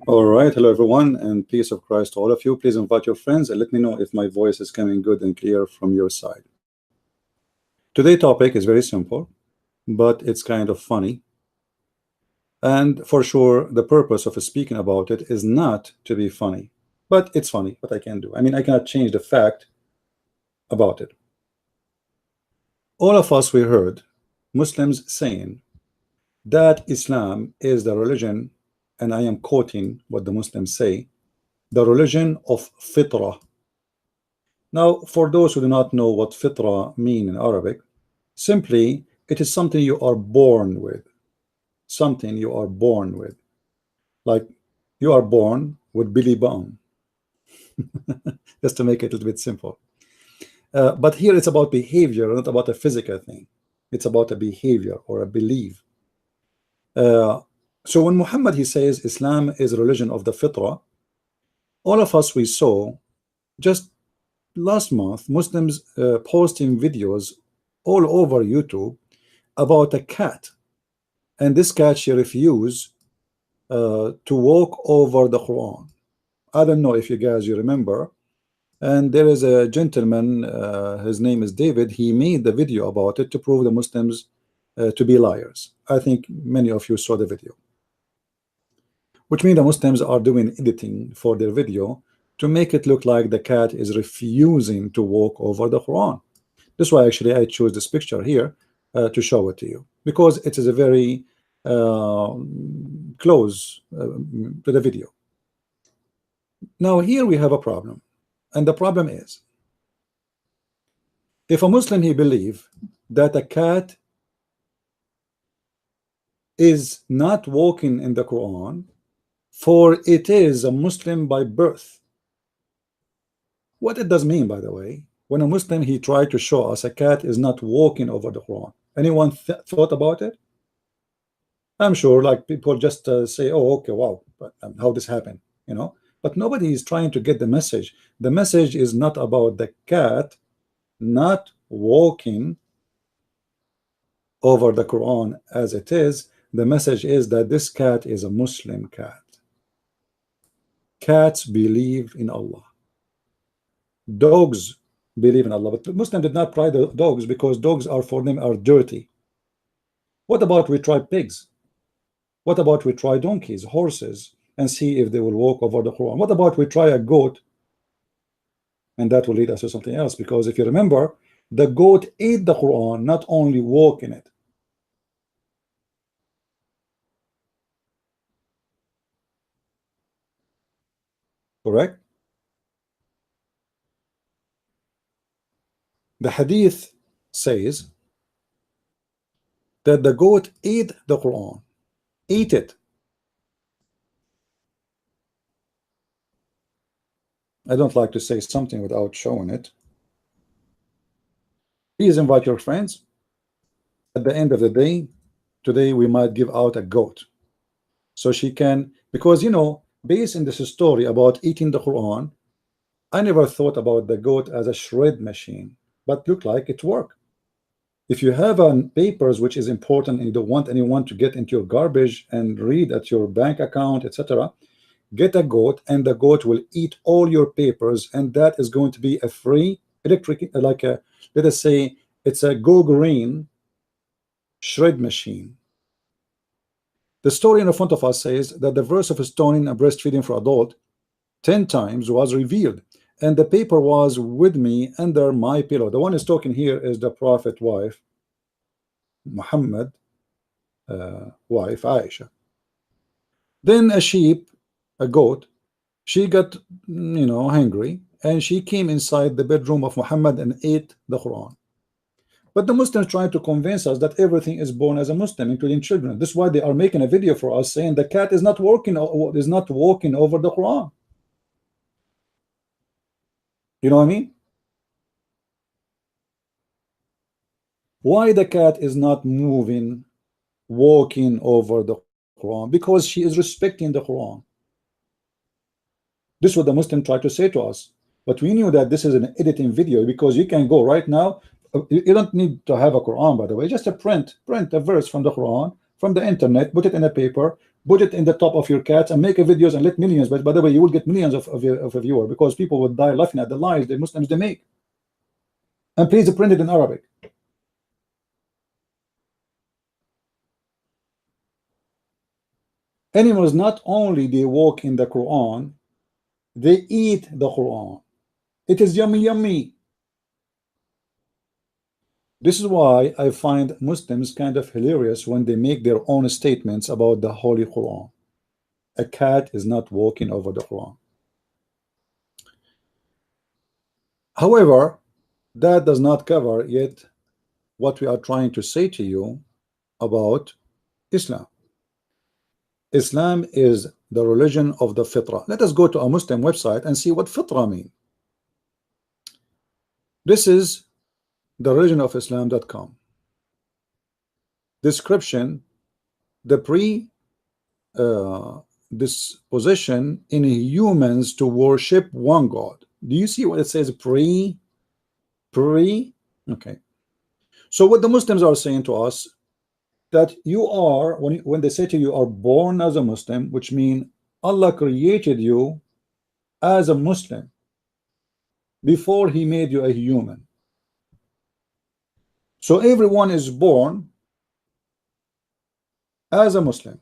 All right, hello everyone, and peace of Christ to all of you. Please invite your friends and let me know if my voice is coming good and clear from your side. Today's topic is very simple, but it's kind of funny. And for sure, the purpose of speaking about it is not to be funny, but it's funny. What I can do, I mean, I cannot change the fact about it. All of us, we heard Muslims saying that Islam is the religion, and I am quoting what the Muslims say, the religion of FITRAH. Now, for those who do not know what FITRAH mean in Arabic, simply it is something you are born with. Something you are born with. Like you are born with belly button. Just to make it a little bit simple. But here it's about behavior, not about a physical thing. It's about a behavior or a belief. So when Muhammad, he says Islam is a religion of the fitrah, all of us, we saw just last month Muslims posting videos all over YouTube about a cat, and this cat, she refused to walk over the Quran. I don't know if you guys you remember. And there is a gentleman, his name is David. He made the video about it to prove the Muslims to be liars. I think many of you saw the video, which means the Muslims are doing editing for their video to make it look like the cat is refusing to walk over the Quran. That's why actually I chose this picture here to show it to you, because it is a very close to the video. Now here we have a problem, and the problem is, if a Muslim, he believe that a cat is not walking in the Quran, for it is a Muslim by birth. What it does mean, by the way, when a Muslim, he tried to show us a cat is not walking over the Quran. Anyone thought about it? I'm sure like people just say, oh, okay, wow, but how this happened, you know? But nobody is trying to get the message. The message is not about the cat not walking over the Quran as it is. The message is that this cat is a Muslim cat. Cats believe in Allah. Dogs believe in Allah, but Muslims did not try the dogs because dogs are for them are dirty. What about we try pigs? What about we try donkeys, horses, and see if they will walk over the Quran? What about we try a goat? And that will lead us to something else, because if you remember, the goat ate the Quran, not only walk in it. Correct? The hadith says that the goat ate the Quran, ate it. I don't like to say something without showing it. Please invite your friends. At the end of the day, today we might give out a goat, so she can, because you know, based in this story about eating the Quran, I never thought about the goat as a shred machine, but look like it worked. If you have papers which is important and you don't want anyone to get into your garbage and read at your bank account, etc., get a goat, and the goat will eat all your papers, and that is going to be a free electric, like a, let us say it's a Go Green shred machine. The story in front of us says that the verse of stoning and breastfeeding for adult 10 times was revealed, and the paper was with me under my pillow. The one who's talking here is the Prophet wife, Muhammad wife Aisha. Then a sheep, a goat, she got, you know, hungry, and she came inside the bedroom of Muhammad and ate the Quran. But the Muslims trying to convince us that everything is born as a Muslim, including children. This is why they are making a video for us saying the cat is not walking over the Quran. You know what I mean? Why the cat is not moving, walking over the Quran? Because she is respecting the Quran. This is what the Muslim tried to say to us, but we knew that this is an editing video, because you can go right now You don't need to have a Quran, by the way. Just a print a verse from the Quran from the internet, put it in a paper, put it in the top of your cat, and make a videos and let millions. But by the way, you will get millions of a viewer, because people would die laughing at the lies the Muslims they make. And please print it in Arabic. Animals not only they walk in the Quran, they eat the Quran. It is yummy, yummy. This is why I find Muslims kind of hilarious when they make their own statements about the Holy Quran. A cat is not walking over the Quran. However, that does not cover yet what we are trying to say to you about Islam. Islam is the religion of the FITRAH. Let us go to a Muslim website and see what FITRAH means. This is the religion of Islam.com. Description: the disposition in humans to worship one God. Do you see what it says? Pre. Okay. So what the Muslims are saying to us, that you are, when they say to you are born as a Muslim, which means Allah created you as a Muslim before he made you a human. So everyone is born as a Muslim,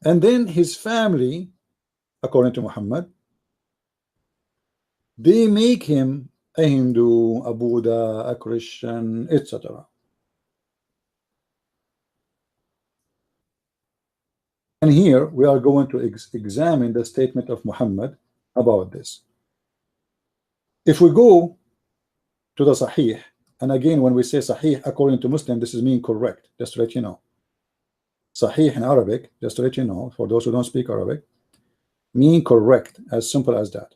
and then his family, according to Muhammad, they make him a Hindu, a Buddha, a Christian, etc. And here we are going to examine the statement of Muhammad about this. If we go to the Sahih, and again, when we say Sahih according to Muslim, this is mean correct, just to let you know. Sahih in Arabic, just to let you know, for those who don't speak Arabic, mean correct, as simple as that.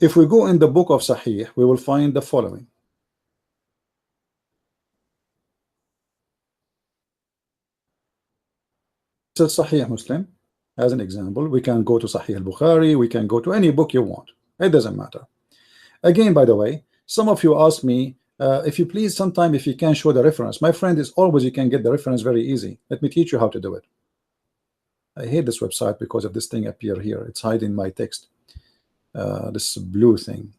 If we go in the book of Sahih, we will find the following. This is Sahih Muslim. As an example, we can go to Sahih al-Bukhari, we can go to any book you want. It doesn't matter. Again, by the way, some of you ask me, if you please, sometime if you can show the reference. My friend, is always you can get the reference very easy. Let me teach you how to do it. I hate this website because of this thing appear here. It's hiding my text. This blue thing.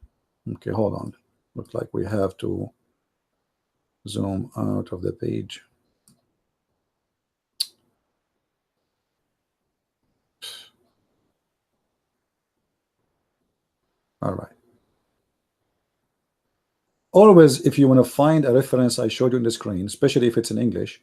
Okay, hold on. Looks like we have to zoom out of the page. All right. Always, if you want to find a reference I showed you on the screen, especially if it's in English,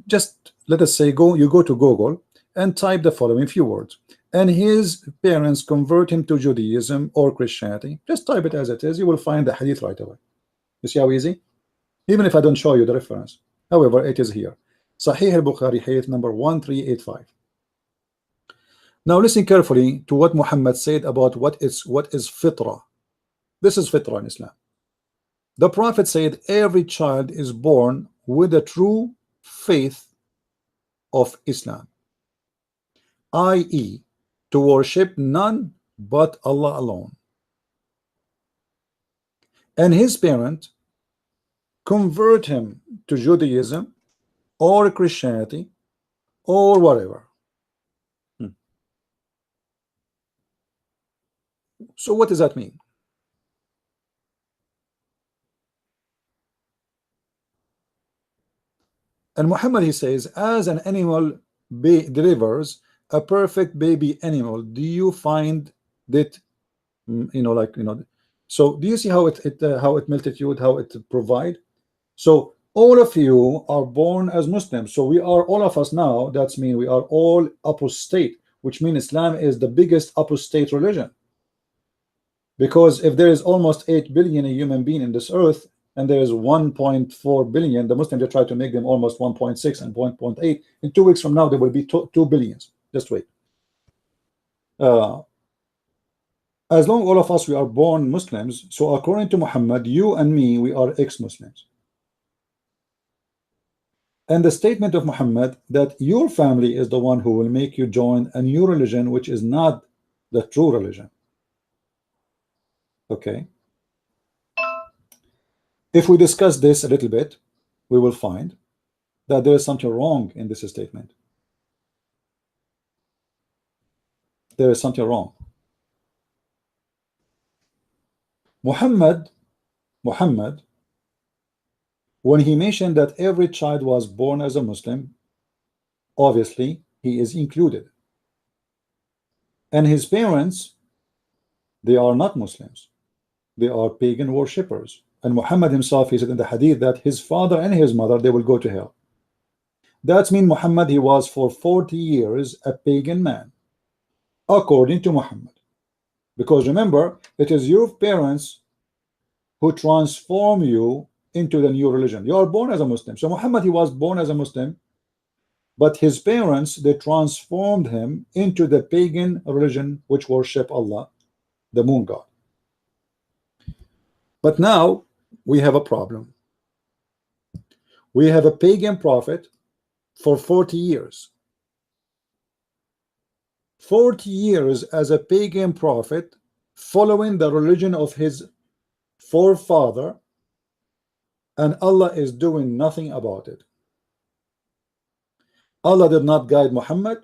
just let us say you go to Google and type the following few words. And his parents convert him to Judaism or Christianity. Just type it as it is. You will find the hadith right away. You see how easy? Even if I don't show you the reference. However, it is here. Sahih al-Bukhari, hadith number 1385. Now listen carefully to what Muhammad said about what is fitrah. This is fitrah in Islam. The Prophet said every child is born with a true faith of Islam, i.e., to worship none but Allah alone. And his parent convert him to Judaism or Christianity or whatever. So what does that mean? And Muhammad, he says, as an animal delivers a perfect baby animal, do you find that, so do you see how it multitude, how it provide? So all of you are born as Muslims. So we are, all of us now, that's mean we are all apostate, which means Islam is the biggest apostate religion. Because if there is almost 8 billion human being in this earth, and there is 1.4 billion, the Muslims, they try to make them almost 1.6 and 1.8. In 2 weeks from now, there will be 2 billions. Just wait. As long all of us, we are born Muslims, so according to Muhammad, you and me, we are ex-Muslims. And the statement of Muhammad that your family is the one who will make you join a new religion, which is not the true religion. Okay. If we discuss this a little bit, we will find that there is something wrong in this statement. There is something wrong. Muhammad, when he mentioned that every child was born as a Muslim, obviously he is included. And his parents, they are not Muslims. They are pagan worshippers. And Muhammad himself, he said in the hadith that his father and his mother, they will go to hell. That means Muhammad, he was for 40 years a pagan man, according to Muhammad. Because remember, it is your parents who transform you into the new religion. You are born as a Muslim. So Muhammad, he was born as a Muslim, but his parents, they transformed him into the pagan religion which worship Allah, the moon god. But now we have a problem. We have a pagan prophet for 40 years. 40 years as a pagan prophet, following the religion of his forefather, and Allah is doing nothing about it. Allah did not guide Muhammad.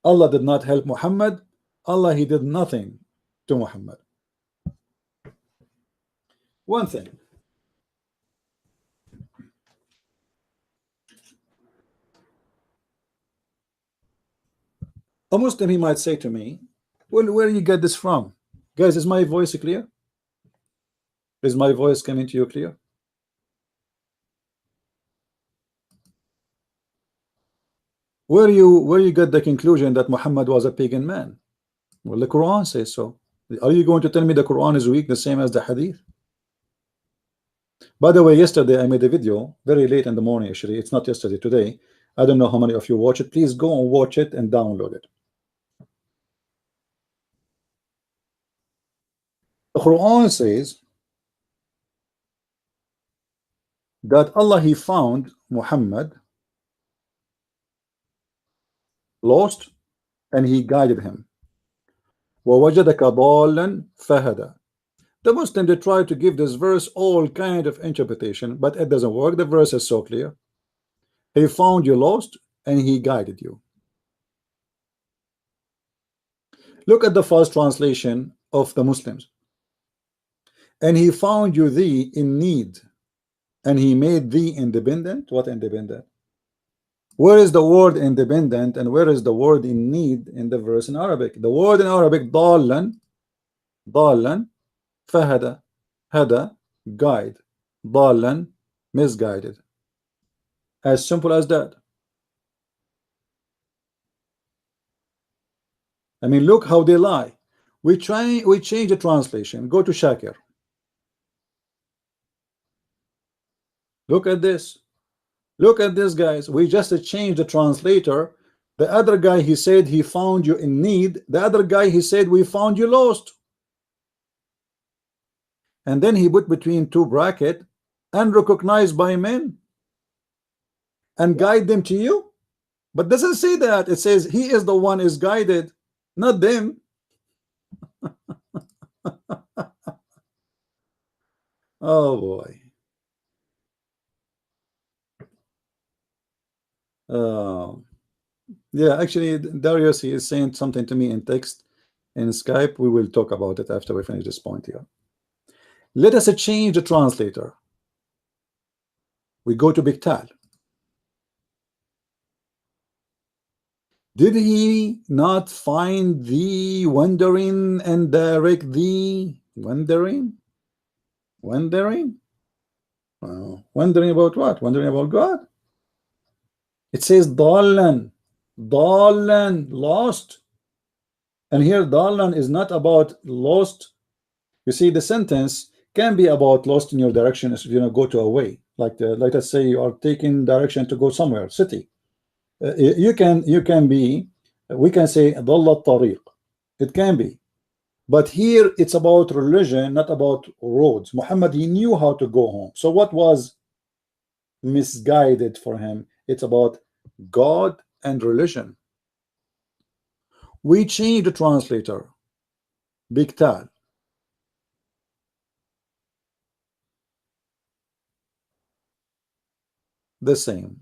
Allah did not help Muhammad. Allah, he did nothing to Muhammad. One thing. A Muslim, he might say to me, well, where do you get this from? Guys, is my voice clear? Is my voice coming to you clear? Where you get the conclusion that Muhammad was a pagan man? Well, the Quran says so. Are you going to tell me the Quran is weak, the same as the Hadith? By the way, yesterday I made a video very late in the morning. Actually, it's not yesterday, today. I don't know how many of you watch it. Please go and watch it and download it. The Quran says that Allah, he found Muhammad lost and he guided him. وَوَجَدَكَ ضَالًّا فَهَدَى. The Muslim, they try to give this verse all kind of interpretation, but it doesn't work. The verse is so clear. He found you lost and he guided you. Look at the first translation of the Muslims. And he found you thee in need, and he made thee independent. What independent? Where is the word independent and where is the word in need in the verse in Arabic? The word in Arabic, ضالا, فهدى, hada, guide, ضالا, misguided. As simple as that. I mean, look how they lie. We change the translation. Go to Shakir. Look at this. Look at this, guys. We just changed the translator. The other guy, he said he found you in need. The other guy, he said we found you lost. And then he put between two brackets, unrecognized by men, and guide them to you. But doesn't say that. It says he is the one is guided, not them. Oh boy. Yeah, actually, Darius, he is saying something to me in text in Skype. We will talk about it after we finish this point here. Let us change the translator. We go to Biktal. Did he not find thee wandering and direct thee? Wandering? Wondering about what? Wondering about God? It says Dalan, lost. And here Dalan is not about lost. You see, the sentence can be about lost in your direction if you go to a way. Like let's say you are taking direction to go somewhere, city. You can be, we can say ضل الطريق. It can be. But here it's about religion, not about roads. Muhammad, he knew how to go home. So what was misguided for him? It's about God and religion. We change the translator. Biktal. the same.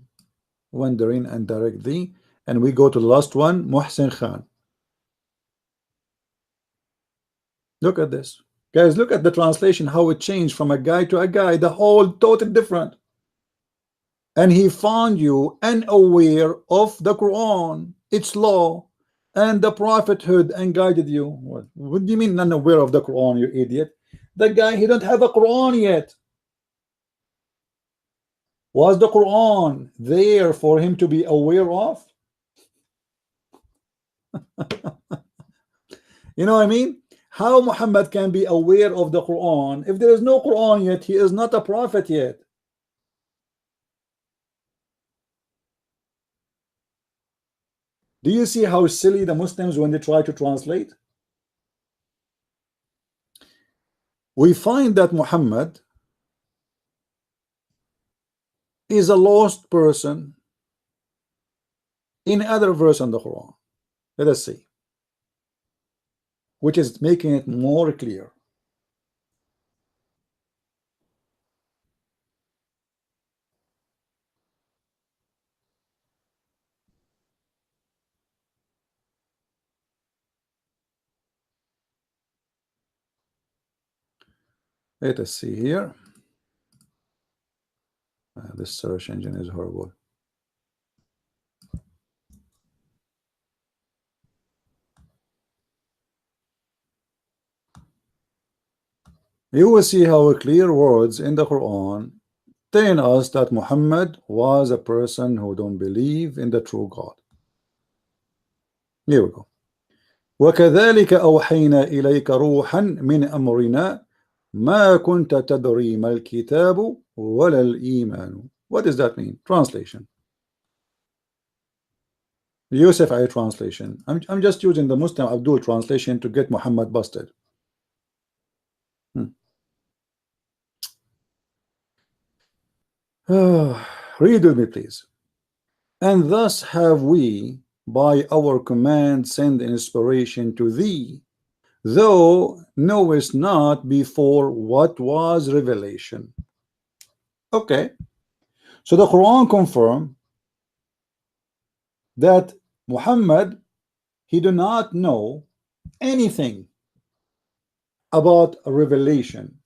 Wandering and direct thee. And we go to the last one, Muhsin Khan. Look at this. Guys, look at the translation, how it changed from a guy to a guy, the whole totally different. And he found you unaware of the Quran, its law, and the prophethood, and guided you. What do you mean unaware of the Quran, you idiot? The guy, he don't have a Quran yet. Was the Quran there for him to be aware of? You know what I mean? How Muhammad can be aware of the Quran if there is no Quran yet? He is not a prophet yet. Do you see how silly the Muslims when they try to translate? We find that Muhammad is a lost person in other verse in the Quran. Let us see, which is making it more clear. Let us see here. This search engine is horrible. You will see how clear words in the Quran telling us that Muhammad was a person who don't believe in the true God. Here we go. وكذلك أوحينا إليك روحا من أمرنا ما كنت تدري ما الكتاب ولا الإيمان. What does that mean? Translation. Yusuf I translation. I'm just using the Muslim Abdul translation to get Muhammad busted. Read with me, please. And thus have we, by our command, sent inspiration to thee, though knowest not before what was revelation. Okay, so the Quran confirm that Muhammad, he do not know anything about revelation.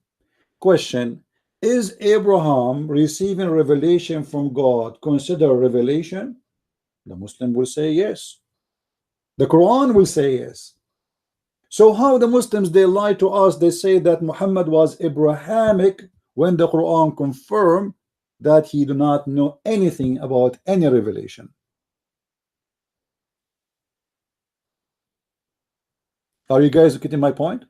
Question: is Abraham receiving revelation from God consider revelation? The Muslim will say yes. The Quran will say yes. So how the Muslims, they lie to us, they say that Muhammad was Abrahamic when the Quran confirmed that he do not know anything about any revelation. Are you guys getting my point?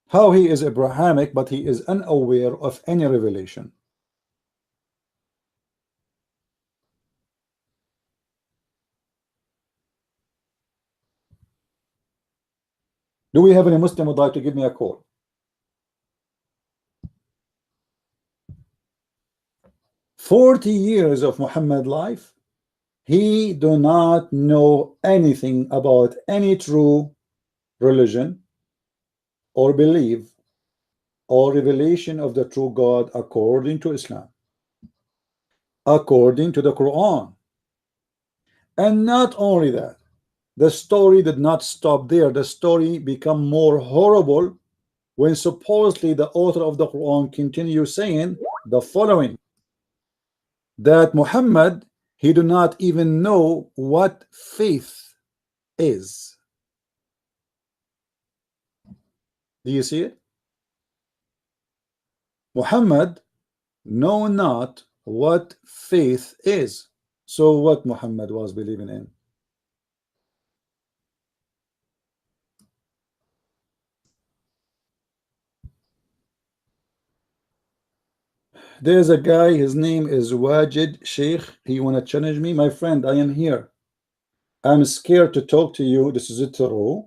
How he is Abrahamic but he is unaware of any revelation? Do we have any Muslim who would like to give me a call? "40 years of Muhammad life, he do not know anything about any true religion or belief or revelation of the true God according to Islam, according to the Quran." And not only that, the story did not stop there. The story become more horrible when supposedly the author of the Quran continues saying the following, that Muhammad, he do not even know what faith is. Do you see it? Muhammad know not what faith is. So what Muhammad was believing in? There's a guy, his name is Wajid Sheikh. He wanna challenge me. My friend, I am here. I'm scared to talk to you. This is it true.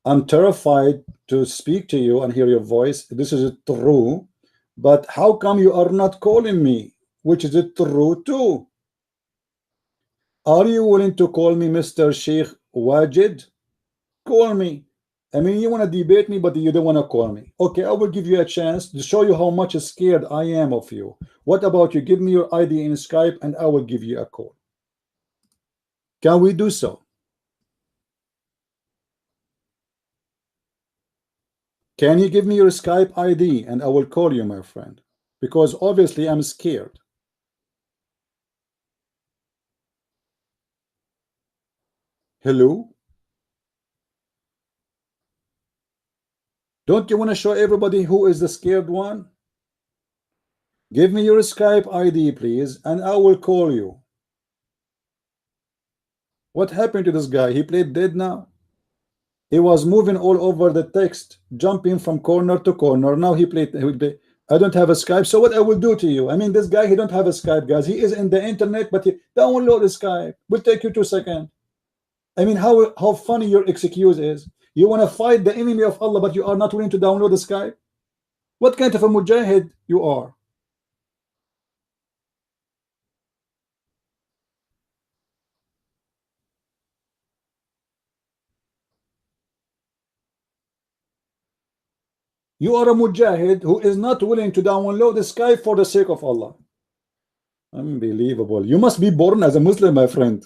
I'm terrified to speak to you and hear your voice. This is it true. But how come you are not calling me? Which is it true too? Are you willing to call me Mr. Sheikh Wajid? Call me. I mean, you want to debate me, but you don't want to call me. Okay, I will give you a chance to show you how much scared I am of you. What about you give me your ID in Skype and I will give you a call? Can we do so? Can you give me your Skype ID and I will call you, my friend? Because obviously I'm scared. Hello? Don't you want to show everybody who is the scared one? Give me your Skype ID, please, and I will call you. What happened to this guy? He played dead now. He was moving all over the text, jumping from corner to corner. Now he played. I don't have a Skype, so what I will do to you? I mean, this guy, he don't have a Skype, guys. He is in the internet, but he download a Skype. Will take you 2 seconds. I mean, how funny your excuse is. You want to fight the enemy of Allah, but you are not willing to download the Skype. What kind of a mujahid you are? You are a mujahid who is not willing to download the Skype for the sake of Allah. Unbelievable. You must be born as a Muslim, my friend.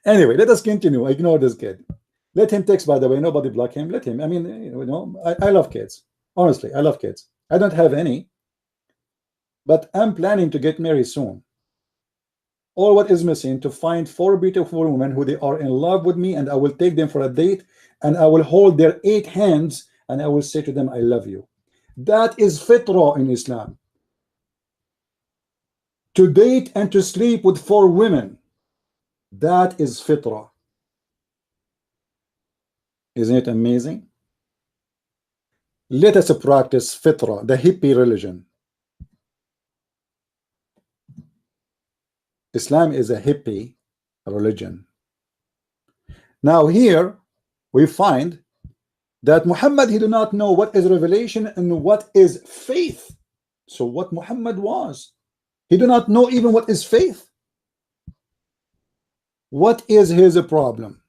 Anyway, let us continue. Ignore this kid. Let him text, by the way. Nobody block him. Let him. I mean, I love kids. Honestly, I love kids. I don't have any, but I'm planning to get married soon. All what is missing to find 4 beautiful women who they are in love with me, and I will take them for a date, and I will hold their 8 hands, and I will say to them, I love you. That is fitrah in Islam. To date and to sleep with 4 women, that is fitrah. Isn't it amazing? Let us practice fitrah, the hippie religion. Islam is a hippie religion. Now here we find that Muhammad, he do not know what is revelation and what is faith. So what Muhammad was, he do not know even what is faith. What is his problem?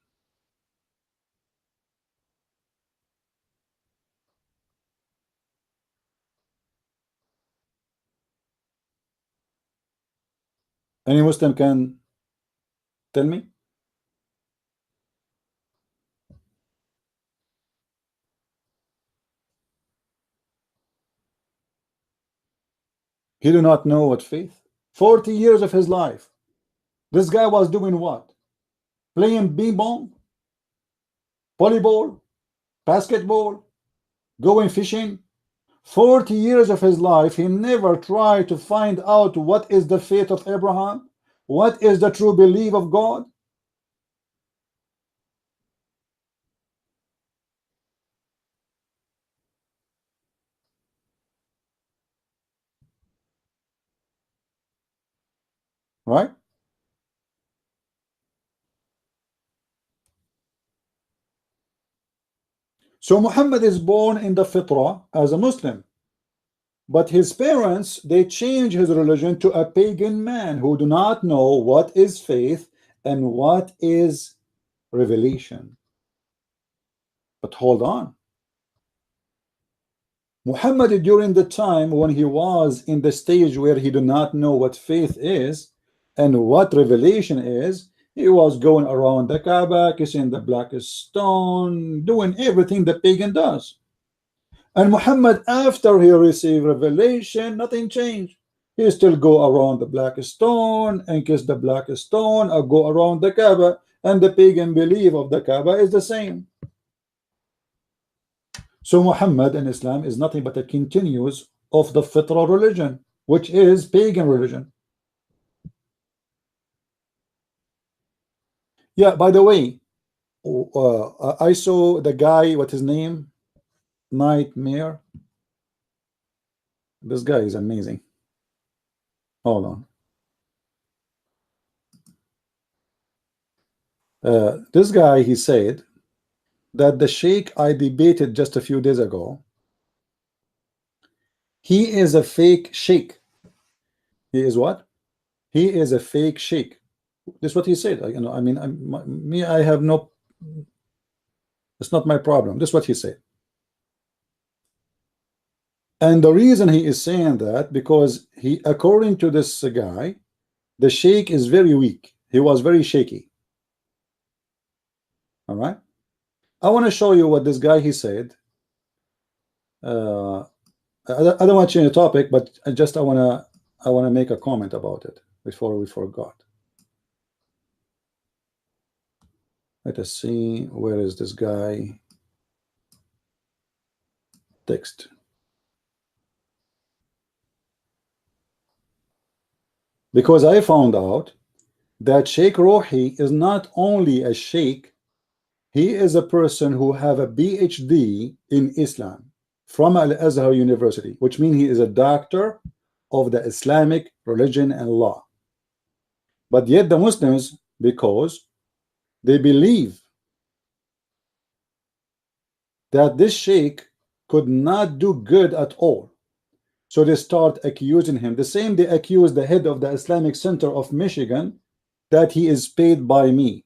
Any Muslim can tell me? He do not know what faith. 40 years of his life, this guy was doing what? Playing ping pong, volleyball, basketball, going fishing. 40 years of his life, he never tried to find out what is the faith of Abraham, what is the true belief of God. Right? So Muhammad is born in the fitrah as a Muslim, but his parents, they change his religion to a pagan man who do not know what is faith and what is revelation. But hold on, Muhammad, during the time when he was in the stage where he do not know what faith is and what revelation is, he was going around the Kaaba, kissing the black stone, doing everything the pagan does. And Muhammad, after he received revelation, nothing changed. He still go around the black stone and kiss the black stone, or go around the Kaaba, and the pagan belief of the Kaaba is the same. So Muhammad in Islam is nothing but a continuous of the fitrah religion, which is pagan religion. Yeah, by the way, I saw the guy, what his name? Nightmare. This guy is amazing. Hold on. This guy, he said that the sheikh I debated just a few days ago, He is a fake sheikh. He is what? He is a fake sheikh. This is what he said. You know, I mean, me, I have no. It's not my problem. This is what he said. And the reason he is saying that, because he, according to this guy, the sheikh is very weak. He was very shaky. All right. I want to show you what this guy he said. I don't want to change the topic, but I want to make a comment about it before we forgot. Let us see, where is this guy? Text. Because I found out that Sheikh Rohi is not only a sheikh, he is a person who have a PhD in Islam from Al-Azhar University, which means he is a doctor of the Islamic religion and law. But yet the Muslims, because they believe that this sheikh could not do good at all, so they start accusing him. The same they accuse the head of the Islamic Center of Michigan that he is paid by me.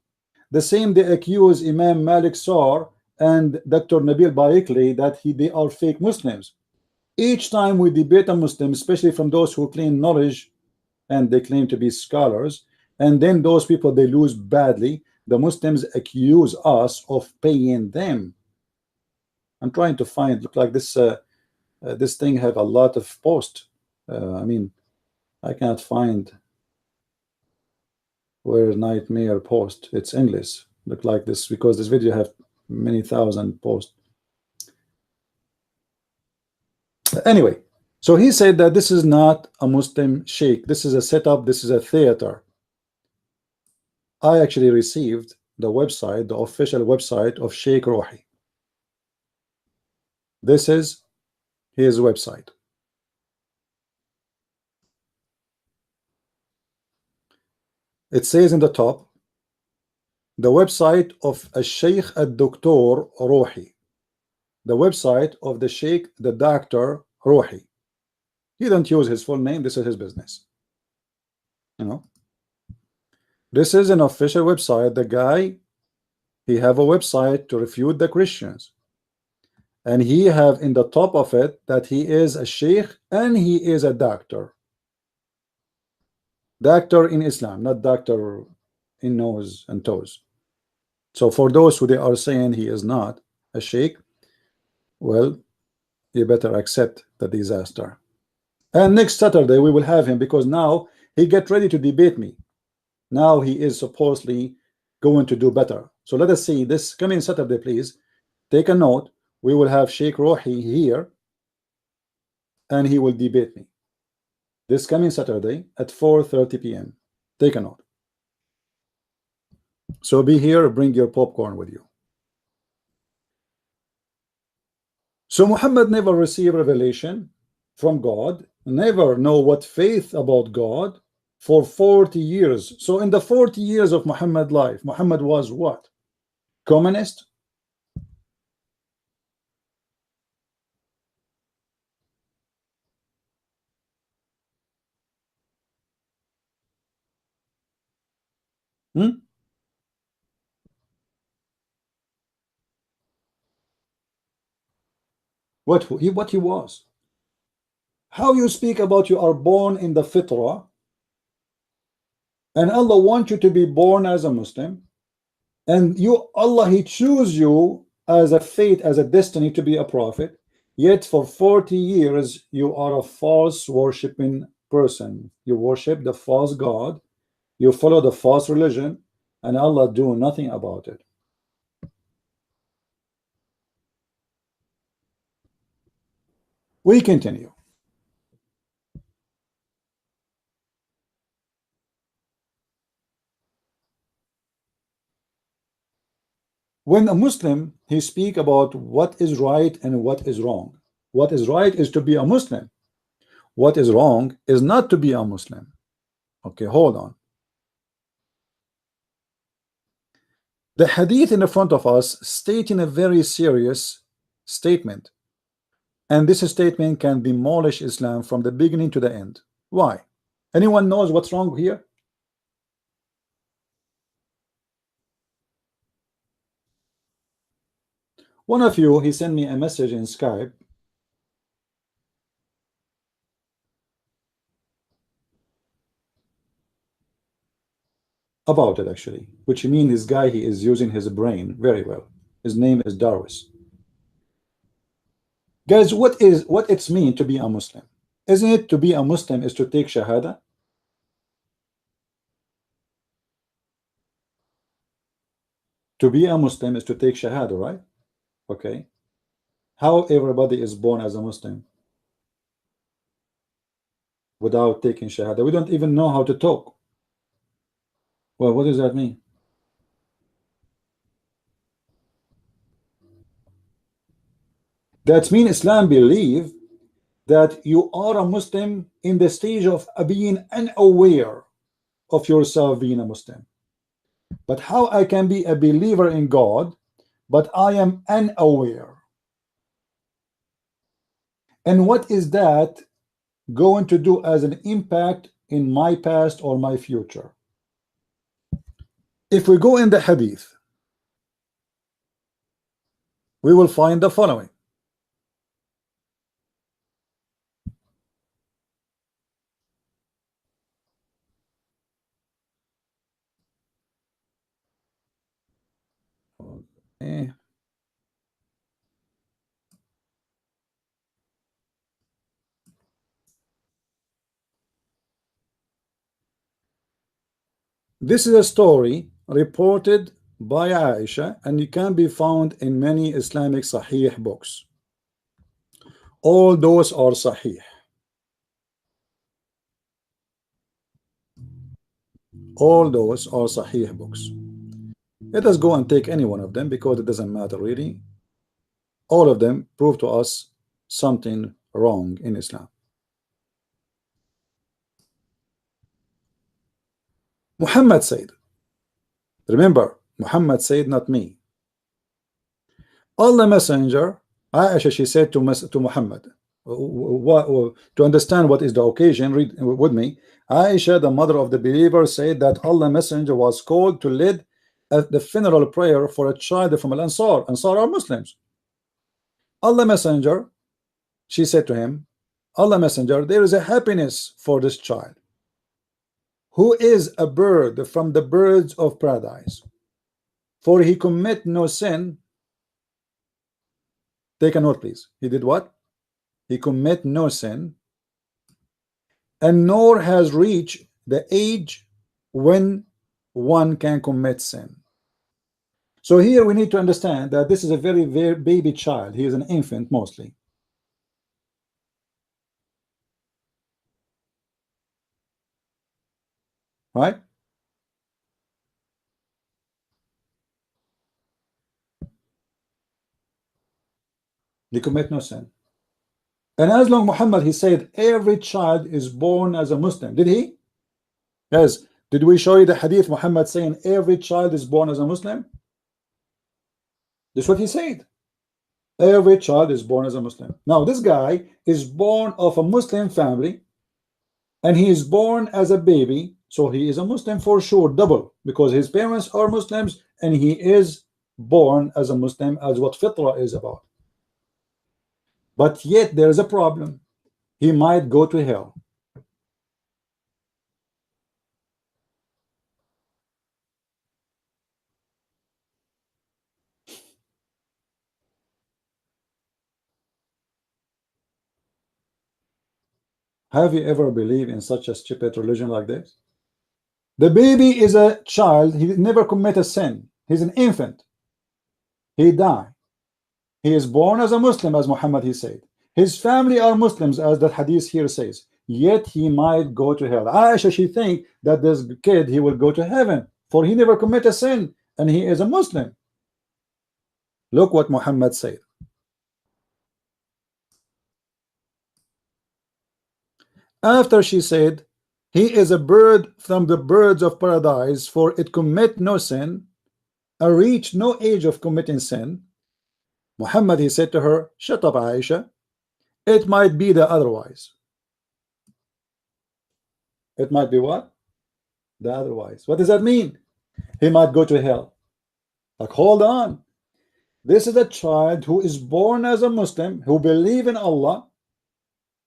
The same they accuse Imam Malik Sar and Dr. Nabil Baikli that they are fake Muslims. Each time we debate a Muslim, especially from those who claim knowledge and they claim to be scholars, and then those people, they lose badly, the Muslims accuse us of paying them. I'm trying to find, look like this this thing have a lot of posts. I mean, I can't find where nightmare post. It's English. Look like this, because this video have many thousand posts. Anyway, so he said that this is not a Muslim sheikh. This is a setup. This is a theater. I actually received the website, the official website of Sheikh Rohi. This is his website. It says in the top, the website of a Sheikh al-Doktor Rohi. The website of the Sheikh, the Doctor Rohi. He don't use his full name. This is his business. You know, this is an official website. The guy, he have a website to refute the Christians, and he have in the top of it that he is a sheikh and he is a doctor. Doctor in Islam, not doctor in nose and toes. So for those who they are saying he is not a sheikh, well, you better accept the disaster. And next Saturday we will have him, because now he get ready to debate me. Now he is supposedly going to do better. So let us see this coming Saturday. Please take a note. We will have Sheikh Rohi here, and he will debate me this coming Saturday at 4:30 p.m. Take a note. So be here, bring your popcorn with you. So Muhammad never received revelation from God, never know what faith about God for 40 years. So in the 40 years of Muhammad life, Muhammad was what? Communist? What he was? How you speak about you are born in the FITRAH, and Allah wants you to be born as a Muslim, and you, Allah, he choose you as a fate, as a destiny to be a prophet, yet for 40 years you are a false worshiping person. You worship the false God, you follow the false religion, and Allah do nothing about it. We continue. When a Muslim, he speak about what is right and what is wrong. What is right is to be a Muslim. What is wrong is not to be a Muslim. Okay, hold on. The hadith in the front of us stating a very serious statement. And this statement can demolish Islam from the beginning to the end. Why? Anyone knows what's wrong here? One of you, he sent me a message in Skype about it actually, which means this guy, he is using his brain very well. His name is Darwis. Guys, what it's mean to be a Muslim? Isn't it to be a Muslim is to take Shahada? To be a Muslim is to take Shahada, right? Okay. How everybody is born as a Muslim without taking Shahada? We don't even know how to talk. Well, what does that mean? That means Islam believe that you are a Muslim in the stage of being unaware of yourself being a Muslim. But how I can be a believer in God, but I am unaware? And what is that going to do as an impact in my past or my future? If we go in the hadith, we will find the following. Okay. This is a story reported by Aisha, and it can be found in many Islamic Sahih books. All those are Sahih. All those are Sahih books. Let us go and take any one of them because it doesn't matter really. All of them prove to us something wrong in Islam. Muhammad said, remember, Muhammad said, not me. Allah Messenger, Aisha, she said to Muhammad, to understand what is the occasion, read with me. Aisha, the mother of the believer, said that Allah Messenger was called to lead the funeral prayer for a child from Al-Ansar. Ansar are Muslims. Allah Messenger, she said to him, Allah Messenger, there is a happiness for this child, who is a bird from the birds of paradise, for he commit no sin. Take a note, please. He did what? He commit no sin, and nor has reached the age when one can commit sin. So here we need to understand that this is a very, very baby child. He is an infant mostly. Right? They commit no sin. And as long Muhammad, he said every child is born as a Muslim. Did he? Yes. Did we show you the hadith Muhammad saying every child is born as a Muslim? That's what he said. Every child is born as a Muslim. Now this guy is born of a Muslim family, and he is born as a baby, so he is a Muslim for sure, double, because his parents are Muslims and he is born as a Muslim, as what FITRAH is about. But yet there is a problem. He might go to hell. Have you ever believed in such a stupid religion like this? The baby is a child. He never commit a sin. He's an infant. He died. He is born as a Muslim, as Muhammad he said. His family are Muslims, as the hadith here says. Yet he might go to hell. Aisha, she think that this kid, he will go to heaven, for he never commit a sin, and he is a Muslim. Look what Muhammad said. After she said, he is a bird from the birds of paradise, for it commit no sin, or reach no age of committing sin. Muhammad, he said to her, shut up, Aisha. It might be the otherwise. It might be what? The otherwise. What does that mean? He might go to hell. Like, hold on. This is a child who is born as a Muslim, who believe in Allah,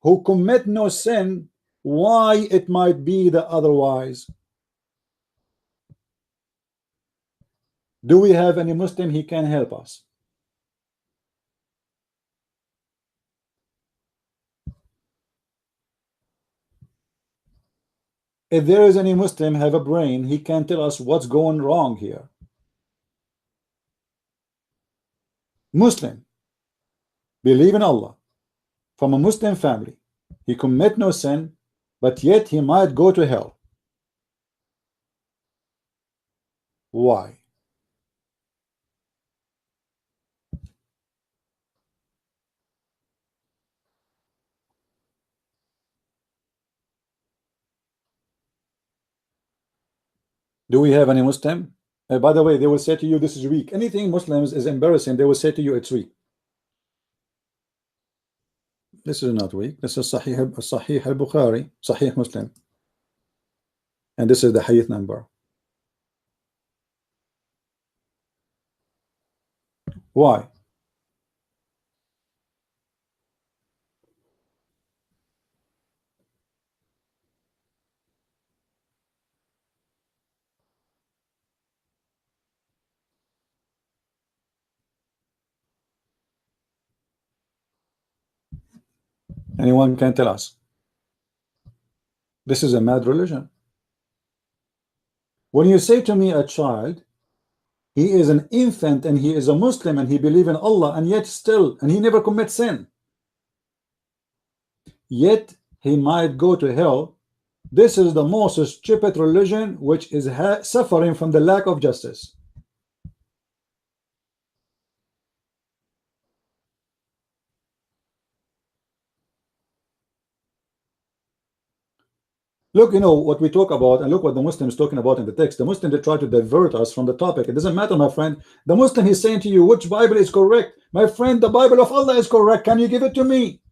who commit no sin. Why it might be the otherwise? Do we have any Muslim he can help us? If there is any Muslim have a brain, he can tell us what's going wrong here. Muslim, believe in Allah, from a Muslim family, he commit no sin, but yet he might go to hell. Why? Do we have any Muslim? By the way, they will say to you this is weak. Anything Muslims is embarrassing, they will say to you it's weak. This is not weak. This is Sahih al-Bukhari, Sahih Muslim. And this is the hadith number. Why? Anyone can tell us? This is a mad religion. When you say to me a child, he is an infant and he is a Muslim and he believes in Allah, and yet still, and he never commits sin, yet he might go to hell. This is the most stupid religion, which is suffering from the lack of justice. Look, you know what we talk about, and look what the Muslims talking about in the text. The Muslims, they try to divert us from the topic. It doesn't matter, my friend. The Muslim is saying to you, which Bible is correct? My friend, the Bible of Allah is correct. Can you give it to me?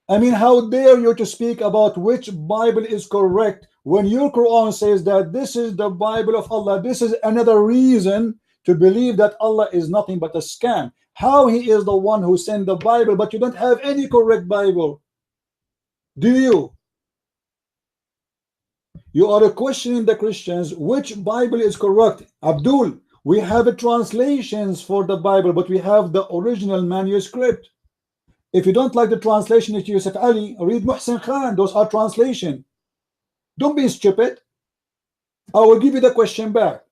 I mean, how dare you to speak about which Bible is correct when your Quran says that this is the Bible of Allah? This is another reason to believe that Allah is nothing but a scam. How he is the one who sent the Bible, but you don't have any correct Bible? Do you? You are questioning the Christians which Bible is correct. Abdul, we have translations for the Bible, but we have the original manuscript. If you don't like the translation of Yusuf Ali, read Muhsin Khan. Those are translation. Don't be stupid. I will give you the question back.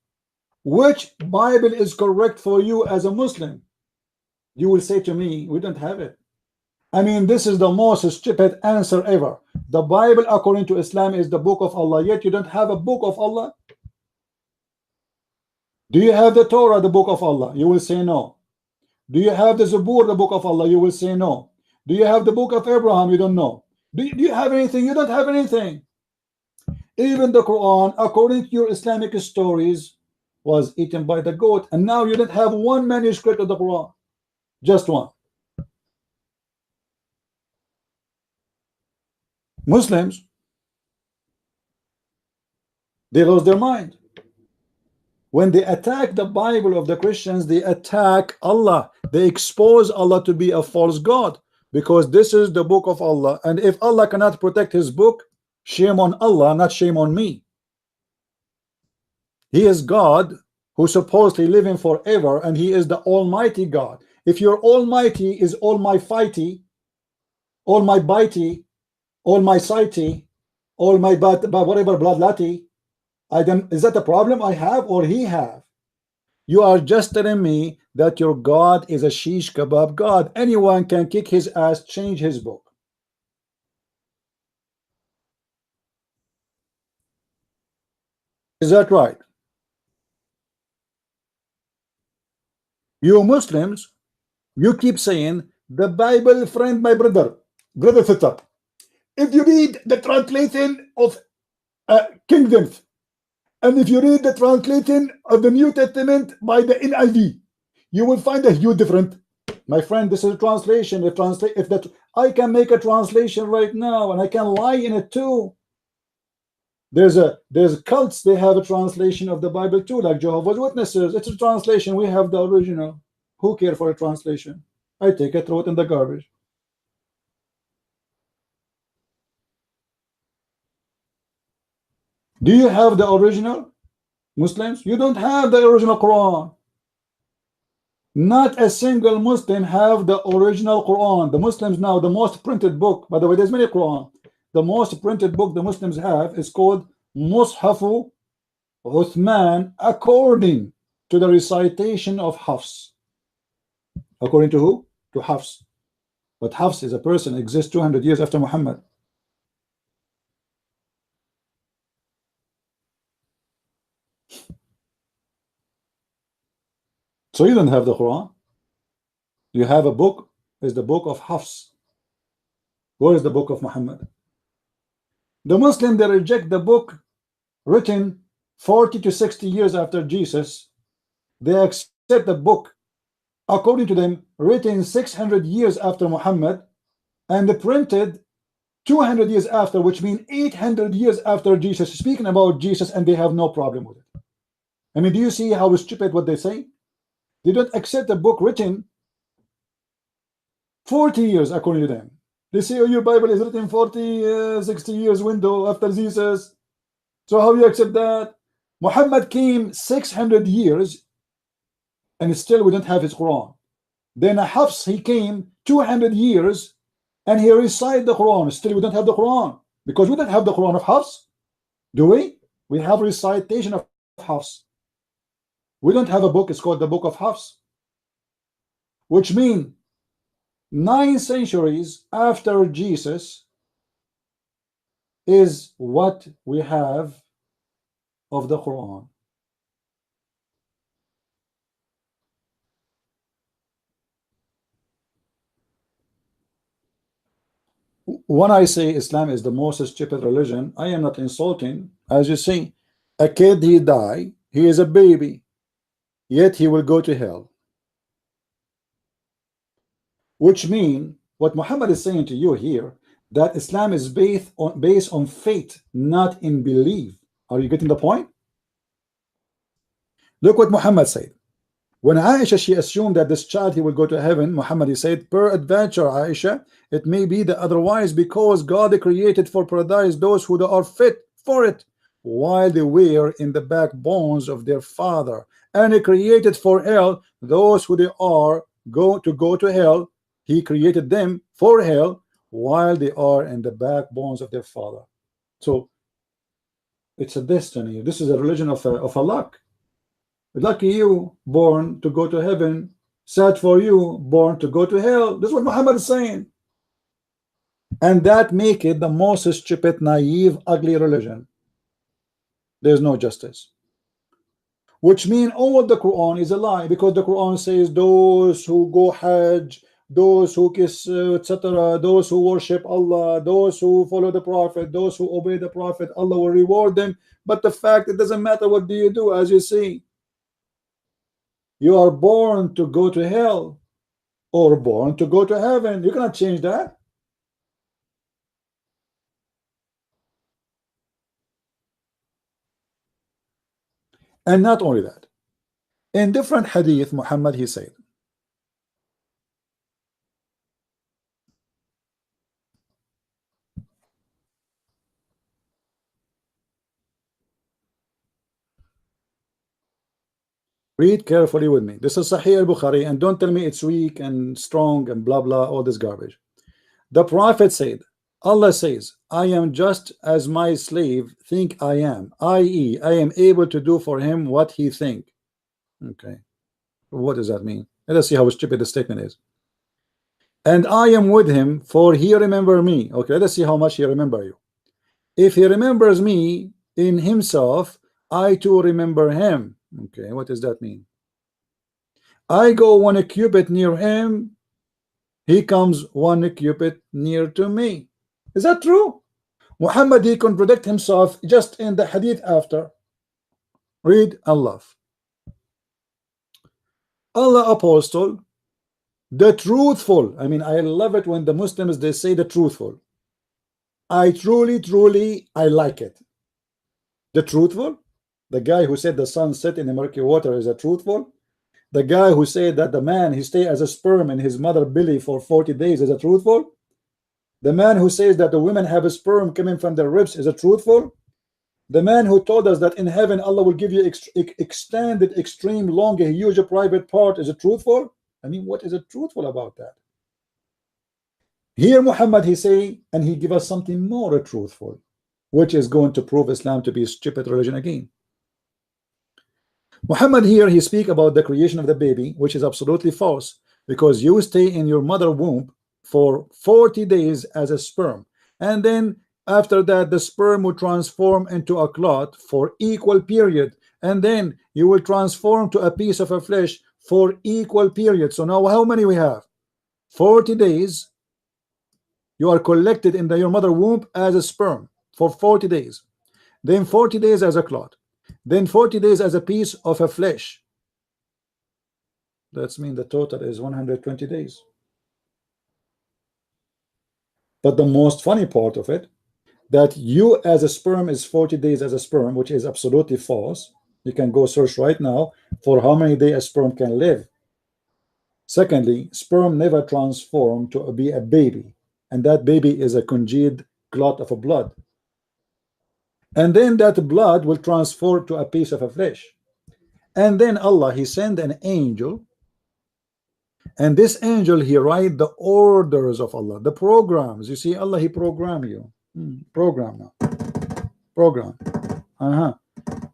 Which Bible is correct for you as a Muslim? You will say to me, we don't have it. I mean, this is the most stupid answer ever. The Bible, according to Islam, is the book of Allah, yet you don't have a book of Allah. Do you have the Torah, the book of Allah? You will say no. Do you have the Zabur, the book of Allah? You will say no. Do you have the book of Abraham? You don't know. Do you have anything? You don't have anything. Even the Quran, according to your Islamic stories, was eaten by the goat, and now you don't have one manuscript of the Quran. Just one. Muslims, they lost their mind. When they attack the Bible of the Christians, they attack Allah. They expose Allah to be a false God, because this is the book of Allah, and if Allah cannot protect his book, shame on Allah, not shame on me. He is God who supposedly living forever, and he is the Almighty God. If your Almighty is all my fighty, all my bitey, all my sighty, all my whatever blood lati, is that a problem I have or he have? You are just telling me that your God is a shish kebab God. Anyone can kick his ass, change his book. Is that right? You Muslims, you keep saying the Bible, friend, my brother FITRAH. If you read the translation of King James, and if you read the translation of the New Testament by the NIV, you will find a huge difference. My friend, this is a translation. If that I can make a translation right now, and I can lie in it too. There's cults, they have a translation of the Bible too, like Jehovah's Witnesses. It's a translation. We have the original. Who care for a translation? I take it, throw it in the garbage. Do you have the original, Muslims? You don't have the original Quran. Not a single Muslim have the original Quran. The Muslims now, the most printed book, by the way, there's many Quran. The most printed book the Muslims have is called Mushafu Uthman, according to the recitation of Hafs. According to who? To Hafs. But Hafs is a person exists 200 years after Muhammad. So you don't have the Quran. You have a book, is the book of Hafs. Where is the book of Muhammad? The Muslim, they reject the book written 40 to 60 years after Jesus. They accept the book, according to them, written 600 years after Muhammad and printed 200 years after, which means 800 years after Jesus, speaking about Jesus, and they have no problem with it. I mean, do you see how stupid what they say? They don't accept a book written 40 years according to them. They say, oh, your Bible is written 40, 60 years window after Jesus. So how you accept that? Muhammad came 600 years and still we don't have his Quran. Then Hafs, he came 200 years and he recited the Quran. Still we don't have the Quran because we don't have the Quran of Hafs. Do we? We have recitation of Hafs. We don't have a book. It's called the book of Hafs, which means 9 centuries after Jesus is what we have of the Quran. When I say Islam is the most stupid religion, I am not insulting. As you see, a kid, he die, he is a baby, yet he will go to hell. Which means what Muhammad is saying to you here, that Islam is based on faith, not in belief. Are you getting the point? Look what Muhammad said. When Aisha, she assumed that this child, he will go to heaven, Muhammad, he said, per adventure, Aisha, it may be that otherwise, because God created for paradise those who are fit for it, while they were in the backbones of their father, and he created for hell those who they are go to hell. He created them for hell while they are in the backbones of their father. So it's a destiny. This is a religion of a luck. Lucky you, born to go to heaven. Sad for you, born to go to hell. This is what Muhammad is saying. And that make it the most stupid, naive, ugly religion. There's no justice. Which means all the Quran is a lie, because the Quran says those who go Hajj, those who kiss, etc., those who worship Allah, those who follow the Prophet, those who obey the Prophet, Allah will reward them. But the fact, it doesn't matter what do you do, as you see. You are born to go to hell or born to go to heaven. You cannot change that. And not only that, in different hadith, Muhammad, he said, read carefully with me. This is Sahih al-Bukhari, and don't tell me it's weak and strong and blah blah, all this garbage. The Prophet said, Allah says, I am just as my slave think I am, i.e., I am able to do for him what he think. Okay, what does that mean? Let us see how stupid the statement is. And I am with him, for he remember me. Okay, let us see how much he remember you. If he remembers me in himself, I too remember him. Okay, what does that mean? I go 1 cubit near him, he comes 1 cubit near to me. Is that true? Muhammad, he contradict himself just in the hadith after. Read Allah. Allah apostle The truthful. I mean, I love it when the Muslims they say the truthful. I truly I like it. The truthful. The guy who said the sun set in the murky water is a truthful. The guy who said that the man he stay as a sperm in his mother belly for 40 days is a truthful. The man who says that the women have a sperm coming from their ribs is a truthful. The man who told us that in heaven Allah will give you extended, extreme, long, a huge private part is a truthful. I mean, what is it truthful about that? Here Muhammad he say, and he give us something more truthful, which is going to prove Islam to be a stupid religion again. Muhammad here he speak about the creation of the baby, which is absolutely false, because you stay in your mother womb for 40 days as a sperm, and then after that the sperm will transform into a clot for equal period, and then you will transform to a piece of a flesh for equal period. So now how many we have? 40 days you are collected in your mother womb as a sperm for 40 days, then 40 days as a clot, then 40 days as a piece of a flesh. That's mean the total is 120 days. But the most funny part of it, that you as a sperm is 40 days as a sperm, which is absolutely false. You can go search right now for how many days a sperm can live. Secondly, sperm never transform to be a baby, and that baby is a congealed clot of a blood, and then that blood will transform to a piece of a flesh, and then Allah he send an angel, and this angel he write the orders of Allah, the programs. You see, Allah he program you. Program now. Program.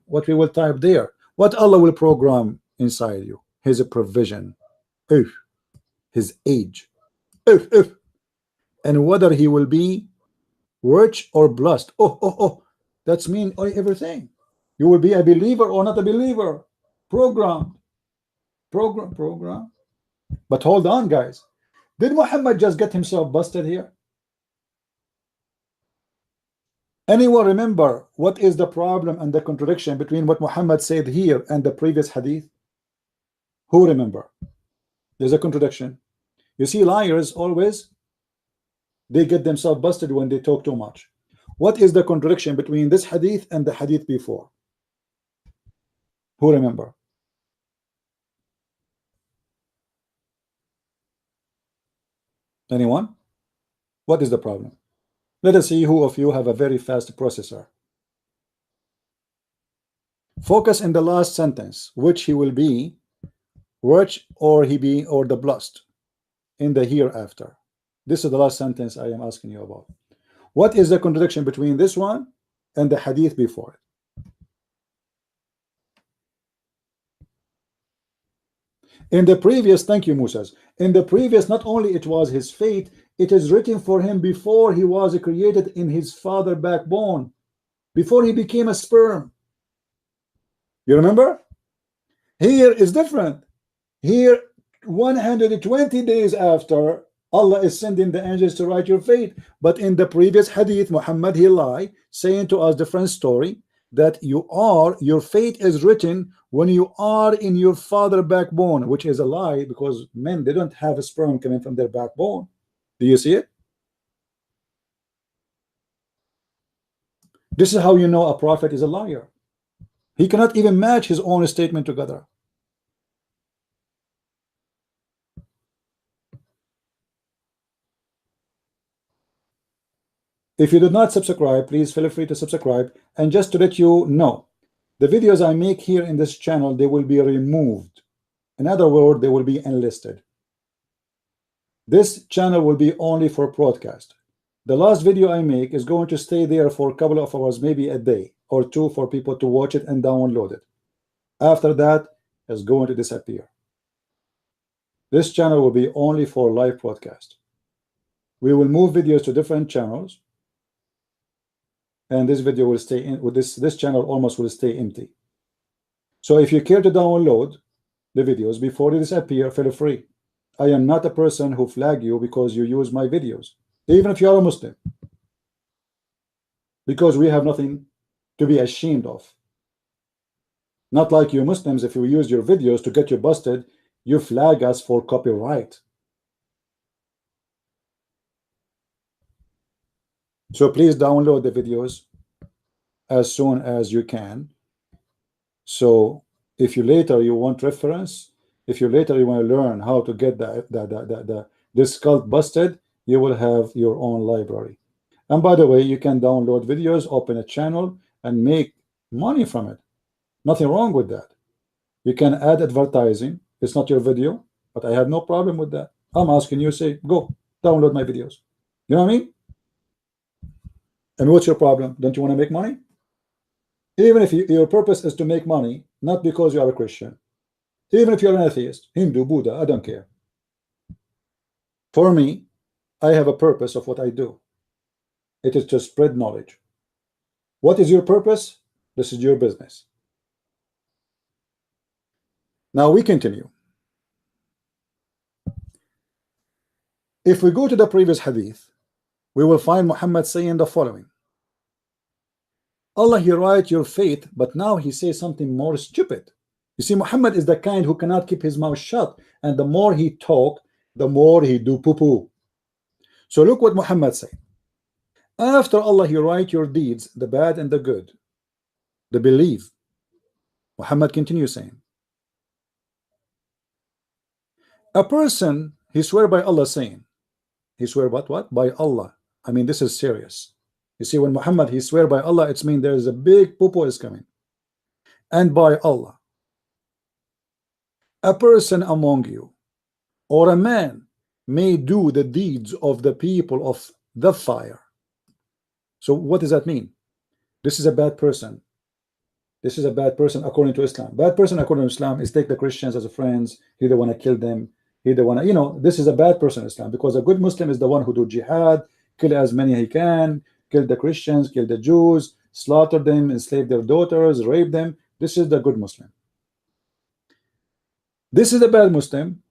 What we will type there. What Allah will program inside you? His provision. His age. And whether he will be rich or blessed. That's mean everything. You will be a believer or not a believer. Program. But hold on, guys. Did Muhammad just get himself busted here? Anyone remember what is the problem and the contradiction between what Muhammad said here and the previous hadith? Who remember? There's a contradiction. You see, liars always they get themselves busted when they talk too much. What is the contradiction between this hadith and the hadith before? Who remember? Anyone? What is the problem? Let us see who of you have a very fast processor. Focus in the last sentence, which he will be rich or he be or the blessed in the hereafter. This is the last sentence I am asking you about. What is the contradiction between this one and the hadith before it? In the previous, thank you, Musas. In the previous, not only it was his fate, it is written for him before he was created in his father backbone, before he became a sperm. You remember? Here is different. Here, 120 days after, Allah is sending the angels to write your fate. But in the previous hadith, Muhammad he lied, saying to us different story, that your fate is written when you are in your father backbone, which is a lie, because men, they don't have a sperm coming from their backbone. Do you see it? This is how you know a prophet is a liar. He cannot even match his own statement together. If you did not subscribe, please feel free to subscribe. And just to let you know, the videos I make here in this channel, they will be removed. In other words, they will be enlisted. This channel will be only for broadcast. The last video I make is going to stay there for a couple of hours, maybe a day or two, for people to watch it and download it. After that, it's going to disappear. This channel will be only for live broadcast. We will move videos to different channels, and this video will stay in with this channel almost will stay empty. So if you care to download the videos before they disappear, feel free. I am not a person who flag you because you use my videos, even if you are a Muslim, because we have nothing to be ashamed of. Not like you Muslims, if you use your videos to get you busted, you flag us for copyright. So please download the videos as soon as you can. So if you later you want reference, if you later you want to learn how to get this cult busted, you will have your own library. And by the way, you can download videos, open a channel, and make money from it. Nothing wrong with that. You can add advertising. It's not your video, but I have no problem with that. I'm asking you, say, go download my videos. You know what I mean? And what's your problem? Don't you want to make money? Even if your purpose is to make money, not because you are a Christian, even if you're an atheist, Hindu, Buddha, I don't care. For me, I have a purpose of what I do. It is to spread knowledge. What is your purpose? This is your business. Now we continue. If we go to the previous hadith, we will find Muhammad saying the following: Allah, He write your fate, but now He says something more stupid. You see, Muhammad is the kind who cannot keep his mouth shut, and the more he talk, the more he do poo-poo. So look what Muhammad said. After Allah, He write your deeds, the bad and the good, the belief. Muhammad continues saying, a person, he swear by Allah, saying, he swear but what? By Allah. I mean, this is serious. You see, when Muhammad, he swear by Allah, it's mean there is a big poo-poo is coming. And by Allah, a person among you, or a man, may do the deeds of the people of the fire. So what does that mean? This is a bad person. This is a bad person according to Islam. Bad person according to Islam is take the Christians as a friends. He don't want to kill them. He don't want to, you know, this is a bad person in Islam, because a good Muslim is the one who do jihad, kill as many he can, kill the Christians, kill the Jews, slaughter them, enslave their daughters, rape them. This is the good Muslim. This is the bad Muslim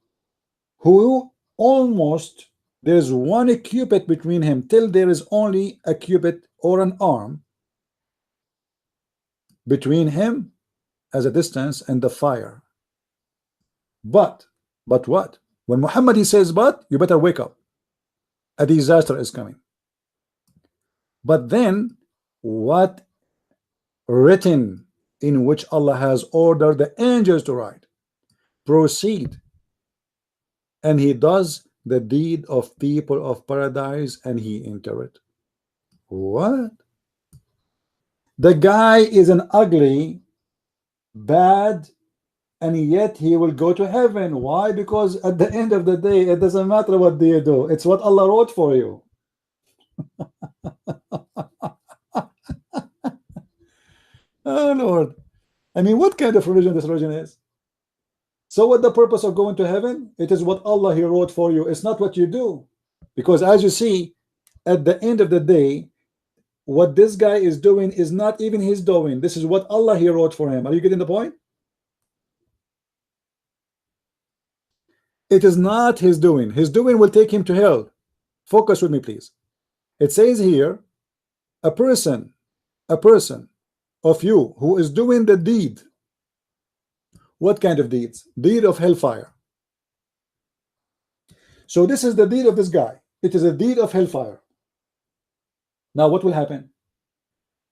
who almost there's one cubit between him till there is only a cubit or an arm between him as a distance and the fire. But what? When Muhammad he says but, you better wake up. A disaster is coming. But then what written in which Allah has ordered the angels to write? Proceed. And he does the deed of people of paradise and he enter it. What? The guy is an ugly, bad, and yet he will go to heaven. Why? Because at the end of the day, it doesn't matter what you do. It's what Allah wrote for you. Oh Lord. I mean, what kind of religion this religion is? So what the purpose of going to heaven? It is what Allah He wrote for you. It's not what you do. Because as you see, at the end of the day, what this guy is doing is not even his doing. This is what Allah He wrote for him. Are you getting the point? It is not his doing. His doing will take him to hell. Focus with me, please. It says here, a person of you who is doing the deed. What kind of deeds? Deed of hellfire. So this is the deed of this guy. It is a deed of hellfire. Now what will happen?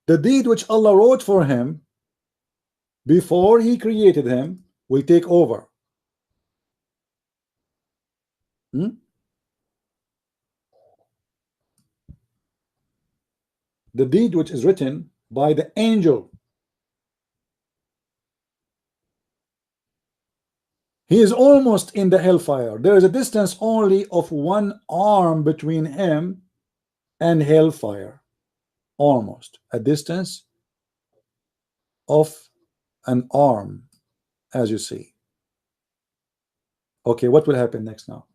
The deed which Allah wrote for him before He created him will take over. The deed which is written by the angel. He is almost in the hellfire. There is a distance only of one arm between him and hellfire. Almost a distance of an arm, as you see. Okay, what will happen next now?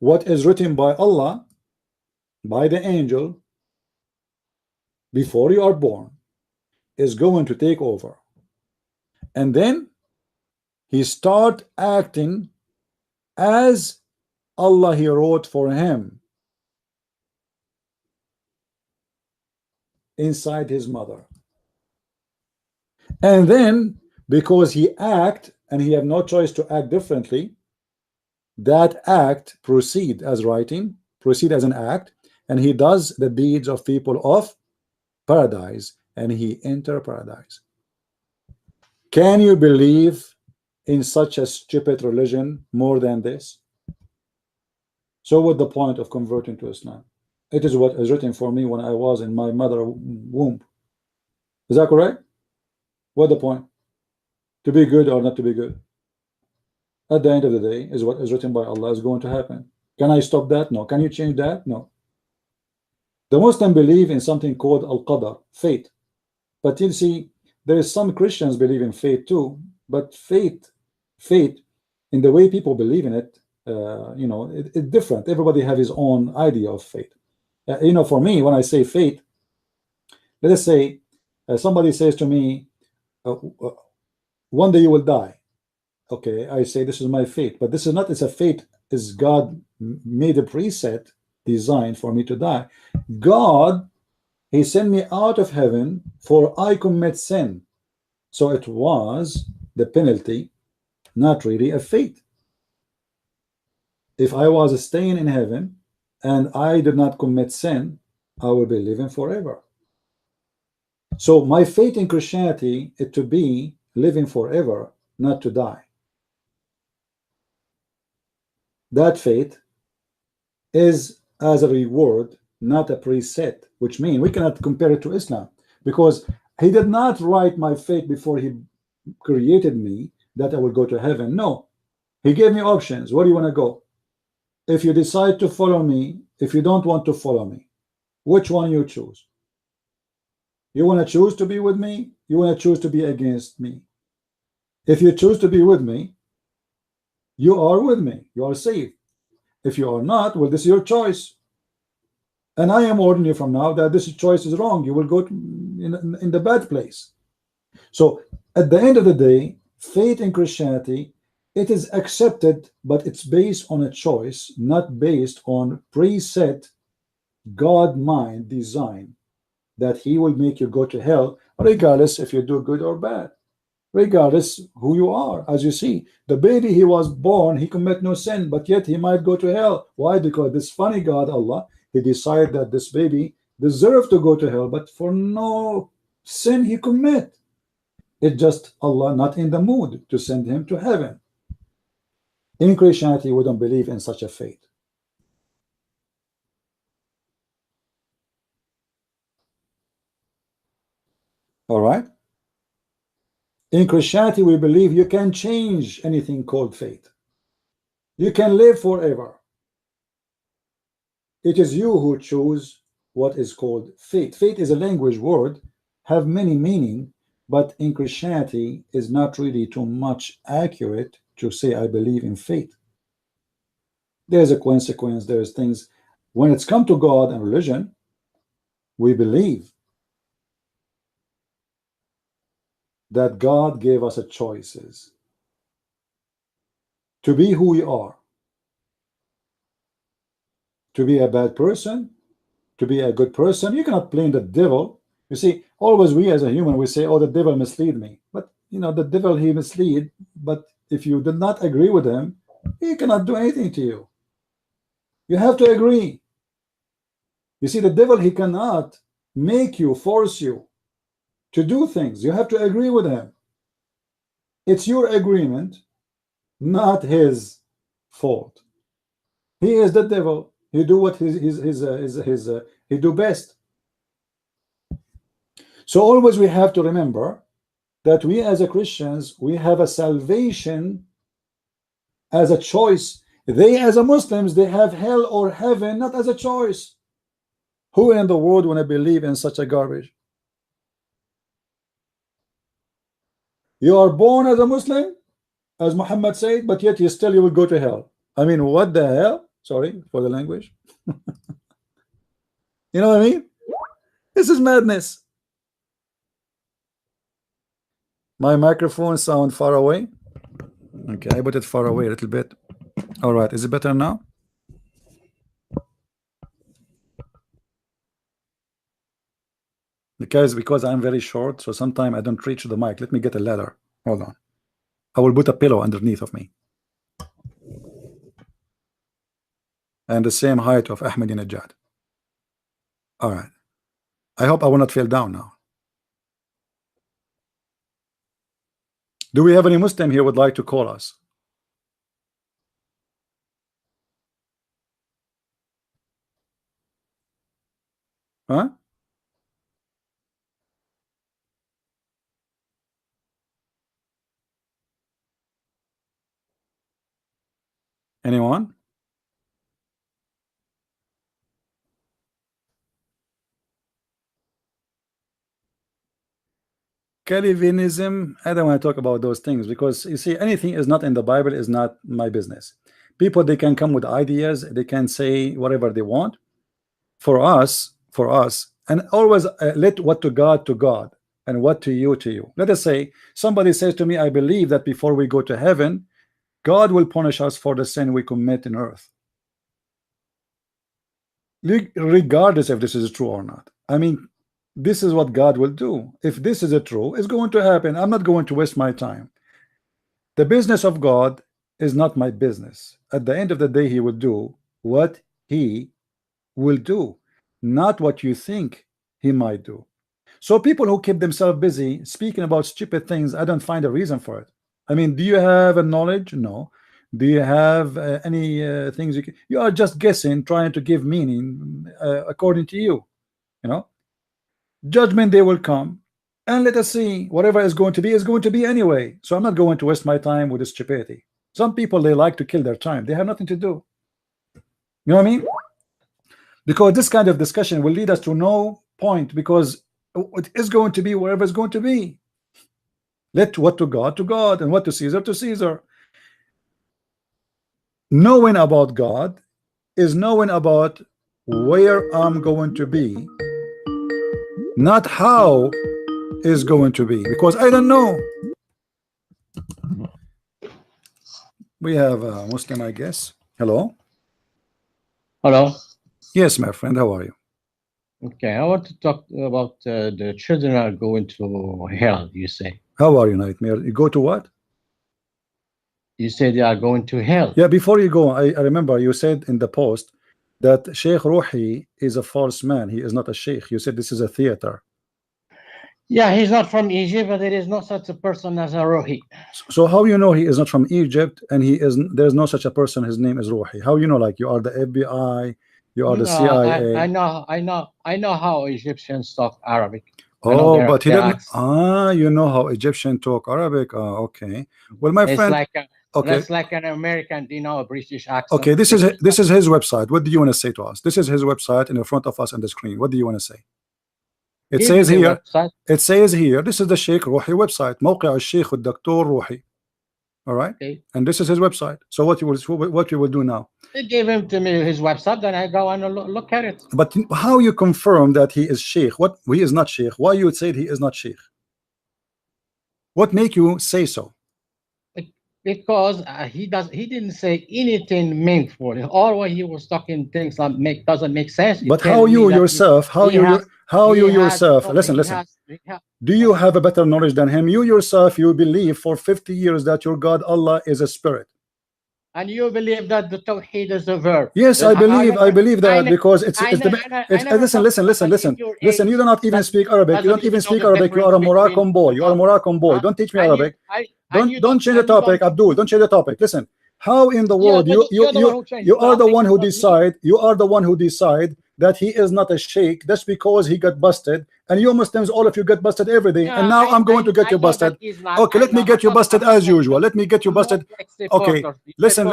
What is written by Allah, by the angel, before you are born, is going to take over. And then he start acting as Allah He wrote for him inside his mother. And then because he act and he have no choice to act differently, that act proceed as writing, proceed as an act, and he does the deeds of people of paradise, and he enter paradise. Can you believe in such a stupid religion more than this? So what the point of converting to Islam? It is what is written for me when I was in my mother womb. Is that correct? What the point? To be good or not to be good? At the end of the day, is what is written by Allah is going to happen. Can I stop that? No. Can you change that? No. The Muslims believe in something called al-qadar, fate. But you see, there is some Christians believe in fate too. But fate, in the way people believe in it, you know, it's different. Everybody have his own idea of fate. You know, for me, when I say fate, let us say somebody says to me, one day you will die. Okay, I say this is my fate, but this is not. It's a fate. Is God made a preset design for me to die? God, He sent me out of heaven for I commit sin, so it was the penalty, not really a fate. If I was staying in heaven and I did not commit sin, I will be living forever. So my fate in Christianity is to be living forever, not to die. That fate is as a reward, not a preset, which means we cannot compare it to Islam, because He did not write my fate before He created me that I will go to heaven. No, He gave me options. Where do you want to go? If you decide to follow me, if you don't want to follow me, which one you choose? You want to choose to be with me? You want to choose to be against me? If you choose to be with me, you are with me. You are safe. If you are not, well, this is your choice. And I am warning you from now that this choice is wrong. You will go in the bad place. So at the end of the day, faith in Christianity, it is accepted, but it's based on a choice, not based on preset God mind design that He will make you go to hell, regardless if you do good or bad, regardless who you are. As you see, the baby, he was born, he commit no sin, but yet he might go to hell. Why? Because this funny God, Allah, He decided that this baby deserved to go to hell, but for no sin he commit. It's just Allah not in the mood to send him to heaven. In Christianity, we don't believe in such a fate. All right? In Christianity, we believe you can change anything called fate. You can live forever. It is you who choose what is called fate. Fate is a language word, have many meaning, but in Christianity is not really too much accurate to say I believe in fate. There's a consequence, there's things. When it's come to God and religion, we believe that God gave us a choices to be who we are, to be a bad person, to be a good person. You cannot blame the devil. You see, always we as a human, we say, oh, the devil mislead me. But you know, the devil, he mislead, but if you did not agree with him, he cannot do anything to you. You have to agree. You see, the devil, he cannot make you, force you to do things. You have to agree with him. It's your agreement, not his fault. He is the devil. He do what he do best. So always we have to remember that we as a Christians, we have a salvation as a choice. They as a Muslims, they have hell or heaven not as a choice. Who in the world want to believe in such a garbage? You are born as a Muslim, as Muhammad said, but yet you will go to hell. I mean, what the hell? Sorry for the language. You know what I mean? This is madness. My microphone sound far away. Okay, I put it far away a little bit. All right, is it better now? Because I'm very short, so sometimes I don't reach the mic. Let me get a ladder. Hold on. I will put a pillow underneath of me. And the same height of Ahmadinejad. All right. I hope I will not fall down now. Do we have any Muslim here would like to call us? Huh? Anyone? Calvinism, I don't want to talk about those things because you see, anything is not in the Bible is not my business. People, they can come with ideas, they can say whatever they want. For us, and always let what to God, and what to you to you. Let us say somebody says to me, I believe that before we go to heaven, God will punish us for the sin we commit in earth. Regardless if this is true or not. I mean, this is what God will do. If this is true, it's going to happen. I'm not going to waste my time. The business of God is not my business. At the end of the day, he will do what he will do, not what you think he might do. So people who keep themselves busy speaking about stupid things, I don't find a reason for it. I mean, do you have a knowledge? No. Do you have any things you are just guessing, trying to give meaning according to you? You know, judgment day will come, and let us see, whatever is going to be anyway. So I'm not going to waste my time with this stupidity. Some people, they like to kill their time. They have nothing to do. You know what I mean? Because this kind of discussion will lead us to no point, because it is going to be wherever it's going to be. Let what to God, and what to Caesar to Caesar. Knowing about God is knowing about where I'm going to be, not how is going to be, because I don't know. We have a Muslim, I guess. Hello. Hello. Yes, my friend, how are you? Okay, I want to talk about the children are going to hell, you say. How are you, Nightmare? You go to what? You say they are going to hell. Yeah, before you go, I remember you said in the post that Sheikh Ruhi is a false man. He is not a sheikh. You said this is a theater. Yeah, he's not from Egypt, but there is no such a person as a Ruhi. So how you know he is not from Egypt, and there's no such a person, his name is Ruhi? How you know? Like, you are the FBI, you are the CIA. I know how Egyptians talk Arabic. Oh, but he didn't. You know how Egyptian talk Arabic. Okay. Well, my friend, okay, that's like an American, you know, a British accent. Okay, this is his website. What do you want to say to us? This is his website in front of us on the screen. What do you want to say? It says here. It says here. This is the Sheikh Ruhi website. موقع الشيخ الدكتور روحي. All right. Okay. And this is his website. So what you will do now? They gave him to me his website, then I go and look at it. But how you confirm that he is Sheikh? What, he is not Sheikh? Why you said he is not Sheikh? What make you say so? Because he didn't say anything meaningful. All what he was talking things that doesn't make sense. But how you yourself? Listen. Do you have a better knowledge than him? You yourself, you believe for 50 years that your God Allah is a spirit. And you believe that the Tawheed is a verb. Yes, I believe that, because listen, you do not even speak Arabic. You don't even speak Arabic. You are a Moroccan boy. Don't teach me Arabic. Don't change the topic, Abdul. Don't change the topic. Listen, how in the world you are the one who decide, that he is not a sheikh, that's because he got busted, and you Muslims, all of you get busted every day, and now I'm going to get you busted. Okay, let me get you busted as usual. Let me get you busted. Okay, listen.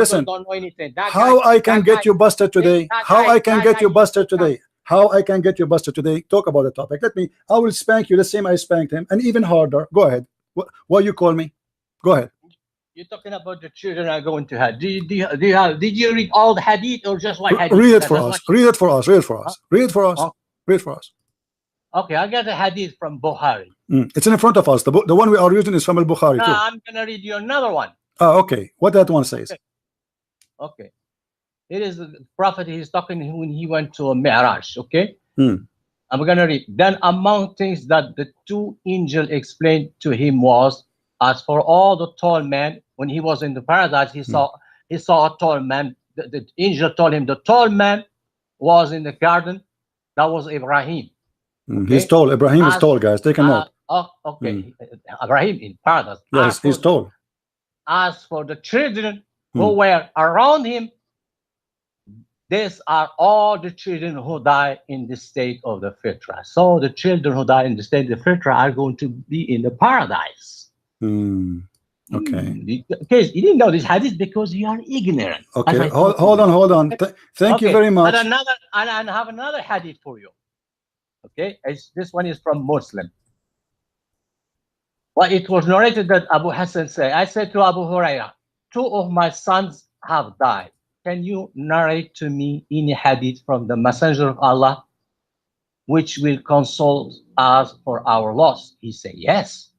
How I can get you busted today? How I can get you busted today? How I can get you busted today? Talk about the topic. I will spank you the same I spanked him, and even harder. Go ahead. What you call me? Go ahead. You're talking about the children are going to hell. Did you read all the hadith or just one hadith? Read it for us. Read it for us. Read it for us. Read it for us. Read it for us. Okay, I got a hadith from Bukhari. It's in front of us. The one we are using is from Al-Bukhari too. I'm gonna read you another one. Okay. What that one says? Okay. It is the Prophet. He's talking when he went to a Mi'raj. Okay. I'm gonna read. Then among things that the two angels explained to him was, as for all the tall men, when he was in the paradise, he saw a tall man. The angel told him the tall man was in the garden, That was Ibrahim. He's Okay? tall. Ibrahim is As tall, guys. Take a note. okay, Ibrahim in paradise. Yes, he's tall. As for the children who were around him, these are all the children who die in the state of the FITRAH. So the children who die in the state of the FITRAH are going to be in the paradise. Okay. Because you didn't know this hadith because you are ignorant. Okay, hold on. Thank you very much. And I have another hadith for you. Okay, this one is from Muslim. Well, it was narrated that Abu Hassan said, I said to Abu Hurairah, 2 of my sons have died. Can you narrate to me any hadith from the Messenger of Allah which will console us for our loss? He said, yes.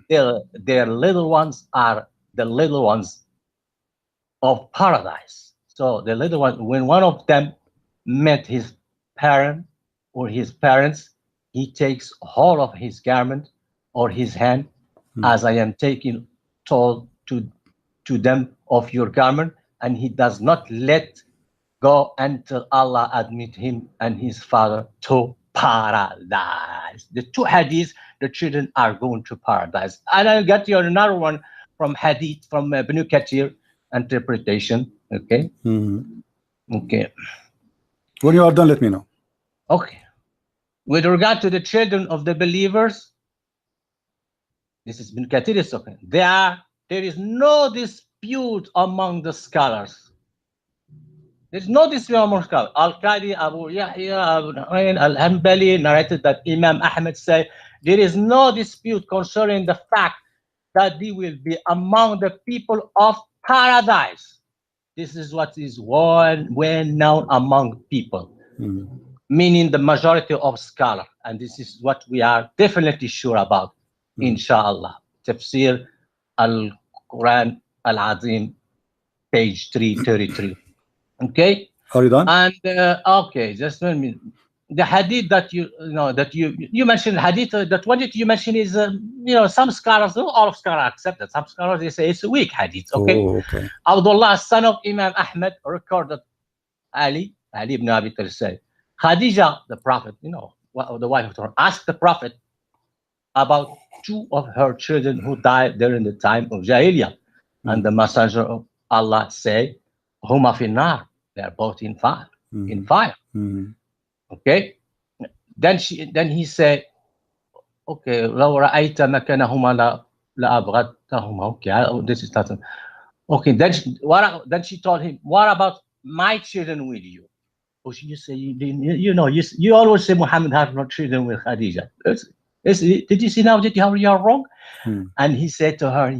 Their little ones are the little ones of paradise. So the little one, when one of them met his parent or his parents, he takes hold of his garment or his hand, as I am taking told to them of your garment, and he does not let go until Allah admit him and his father to paradise. The 2 hadiths, the children are going to paradise. And I'll get you another one from hadith from Ibn Kathir interpretation. Okay. Okay. When you are done, let me know. Okay. With regard to the children of the believers, this is Ibn Kathir is talking. There is no dispute among the scholars. There's no dispute among scholars. Al-Qadi, Abu Yahya, Abu Nu'ayn, Al-Hanbali narrated that Imam Ahmed said, there is no dispute concerning the fact that they will be among the people of paradise. This is what is well known among people, meaning the majority of scholars. And this is what we are definitely sure about, inshallah. Tafsir al-Quran al-Azim, page 333. Okay. Are you done? And okay, just 1 minute. The hadith that you mentioned, hadith that one that you mentioned is some scholars, not all of scholars accept that. Some scholars they say it's a weak hadith. Okay. Okay. Abdullah, son of Imam Ahmed, recorded Ali ibn Abi Talib said, Khadija, the prophet, the wife of the Prophet, asked the prophet about 2 of her children who died during the time of Jahiliyyah, and the messenger of Allah said, Huma finnar, they are both in fire. Okay. Then he said, okay, لو رأيت مكانهما لأبغضتهما. Okay, this is not. Okay, then she told him, what about my children with you? Oh, you say you always say Muhammad has no children with Khadija. Did you see now that you are wrong? And he said to her,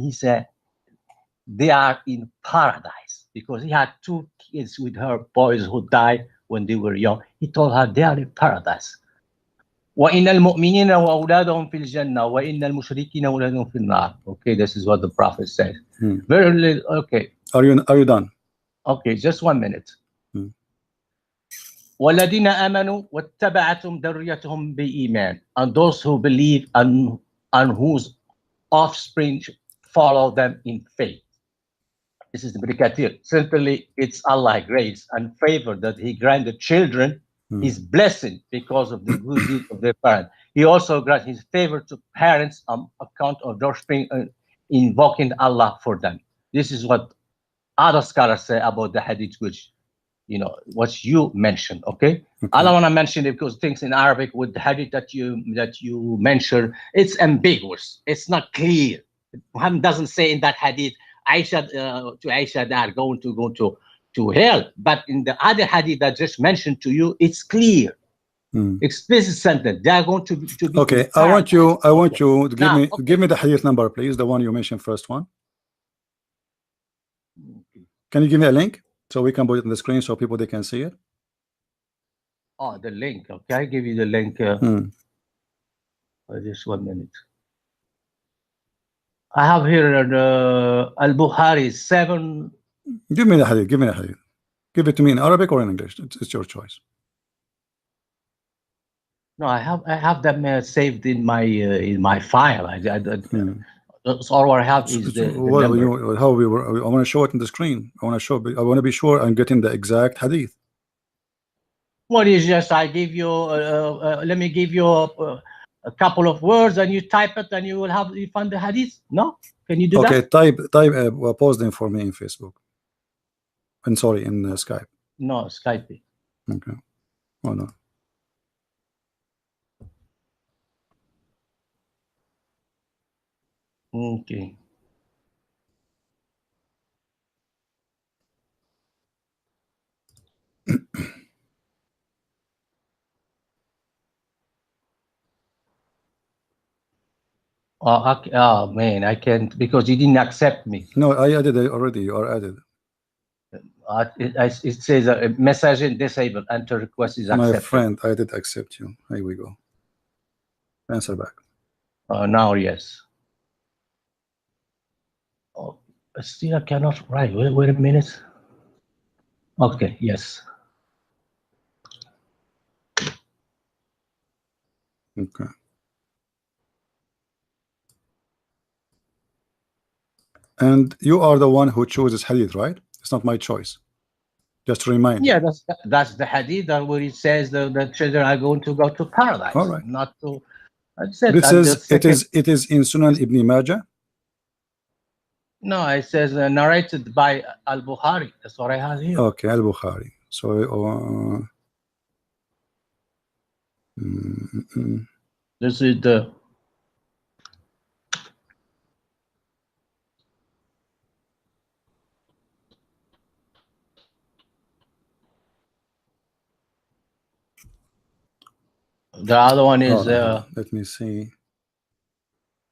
they are in paradise, because he had 2 kids with her, boys who died when they were young. He told her they are in paradise. وَإِنَّ الْمُؤْمِنِينَ وَأَوْلَادُهُمْ فِي الْجَنَّةِ وَإِنَّ الْمُشْرِكِينَ وَأَوْلَادُهُمْ فِي النَّارِ. Okay, this is what the prophet said. Very little. Okay. Are you done? Okay, just 1 minute. وَالَّذِينَ آمَنُوا وَاتَّبَعَتْهُمْ ذُرِّيَّتُهُمْ بِإِيمَانٍ, and those who believe and whose offspring follow them in faith. This is the Ibn Kathir. Certainly, it's Allah's grace and favor that He granted children His blessing because of the good deeds of their parents. He also grants His favor to parents on account of their offspring invoking Allah for them. This is what other scholars say about the hadith, which what you mentioned. Okay, I don't want to mention it because things in Arabic with the hadith that you mentioned, it's ambiguous. It's not clear. Muhammad doesn't say in that hadith, Aisha to Aisha they are going to go to hell. But in the other hadith that just mentioned to you, it's clear, explicit sentence. They are going to be. Okay, I want you to give me the hadith number, please. The one you mentioned, first one. Can you give me a link so we can put it on the screen so people they can see it? Oh, the link. Okay, I give you the link. Just 1 minute. I have here Al-Bukhari 7. Give me the hadith. Give it to me in Arabic or in English. It's your choice. No, I have them saved in my file. That's all I have is the number. I want to show it in the screen. I want to be sure I'm getting the exact hadith. What is just I give you? Let me give you a couple of words, and you type it, and you find the hadith. No, can you do Okay, that? type post them for me in Facebook. And sorry, in Skype. No, Skype. Okay. Oh no. Okay. Oh, okay. Oh man, I can't because you didn't accept me. No, I added it already. You are added. It says a message disabled. Enter request is accepted. My friend, I did accept you. Here we go. Answer back. Now, yes. Oh, still I cannot write. Wait a minute. Okay, yes. Okay. And you are the one who chooses hadith, right? It's not my choice. Just to remind Yeah, you. that's the hadith where it says the children are going to go to paradise. All right. Not to. I said This is it is in Sunan Ibn Majah. No, it says narrated by Al-Bukhari. That's what I have here. Okay, Al-Bukhari. So this is the other one is let me see.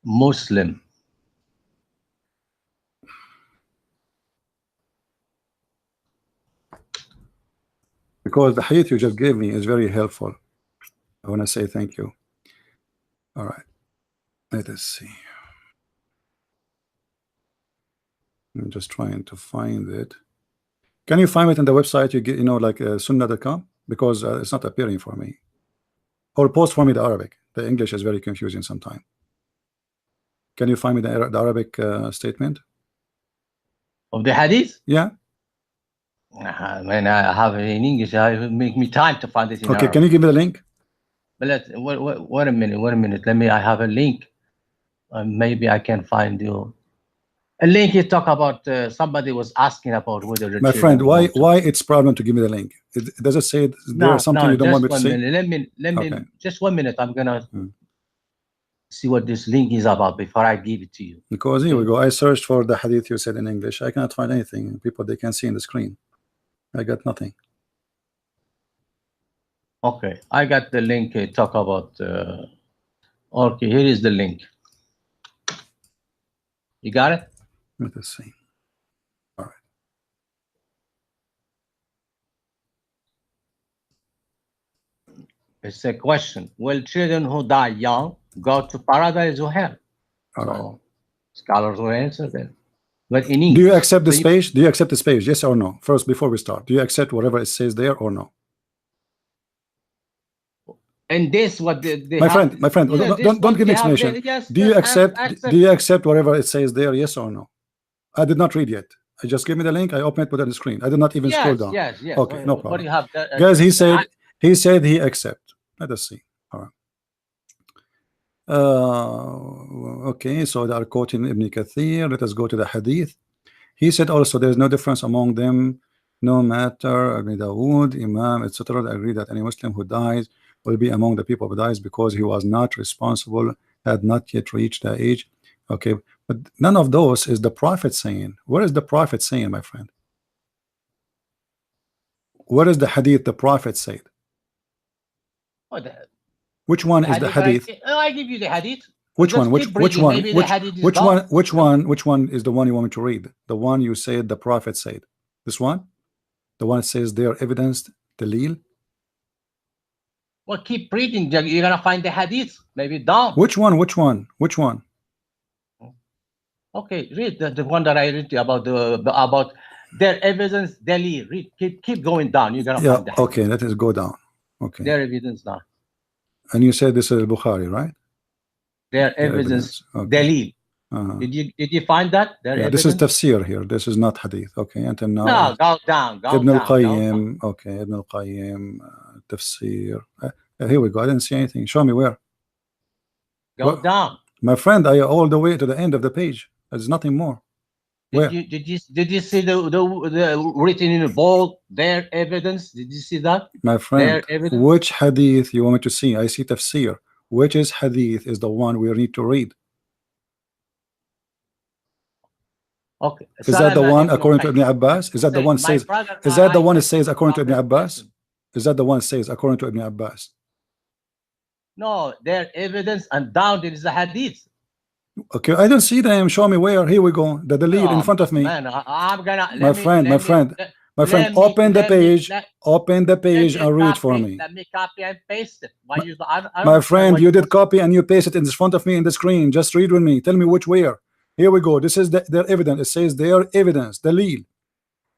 Muslim. Because the hadith you just gave me is very helpful. I want to say thank you. All right. Let us see. I'm just trying to find it. Can you find it on the website you get, like sunnah.com? Because it's not appearing for me. Or post for me the Arabic. The English is very confusing sometimes. Can you find me the Arabic statement of the hadith? Yeah. When I have it in English, I make me time to find it in Okay, Arabic. can you give me the link? But wait a minute. I have a link. Maybe I can find you a link. You talk about somebody was asking about whether the my friend, why it's problem to give me the link? Does it say there's something you don't want me to say? Let me just 1 minute. I'm gonna see what this link is about before I give it to you. Because here we go. I searched for the hadith you said in English. I cannot find anything. People, they can see in the screen. I got nothing. Okay, I got the link. Talk about. Okay, here is the link. You got it? Let us see. All right. It's a question. Will children who die young go to paradise or hell? All so right. Scholars will answer that. But in English, do you accept this page? Do you accept this page? Yes or no? First, before we start, do you accept whatever it says there or no? And this what they my friend, don't give me explanation. Yes, do you accept whatever it says there? Yes or no? I did not read yet. I just give me the link. I open it, put it on the screen. I did not even scroll down. Yes. Okay, no problem. What do you have? Guys, he said he accept. Let us see. All right. Okay, so they are quoting Ibn Kathir. Let us go to the hadith. He said also there is no difference among them, no matter Ibn Dawood, Imam, etc. They agree that any Muslim who dies will be among the people who dies because he was not responsible, had not yet reached the age. Okay, but none of those is the Prophet saying. Where is the Prophet saying, my friend? Where is the hadith the Prophet said? Which one is the hadith? I give you the hadith. Which one? Which one is the one you want me to read? The one you said the Prophet said. This one? The one that says they are evidenced, dalil? Well, keep reading. You're gonna find the hadith. Maybe down. Which one? Okay, read the one that I read about about their evidence, dalil. Read. Keep going down. You're gonna find the hadith. Okay, let us go down. Okay. Their evidence down. And you said this is Bukhari, right? Their evidence, dalil. Did you find that? This is tafsir here. This is not hadith. Okay, until now. No, go down. Ibn al-Qayyim. Okay, Ibn al-Qayyim. Tafsir. Here we go. I didn't see anything. Show me where. Go down. My friend, I all the way to the end of the page. There's nothing more. Where? Did you see the written in bold their evidence? Did you see that? My friend, which hadith you want me to see? I see tafsir. Which is hadith is the one we need to read? Okay. Is that the one according to Ibn Abbas? Is that the one says? Is that the one that says according to Ibn Abbas? Is that the one says according to Ibn Abbas? No, their evidence, and down there is a hadith. Okay, I don't see them. Show me where. Here we go. The lead in front of me. Man, I'm gonna. My friend, open the page. Open the page and read for me. Let me copy and paste it. My friend, you did copy and you paste it in front of me in the screen. Just read with me. Tell me which where. Here we go. This is their evidence. It says their evidence, the lead,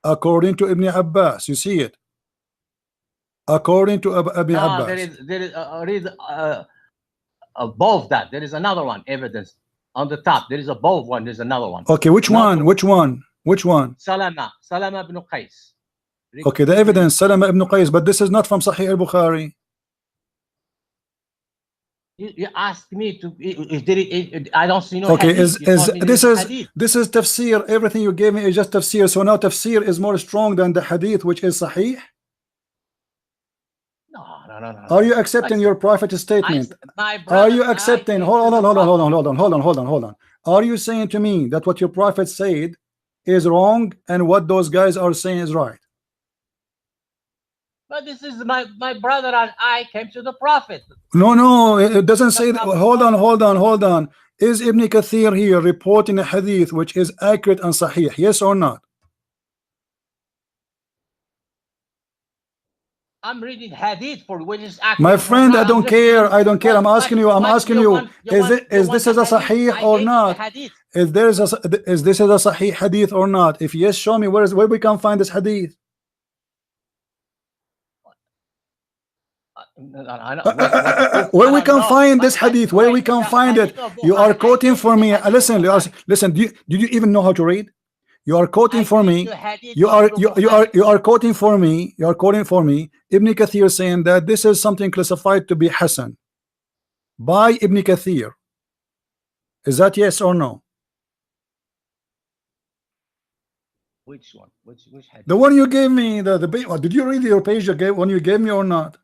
according to Ibn Abbas. You see it? According to Ibn Abbas. There is read above that. There is another one. Evidence on the top. There is above one. There's another one. Okay, which one? Which one? Which one? Salama ibn Qais. Okay, the evidence Salama ibn Qais, but this is not from Sahih al-Bukhari. You asked me to. I don't see no. Okay, hadith. this is tafsir. Everything you gave me is just tafsir. So now tafsir is more strong than the hadith, which is Sahih. No. Are you accepting your prophet's statement? Are you accepting? Hold on. Are you saying to me that what your prophet said is wrong and what those guys are saying is right? But this is my brother and I came to the prophet. No, it doesn't say that. Hold on. Is Ibn Kathir here reporting a hadith which is accurate and sahih? Yes or not? I'm reading hadith for which is accurate. My friend, I don't care. I'm asking you. Is this a sahih or not? Is this a sahih hadith or not? If yes, show me where we can find this hadith. Where we can find this hadith? Where we can find it? You are quoting for me. Listen. Did you even know how to read? You are quoting for me. You are quoting for me. You are quoting for me. Ibn Kathir saying that this is something classified to be Hasan by Ibn Kathir. Is that yes or no? Which one? Which hadith? The one you gave me. Did you read your page when you gave me or not?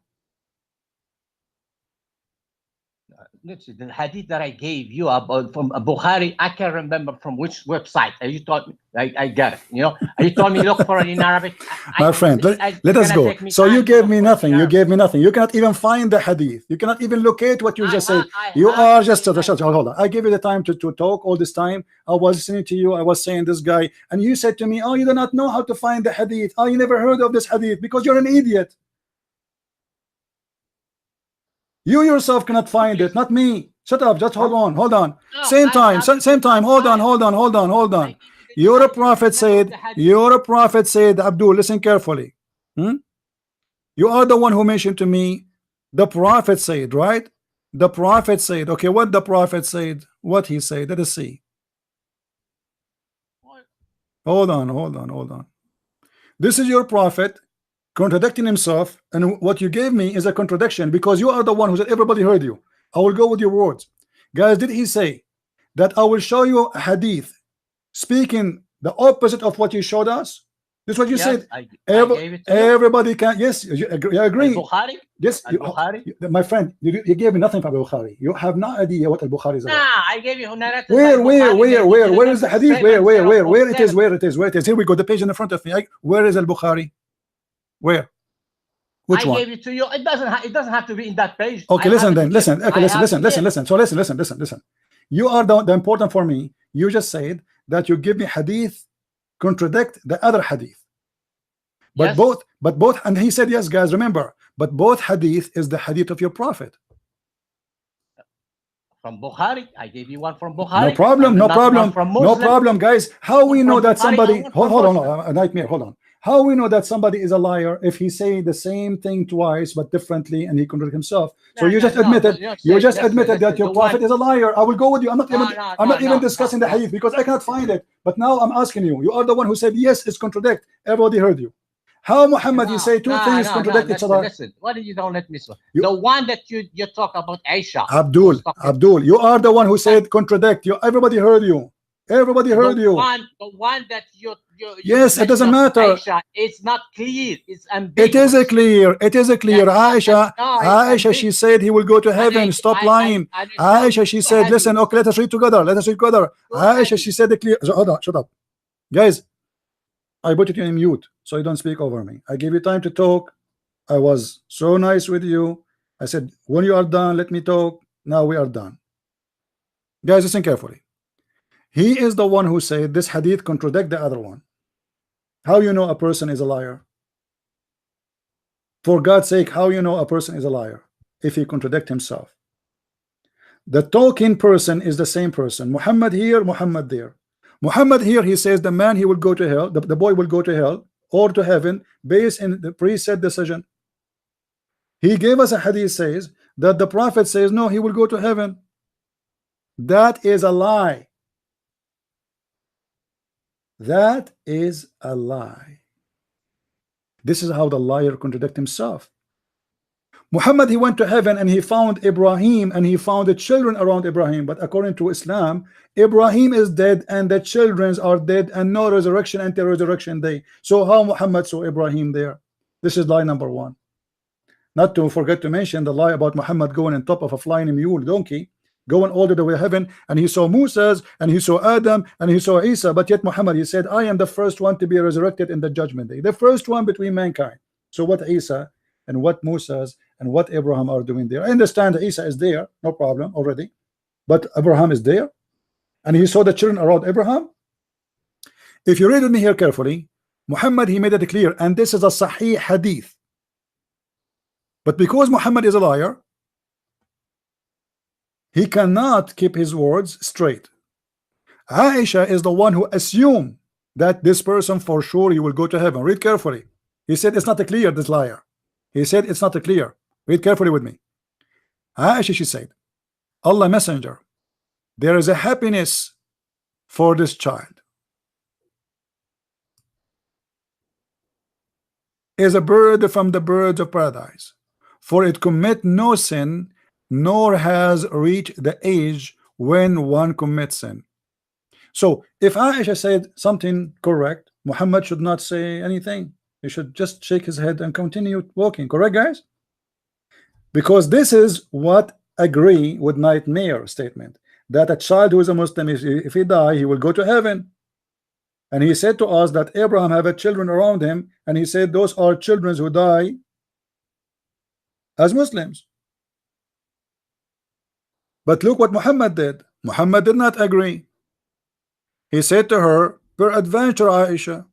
The hadith that I gave you about from Bukhari, I can't remember from which website. You taught me. I got it. You told me look for it in Arabic. My friend, let us go. So you gave me nothing. You gave me nothing. You cannot even find the hadith. You cannot even locate what you just said. You are just hold on. I gave you the time to talk all this time. I was listening to you. I was saying this guy, and you said to me, "Oh, you do not know how to find the hadith. Oh, you never heard of this hadith because you're an idiot." You yourself cannot find it, not me. Shut up, just hold on. No, Same time. Hold on. Your prophet said, Abdul, listen carefully. You are the one who mentioned to me, the prophet said, right? The prophet said, okay, what the prophet said, what he said, let us see. Hold on. This is your prophet contradicting himself, and what you gave me is a contradiction because you are the one who said everybody heard you. I will go with your words. Guys, did he say that I will show you a hadith speaking the opposite of what you showed us? This is what you said. Everybody can. Yes, you agree. Bukhari? Yes, my friend, you gave me nothing from Bukhari. You have no idea what Bukhari is about. I gave you narrative. Where is the hadith? Where it is? Here we go. The page in the front of me. Where is Al-Bukhari? Where? Which one? I gave it to you. It doesn't have to be in that page. Okay, listen. Okay, listen. So listen. You are the important for me. You just said that you give me hadith contradict the other hadith. But yes. both, and he said yes, guys. Remember, but both hadith is the hadith of your prophet. From Bukhari, I gave you one from Bukhari. No problem, guys. How we know that somebody? Hold on, a nightmare. Hold on. How we know that somebody is a liar if he say the same thing twice but differently and he contradicts himself? So you just admitted that your prophet is a liar. I will go with you. I'm not even discussing the hadith because I cannot find it. But now I'm asking you. You are the one who said yes, it's contradict. Everybody heard you. How Muhammad, you No, say two no, things no, no. contradict each Listen, other? listen. Why did you don't let me? You, The one that you talk about Aisha, Abdul, who's talking. Abdul, you are the one who said contradict. You, everybody heard you. Everybody heard you. The one that you Yes, it mentioned doesn't about matter. Aisha, it's not clear. It's It is a ambiguous. clear. It is a clear. Aisha, No, it's Aisha, she ambiguous. said he will go to heaven. Stop lying. And I show Aisha, you she two said, listen, hadith. okay, let us read together. Let us read together. Two Aisha, she hadith. said the clear. So, hold on, shut up. Guys, I put you in mute so you don't speak over me. I gave you time to talk. I was so nice with you. I said, when you are done, let me talk. Now we are done. Guys, listen carefully. He is the one who said this hadith contradict the other one. How you know a person is a liar? For God's sake, how you know a person is a liar if he contradict himself? The talking person is the same person. Muhammad here, Muhammad there. Muhammad here, he says the man, he will go to hell, the boy will go to hell or to heaven based in the preset decision. He gave us a hadith says that the prophet says no, he will go to heaven. That is a lie. That is a lie. This is how the liar contradict himself. Muhammad, he went to heaven and he found Ibrahim and he found the children around Ibrahim, but according to Islam, Ibrahim is dead and the children are dead and no resurrection until resurrection day. So how Muhammad saw Ibrahim there? This is lie number one. Not to forget to mention the lie about Muhammad going on top of a flying mule donkey, going all the way to heaven, and he saw Moses and he saw Adam and he saw Isa, but yet Muhammad, he said, I am the first one to be resurrected in the judgment day, the first one between mankind. So what Isa and what Moses and what Abraham are doing there? I understand that Isa is there, no problem already, but Abraham is there and he saw the children around Abraham. If you read with me here carefully, Muhammad, he made it clear, and this is a Sahih hadith. But because Muhammad is a liar, he cannot keep his words straight. Aisha is the one who assumed that this person for sure he will go to heaven. Read carefully. He said it's not clear, this liar. He said it's not clear. Read carefully with me. Aisha, she said, Allah Messenger, there is a happiness for this child. Is a bird from the birds of paradise, for it commit no sin, nor has reached the age when one commits sin. So if Aisha said something correct, Muhammad should not say anything. He should just shake his head and continue walking. Correct, guys? Because this is what agree with nightmare statement, that a child who is a Muslim, if he die, he will go to heaven. And he said to us that Abraham have children around him, and he said those are children who die as Muslims. But look what Muhammad did. Muhammad did not agree. He said to her, peradventure, Aisha,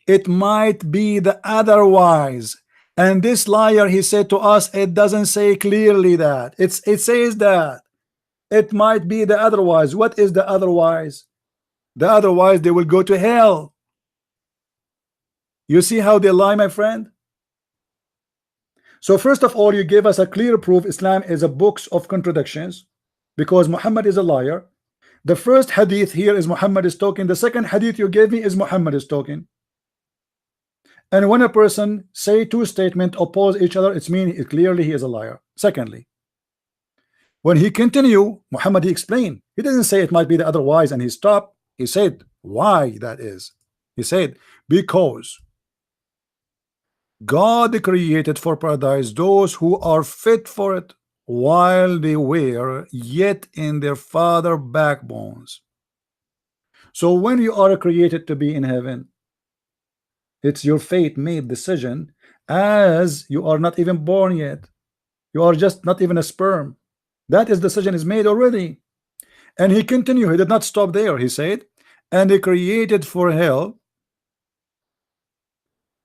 it might be the otherwise. And this liar, he said to us, it doesn't say clearly that. It says that it might be the otherwise. What is the otherwise? The otherwise, they will go to hell. You see how they lie, my friend? So first of all, you gave us a clear proof Islam is a book of contradictions because Muhammad is a liar. The first hadith here is Muhammad is talking. The second hadith you gave me is Muhammad is talking. And when a person say two statements oppose each other, it's mean clearly he is a liar. Secondly, when he continue, Muhammad he explained. He didn't say it might be the otherwise and he stopped. He said why that is. He said because God created for paradise those who are fit for it while they were yet in their father backbones. So when you are created to be in heaven, it's your fate made decision as you are not even born yet. You are just not even a sperm. That is decision is made already. And he continued, he did not stop there. He said, and he created for hell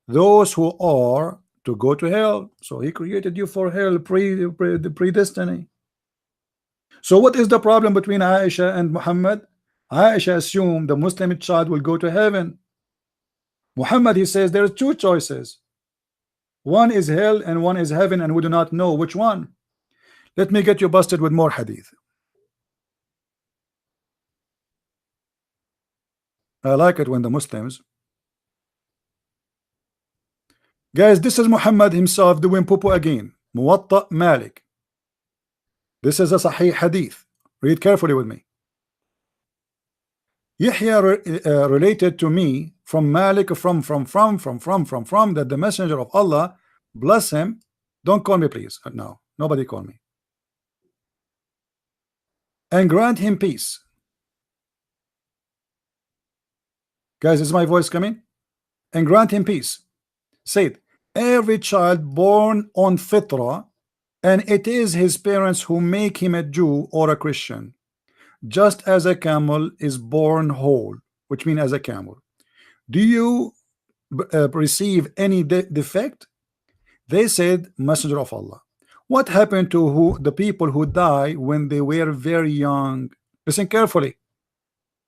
those who are to go to hell. So he created you for hell, predestiny. So what is the problem between Aisha and Muhammad? Aisha assumed the Muslim child will go to heaven. Muhammad, he says there are two choices. One is hell and one is heaven, and we do not know which one. Let me get you busted with more hadith. I like it when the Muslims Guys, this is Muhammad himself doing poo again. Muwatta Malik. This is a Sahih Hadith. Read carefully with me. Yahya related to me from Malik from that the messenger of Allah, bless him. Don't call me please. No, nobody call me. And grant him peace. Guys, is my voice coming? And grant him peace. Said, every child born on FITRAH, and it is his parents who make him a Jew or a Christian, just as a camel is born whole, which means as a camel. Do you receive any defect? They said, Messenger of Allah, what happened to the people who die when they were very young? Listen carefully.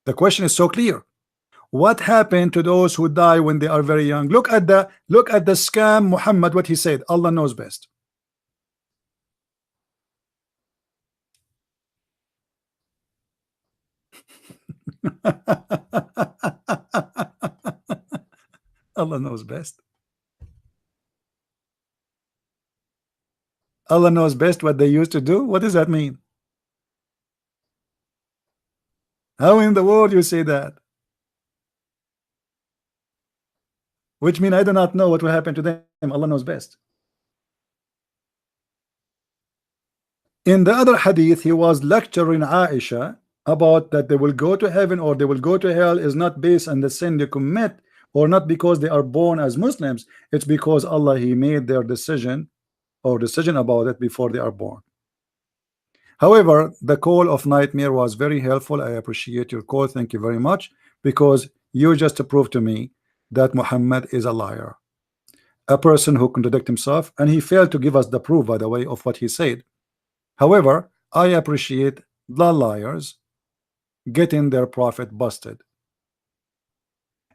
The question is so clear. What happened to those who die when they are very young? Look at the scam Muhammad, what he said. Allah knows best. Allah knows best. Allah knows best what they used to do. What does that mean? How in the world you say that? Which means I do not know what will happen to them. Allah knows best. In the other hadith, he was lecturing Aisha about that they will go to heaven or they will go to hell is not based on the sin they commit, or not because they are born as Muslims. It's because Allah, he made their decision about it before they are born. However, the call of Nightmare was very helpful. I appreciate your call. Thank you very much, because you just proved to me that Muhammad is a liar, a person who contradicts himself, and he failed to give us the proof, by the way, of what he said. However, I appreciate the liars getting their prophet busted.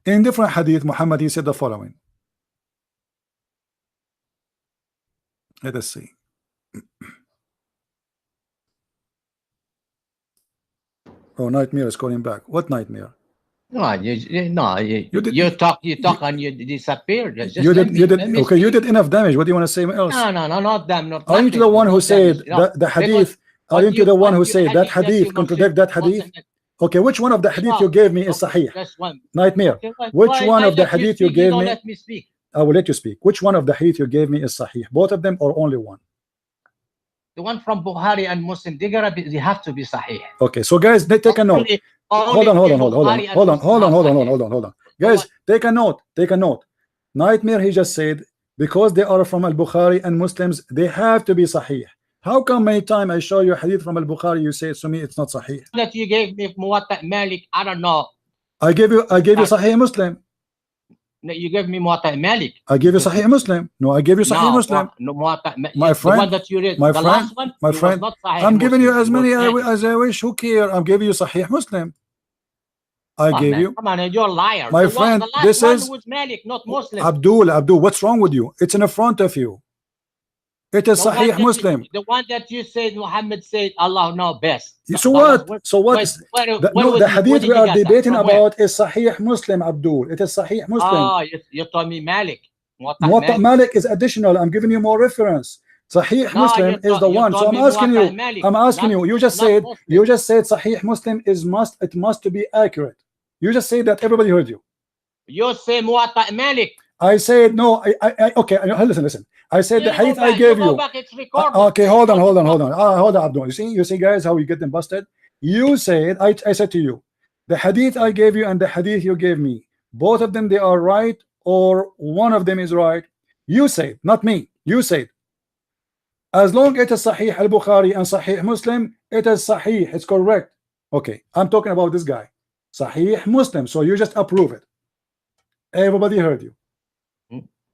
In different hadith, Muhammad, he said the following. Let us see. Oh, Nightmare is calling back. What Nightmare? No, you talk and you disappeared. You did enough damage. What do you want to say else? No, not them. Not are you the one who said the hadith? Are you the one who said that hadith contradict that hadith? Okay, which one of the hadith you gave me is sahih? Nightmare. Which one of the hadith you gave me? Let me speak. I will let you speak. Which one of the hadith you gave me is sahih? Both of them or only one? The one from Bukhari and Muslim, they have to be sahih. Okay, so guys, take a note. Hold on. Guys, take a note. Nightmare, he just said, because they are from Al-Bukhari and Muslims, they have to be sahih. How come many times I show you a hadith from Al-Bukhari, you say to me it's not sahih? That you gave me Muwatta Malik, I don't know. I gave you Sahih Muslim. No, you gave me Muwatta Malik. I gave you Sahih Muslim. No, I gave you Sahih Muslim. No, Muwatta Malik. My friend, the one that you read, my the friend, last one, my friend. I'm giving you as many as I wish. Who care? I'm giving you Sahih Muslim. I gave you. Come on, you're a liar. My friend, this is Malik, not Muslim. Abdul, what's wrong with you? It's in front of you. It is Sahih Muslim. The one that you said, Muhammad said, Allah knows best. So what? The hadith we are debating about is Sahih Muslim, Abdul. It is Sahih Muslim. Oh, you told me Malik. Muwatta Malik is additional. I'm giving you more reference. Sahih Muslim is the one. So I'm asking you. You just said Sahih Muslim is must. It must be accurate. You just said that everybody heard you. You say Muwatta Malik. I said no. Okay. Listen. I said the hadith I gave you. Okay, hold on, Abdul. You see, guys, how you get them busted. You said I said to you, the hadith I gave you and the hadith you gave me, both of them they are right, or one of them is right. You said, not me. You said, as long as it is Sahih al-Bukhari and Sahih Muslim, it is Sahih. It's correct. Okay, I'm talking about this guy, Sahih Muslim. So you just approve it. Everybody heard you.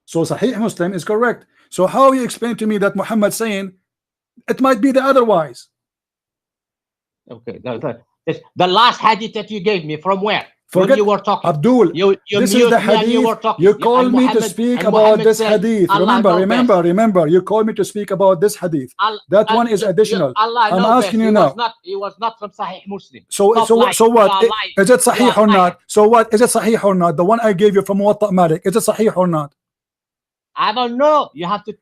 So Sahih Muslim is correct. So how you explain to me that Muhammad saying it might be the otherwise? Okay, the last hadith that you gave me from where? Forget when you were talking. Abdul. This is the hadith. You called me to speak about this hadith. Remember. You called me to speak about this hadith. That one is additional. I'm asking you now. It was not from Sahih Muslim. So what? Is it Sahih or not? So what? Is it Sahih or not? The one I gave you from Muwatta Malik. Is it Sahih or not? I don't know. You have to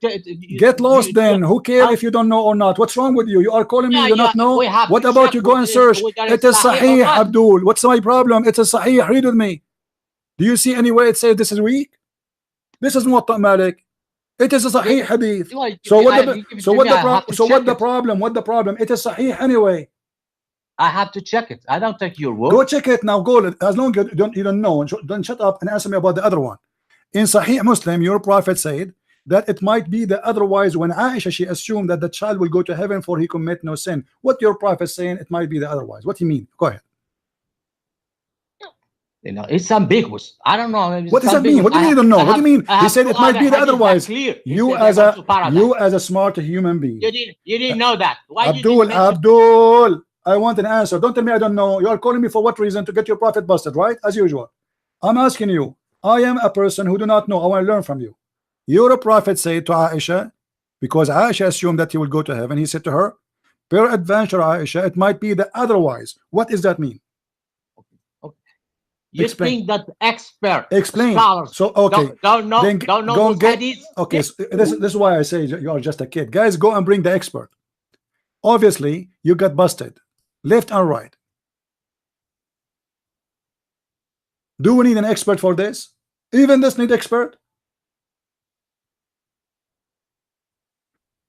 Get lost then. Who care if you don't know or not? What's wrong with you? You are calling me, yeah, you do yeah. not know? We have What to about check you go and search? whether It it's is sahih or Sahih, not. Abdul. What's my problem? It is Sahih. Read with me. Do you see anywhere it says this is weak? This is Muwatta Malik. It is a Sahih hadith. Well, So what you the give it to me. I have to check it. problem? What the problem? It is Sahih anyway. I have to check it. I don't take your word. Go check it now. Go as long as you don't know. Don't shut up and answer me about the other one. In Sahih Muslim, your prophet said that it might be the otherwise. When Aisha, she assumed that the child will go to heaven for he commit no sin. What your prophet saying? It might be the otherwise. What do you mean? Go ahead. You know, it's ambiguous. I don't know. What does that mean? What do you mean you don't know? What do you mean? He said it might be the otherwise. Clear. You as a smart human being. You didn't know that. Why Abdul, I want an answer. Don't tell me I don't know. You are calling me for what reason? To get your prophet busted, right? As usual. I'm asking you. I am a person who do not know. I want to learn from you. Your prophet said to Aisha, because Aisha assumed that he will go to heaven, he said to her, per adventure, Aisha, it might be the otherwise. What does that mean? You think that expert scholars so okay don't know those hadiths? Okay, yeah. So this is why I say you are just a kid. Guys, go and bring the expert. Obviously you got busted left and right. Do we need an expert for this? Even this need expert.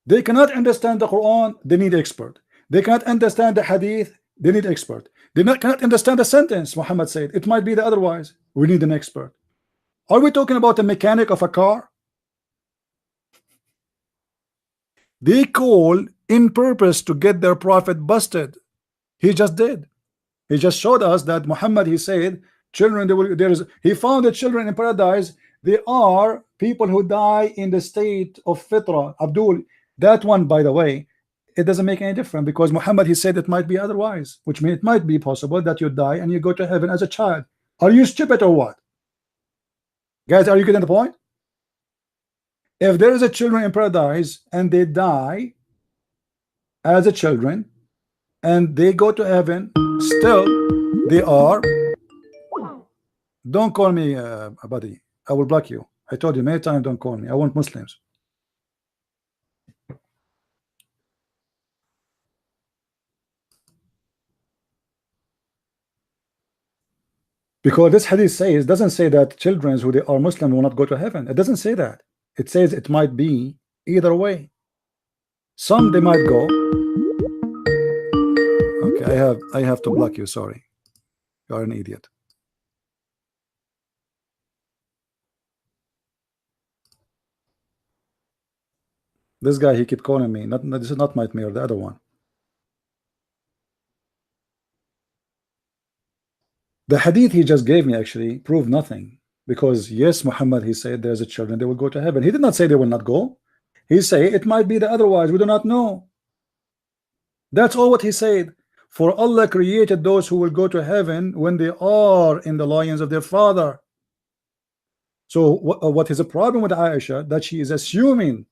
They cannot understand the Quran, they need expert. They cannot understand the hadith, they need expert. They cannot understand the sentence. Muhammad said it might be the otherwise. We need an expert. Are we talking about a mechanic of a car? They call in purpose to get their prophet busted. He just did. He just showed us that Muhammad, he said children, he found the children in paradise. They are people who die in the state of FITRAH. Abdul, that one, by the way, it doesn't make any difference, because Muhammad, he said it might be otherwise, which means it might be possible that you die and you go to heaven as a child. Are you stupid or what? Guys, are you getting the point? If there is a children in paradise and they die as a children and they go to heaven, still they are. Don't call me buddy. I will block you. I told you many times, don't call me. I want Muslims. Because this hadith says, doesn't say that children who they are Muslim will not go to heaven. It doesn't say that. It says it might be either way. Some they might go. Okay, I have to block you. Sorry, you are an idiot. This guy, he keep calling me. This is not my mayor, the other one. The hadith he just gave me actually proved nothing, because yes, Muhammad, he said there's a children, they will go to heaven. He did not say they will not go. He said it might be the otherwise. We do not know. That's all what he said. For Allah created those who will go to heaven when they are in the lions of their father. So what is the problem with Aisha? That she is assuming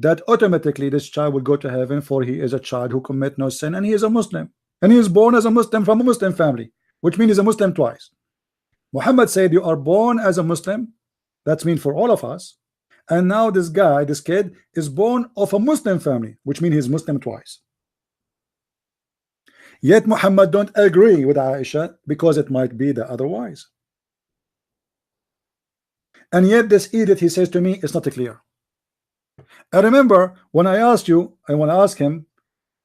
that automatically this child will go to heaven, for he is a child who commit no sin and he is a Muslim, and he is born as a Muslim from a Muslim family, which means he's a Muslim twice. Muhammad said you are born as a Muslim. That's mean for all of us. And now this guy, this kid, is born of a Muslim family, which means he's Muslim twice. Yet Muhammad don't agree with Aisha because it might be the otherwise. And yet this idiot, he says to me, it's not clear. I remember when I asked you, I want to ask him,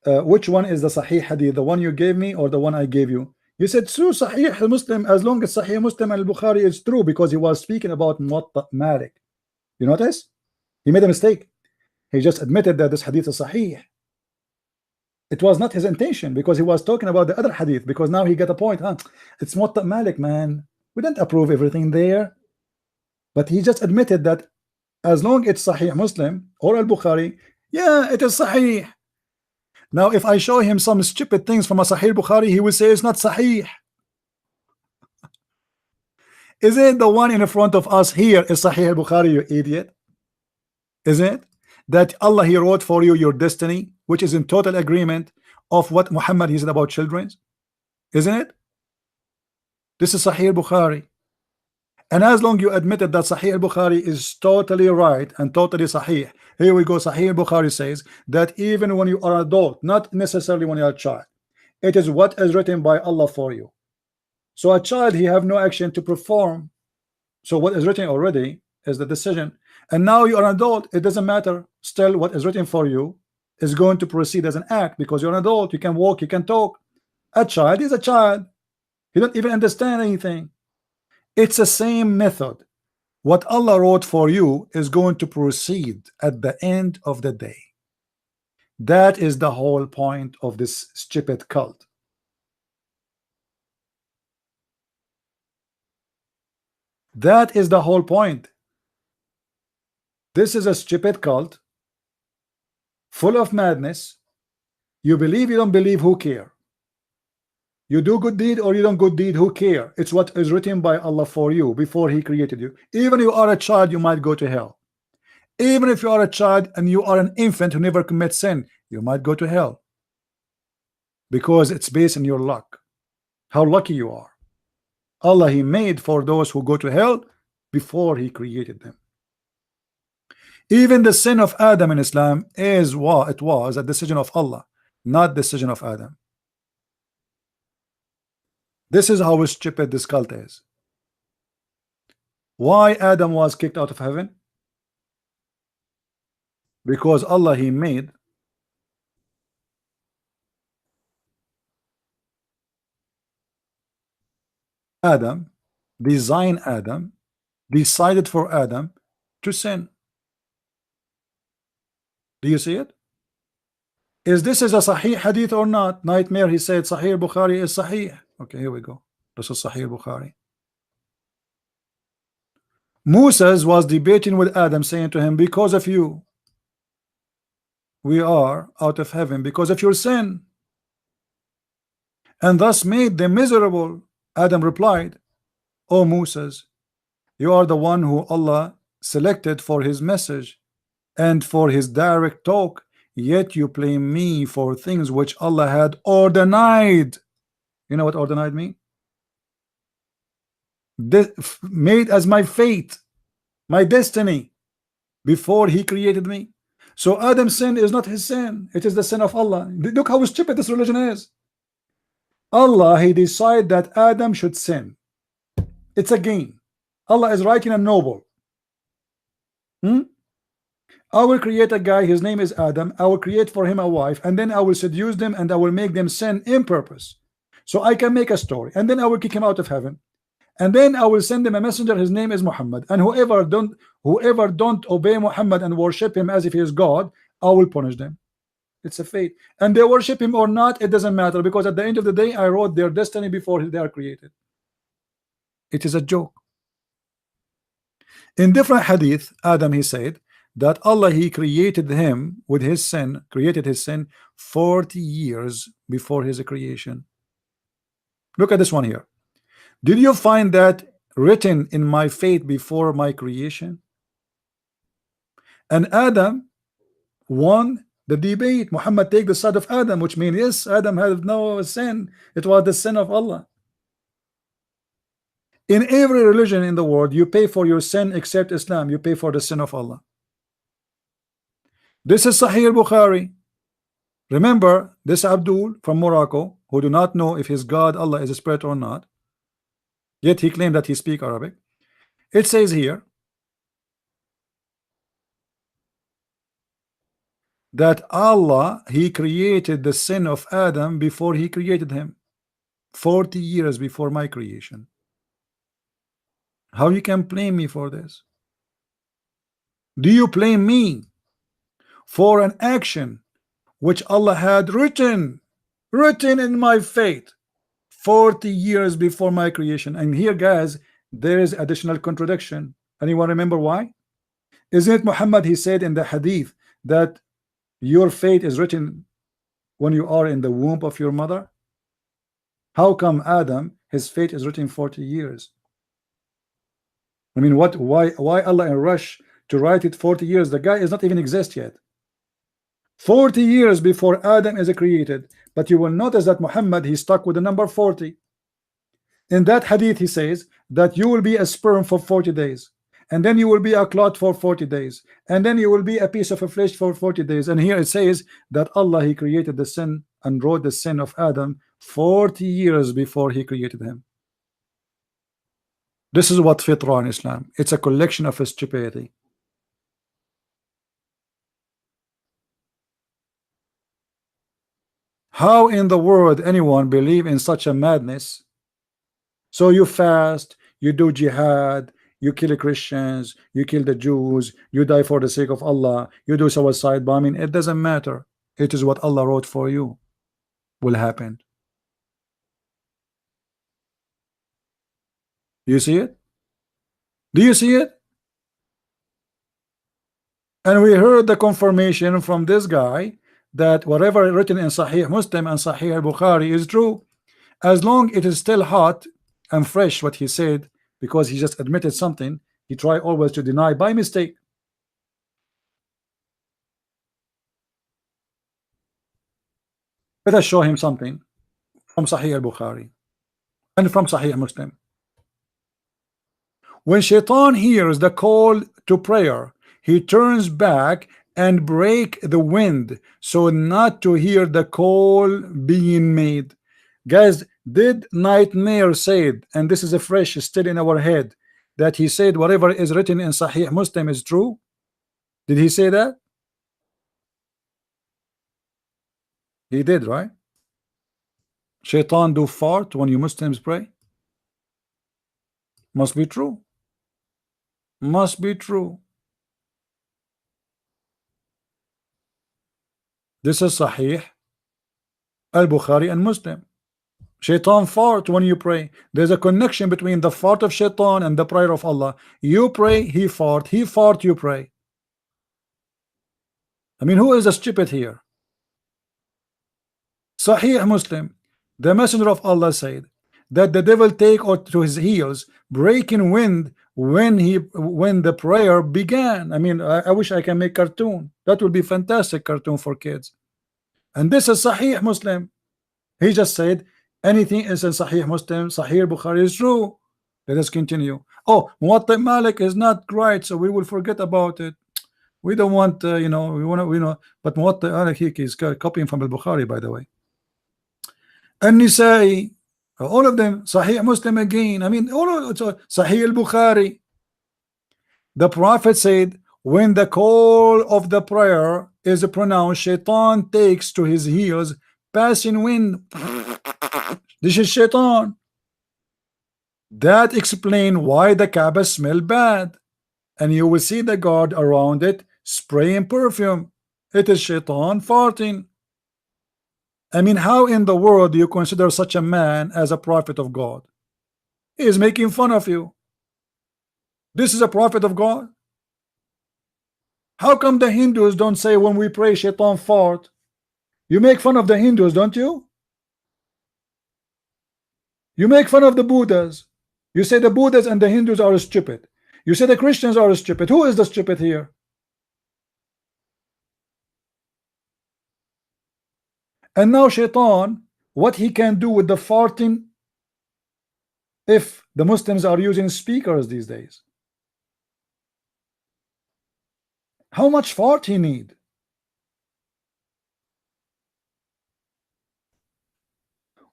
which one is the Sahih Hadith, the one you gave me or the one I gave you? You said true Sahih Muslim, as long as Sahih Muslim and Bukhari is true, because he was speaking about Muwatta Malik. You notice? He made a mistake. He just admitted that this hadith is Sahih. It was not his intention, because he was talking about the other hadith, because now he got a point. It's Muwatta Malik, man. We didn't approve everything there. But he just admitted that as long as it's Sahih Muslim or Al-Bukhari, yeah, it is Sahih. Now, if I show him some stupid things from a Sahih Bukhari, he will say it's not Sahih. Is it the one in front of us here is Sahih Bukhari, you idiot? Is it that Allah, he wrote for you your destiny, which is in total agreement of what Muhammad he said about children? Isn't it? This is Sahih Bukhari. And as long you admitted that Sahih al-Bukhari is totally right and totally Sahih, here we go. Sahih al-Bukhari says that even when you are an adult, not necessarily when you are a child, it is what is written by Allah for you. So a child, he have no action to perform. So what is written already is the decision. And now you are an adult, it doesn't matter. Still, what is written for you is going to proceed as an act because you're an adult. You can walk, you can talk. A child is a child. He don't even understand anything. It's the same method. What Allah wrote for you is going to proceed at the end of the day. That is the whole point of this stupid cult. That is the whole point. This is a stupid cult full of madness. You believe, you don't believe, who care? You do good deed or you don't good deed, who care? It's what is written by Allah for you before He created you. Even if you are a child, you might go to hell. Even if you are a child and you are an infant who never commits sin, you might go to hell. Because it's based on your luck. How lucky you are. Allah, He made for those who go to hell before He created them. Even the sin of Adam in Islam is what it was a decision of Allah, not decision of Adam. This is how stupid this cult is. Why Adam was kicked out of heaven? Because Allah, He made Adam, designed Adam, decided for Adam to sin. Do you see it? Is this a Sahih hadith or not? Nightmare, he said Sahih Bukhari is Sahih. Okay, here we go. This is Sahih Bukhari. Moses was debating with Adam, saying to him, because of you we are out of heaven, because of your sin, and thus made them miserable. Adam replied, O Moses, you are the one who Allah selected for His message and for His direct talk, yet you blame me for things which Allah had ordained. You know what ordained mean? This made as my fate, my destiny, before He created me. So Adam's sin is not his sin, it is the sin of Allah. Look how stupid this religion is. Allah, He decided that Adam should sin. It's a game. Allah is writing a novel. I will create a guy, his name is Adam. I will create for him a wife, and then I will seduce them and I will make them sin in purpose. So I can make a story, and then I will kick him out of heaven. And then I will send them a messenger, his name is Muhammad. And whoever don't obey Muhammad and worship him as if he is God, I will punish them. It's a fate. And they worship him or not, it doesn't matter, because at the end of the day, I wrote their destiny before they are created. It is a joke. In different hadith, Adam, he said that Allah, He created him with his sin, created his sin 40 years before his creation. Look at this one here. Did you find that written in my fate before my creation? And Adam won the debate. Muhammad take the side of Adam, which means yes, Adam had no sin. It was the sin of Allah. In every religion in the world, you pay for your sin except Islam. You pay for the sin of Allah. This is Sahih Bukhari. Remember, this Abdul from Morocco, who do not know if his God Allah is a spirit or not, yet he claimed that he speaks Arabic. It says here that Allah, He created the sin of Adam before He created him, 40 years before my creation. How you can blame me for this? Do you blame me for an action which Allah had written in my fate 40 years before my creation? And here, guys, there is additional contradiction. Anyone remember why? Isn't it Muhammad, he said in the hadith that your fate is written when you are in the womb of your mother? How come Adam, his fate is written 40 years? I mean, why Allah in a rush to write it 40 years? The guy is not even exist yet. 40 years before Adam is created. But you will notice that Muhammad, he stuck with the number 40. In that hadith, he says that you will be a sperm for 40 days, and then you will be a clot for 40 days, and then you will be a piece of a flesh for 40 days. And here it says that Allah, He created the sin and wrote the sin of Adam 40 years before He created him. This is what fitrah in Islam. It's a collection of stupidity. How in the world anyone believe in such a madness? So you fast, you do jihad, you kill Christians, you kill the Jews, you die for the sake of Allah, you do suicide bombing. It doesn't matter. It is what Allah wrote for you will happen. You see it? Do you see it? And we heard the confirmation from this guy that whatever written in Sahih Muslim and Sahih al-Bukhari is true, as long it is still hot and fresh what he said, because he just admitted something he tried always to deny by mistake. Let us show him something from Sahih al-Bukhari and from Sahih Muslim. When Shaitan hears the call to prayer, he turns back and break the wind so not to hear the call being made. Guys, did Nightmare said, and this is a fresh still in our head, that he said whatever is written in Sahih Muslim is true? Did he say that? He did, right? Shaitan do fart when you Muslims pray? Must be true. Must be true. This is Sahih al-Bukhari and Muslim. Shaitan fart when you pray. There's a connection between the fart of Shaitan and the prayer of Allah. You pray, he fart, you pray. I mean, who is a stupid here? Sahih Muslim, the Messenger of Allah said that the devil take to his heels, breaking wind when the prayer began. I mean, I wish I can make cartoon. That would be fantastic cartoon for kids. And this is Sahih Muslim. He just said anything is in Sahih Muslim, Sahih Bukhari is true. Let us continue. Oh, Muwatta Malik is not right, so we will forget about it. We don't want, you know, we know, but Muwatta Malik is copying from Al-Bukhari, by the way. An-Nisa'i, all of them, Sahih Muslim again. I mean, all of Sahih Al-Bukhari. The Prophet said, when the call of the prayer is pronounced, Shaitan takes to his heels, passing wind. This is Shaitan. That explains why the Kaaba smell bad, and you will see the guard around it spraying perfume. It is Shaitan farting. I mean, how in the world do you consider such a man as a prophet of God? He is making fun of you. This is a prophet of God. How come the Hindus don't say when we pray Shaitan fart? You make fun of the Hindus, don't you? You make fun of the Buddhas. You say the Buddhas and the Hindus are stupid. You say the Christians are stupid. Who is the stupid here? And now Shaitan, what he can do with the farting, if the Muslims are using speakers these days? How much fart he need?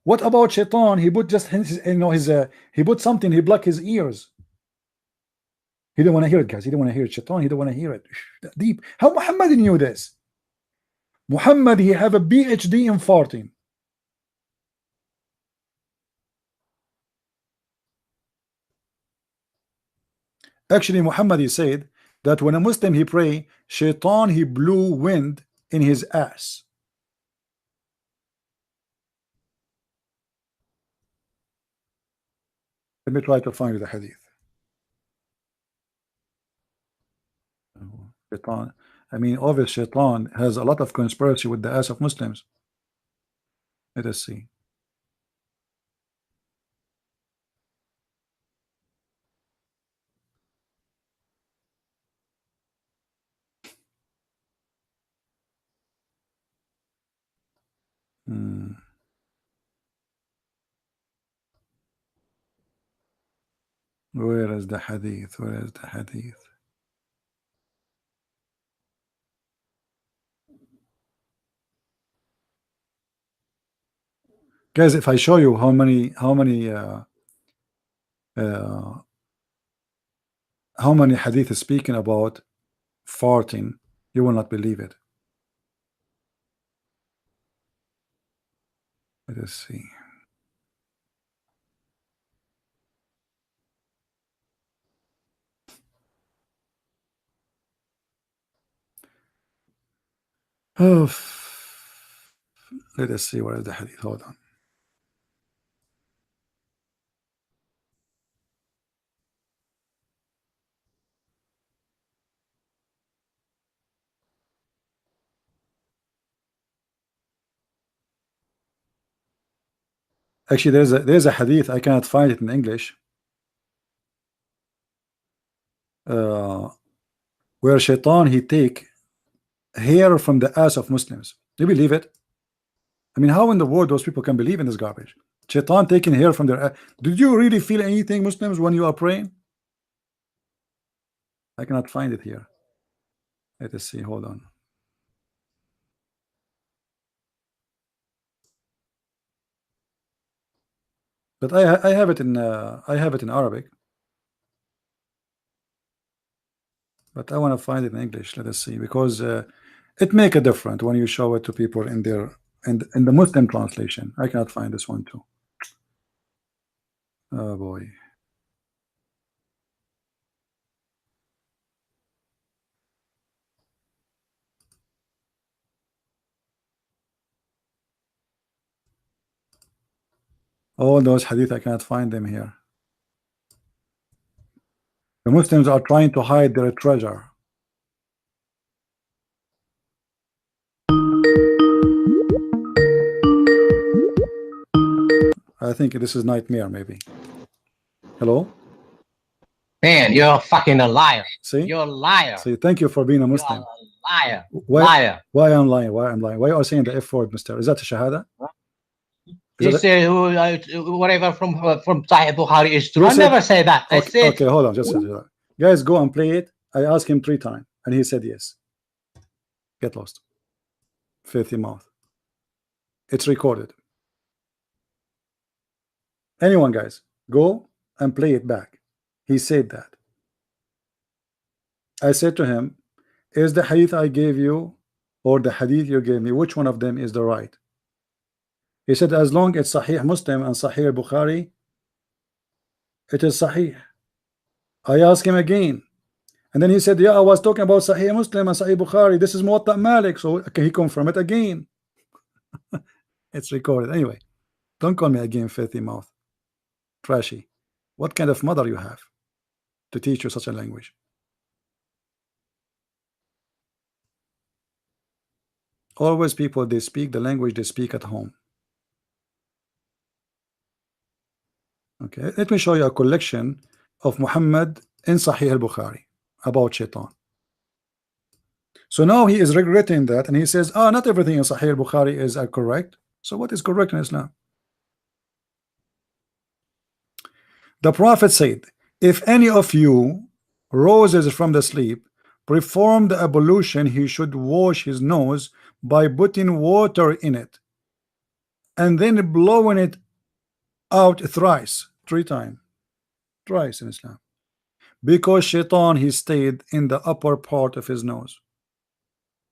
What about Shaitan? He put just his, you know, his he put something, he blocked his ears. He didn't want to hear it, guys. He didn't want to hear it. Shaitan, he didn't want to hear it. Deep. How Muhammad knew this? Muhammad, he have a PhD in farting. Actually, Muhammad, he said that when a Muslim he pray, Shaitan he blew wind in his ass. Let me try to find the hadith. Shaitan. I mean, obviously, Shaitan has a lot of conspiracy with the ass of Muslims. Let us see. Hmm. Where is the hadith? Where is the hadith? Guys, if I show you uh, how many hadith is speaking about farting, you will not believe it. Let us see. Oh, let us see what is the hadith. Hold on. Actually, there's a hadith. I cannot find it in English. Where shaitan he take hair from the ass of Muslims. Do you believe it? I mean, how in the world those people can believe in this garbage? Shaitan taking hair from their ass. Did you really feel anything, Muslims, when you are praying? I cannot find it here. Let us see. Hold on. But I have it in Arabic. But I want to find it in English. Let us see, because it make a difference when you show it to people in their in the Muslim translation. I cannot find this one too. Oh boy. All those hadith, I cannot find them here. The Muslims are trying to hide their treasure. I think this is nightmare, maybe. Hello? Man, you're fucking a liar. See? You're a liar. See, thank you for being a You're Muslim. a liar. Why, Liar. why I'm lying? Why I'm lying? Why are you saying the F word, mister? Is that a shahada? You that say whatever from Sahih Bukhari is true. I Just never say that. I Okay, said okay, hold on. Just guys, go and play it. I asked him 3 times, and he said yes. Get lost. Filthy mouth. It's recorded. Anyone, guys, go and play it back. He said that. I said to him, is the hadith I gave you or the hadith you gave me, which one of them is the right? He said, as long as Sahih Muslim and Sahih Bukhari, it is Sahih. I asked him again, and then he said, yeah, I was talking about Sahih Muslim and Sahih Bukhari. This is Muwatta Malik. So okay, he confirmed it again. It's recorded. Anyway, don't call me again filthy mouth. Trashy. What kind of mother you have to teach you such a language? Always people, they speak the language they speak at home. Okay, let me show you a collection of Muhammad in Sahih al-Bukhari about shaitan. So now he is regretting that, and he says, oh, not everything in Sahih al-Bukhari is correct. So what is correct in Islam? The Prophet said, if any of you roses from the sleep, perform the ablution, he should wash his nose by putting water in it and then blowing it out thrice, 3 times, thrice in Islam, because shaitan he stayed in the upper part of his nose.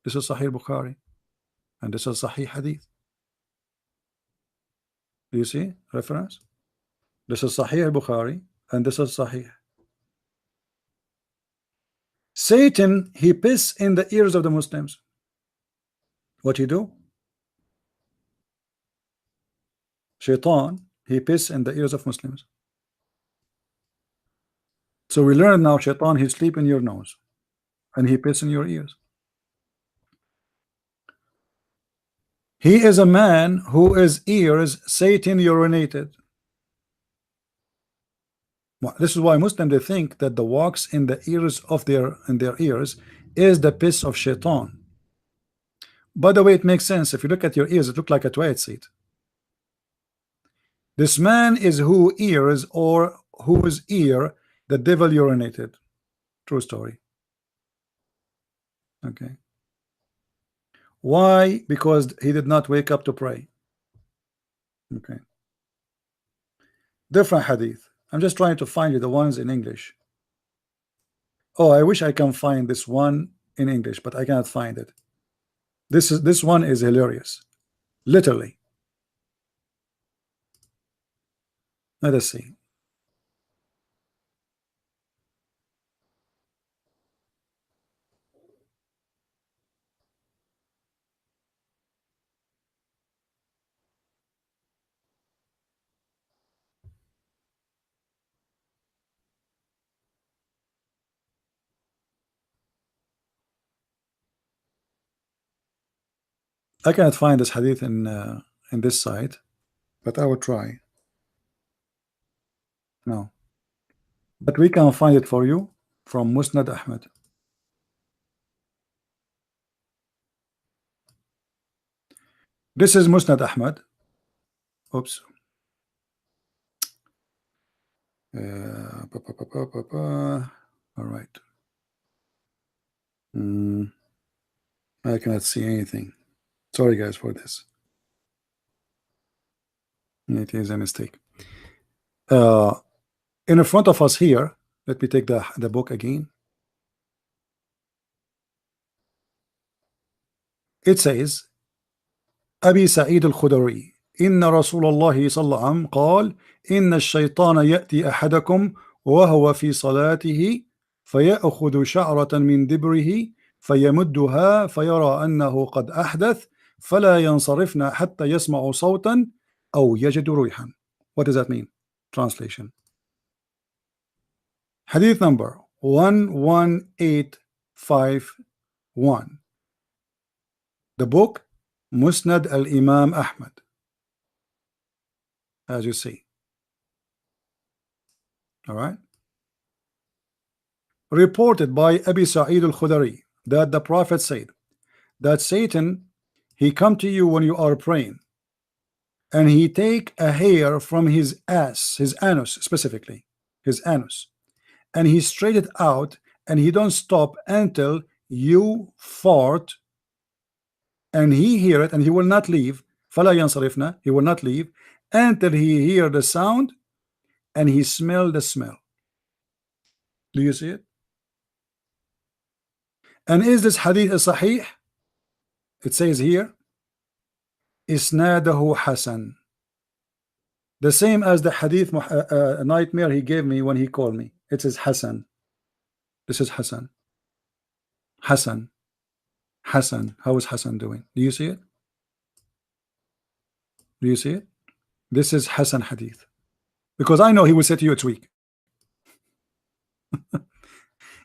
This is Sahih Bukhari and this is Sahih Hadith. Do you see reference? This is Sahih Bukhari and this is Sahih. Satan he piss in the ears of the Muslims. What he do? Shaitan he piss in the ears of Muslims. So we learn now shaitan he sleep in your nose and he piss in your ears. He is a man who his ears Satan urinated. Well, this is why Muslims they think that the wax in the ears of their ears is the piss of shaitan. By the way, it makes sense. If you look at your ears, it looks like a toilet seat. This man is who ears or whose ear The devil urinated. True story. Okay. Why? Because he did not wake up to pray. Okay. Different hadith. I'm just trying to find you the ones in English. Oh, I wish I can find this one in English, but I cannot find it. This one is hilarious. Literally. Let us see. I cannot find this hadith in this site, but I will try. No, but we can find it for you from Musnad Ahmad. This is Musnad Ahmad. Oops. All right. I cannot see anything. Sorry, guys, for this. It is a mistake. In front of us here, let me take the book again. It says, أبي سعيد الخدري إن رسول الله صلى الله عليه وسلم قال إن الشيطان يأتي أحدكم وهو في صلاته فيأخذ شعرة من دبره فيمدها فيرى أنه قد أحدث فلا ينصرفن حتى يسمع صوتا أو يجد ريحا. What does that mean? Translation. Hadith number 11851. The book Musnad al-Imam Ahmad, as you see. All right. Reported by Abi Sa'id al-Khudari that the Prophet said that Satan, he come to you when you are praying, and he take a hair from his ass, his anus specifically, his anus, and he straight it out, and he don't stop until you fart, and he hear it, and he will not leave. فلا ينصرفنا, he will not leave until he hear the sound and he smell the smell. Do you see it? And is this hadith a sahih? It says here, isnadahu hasan, the same as the hadith nightmare he gave me when he called me. It says Hasan. This is Hasan. Hasan. Hasan. How is Hasan doing? Do you see it? Do you see it? This is Hasan hadith. Because I know he will say to you it's weak.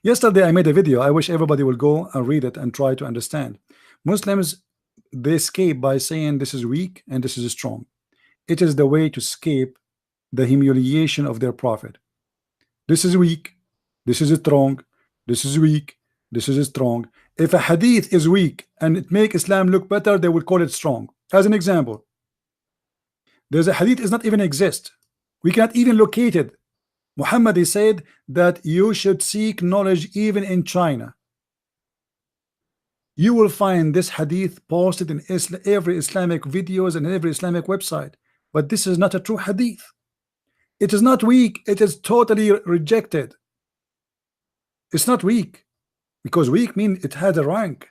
Yesterday I made a video. I wish everybody will go and read it and try to understand. Muslims, they escape by saying this is weak and this is strong. It is the way to escape the humiliation of their prophet. This is weak, this is strong, this is weak, this is strong. If a hadith is weak and it make Islam look better, they will call it strong. As an example, there's a hadith does not even exist. We cannot even locate it. Muhammad, he said that you should seek knowledge even in China. You will find this hadith posted in every Islamic videos and every Islamic website, but this is not a true hadith. It is not weak, it is totally rejected. It's not weak, because weak means it had a rank.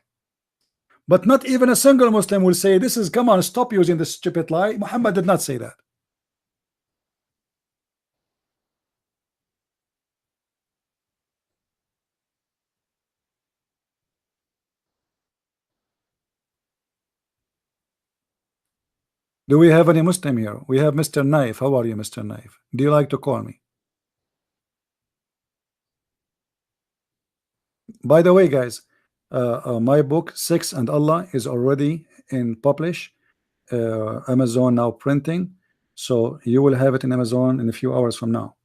But not even a single Muslim will say this is, come on, stop using this stupid lie. Muhammad did not say that. Do we have any Muslim here? We have Mr. Knife. How are you, Mr. Knife? Do you like to call me? By the way, guys, my book Sex and Allah is already in publish. Amazon now printing, so you will have it in Amazon in a few hours from now.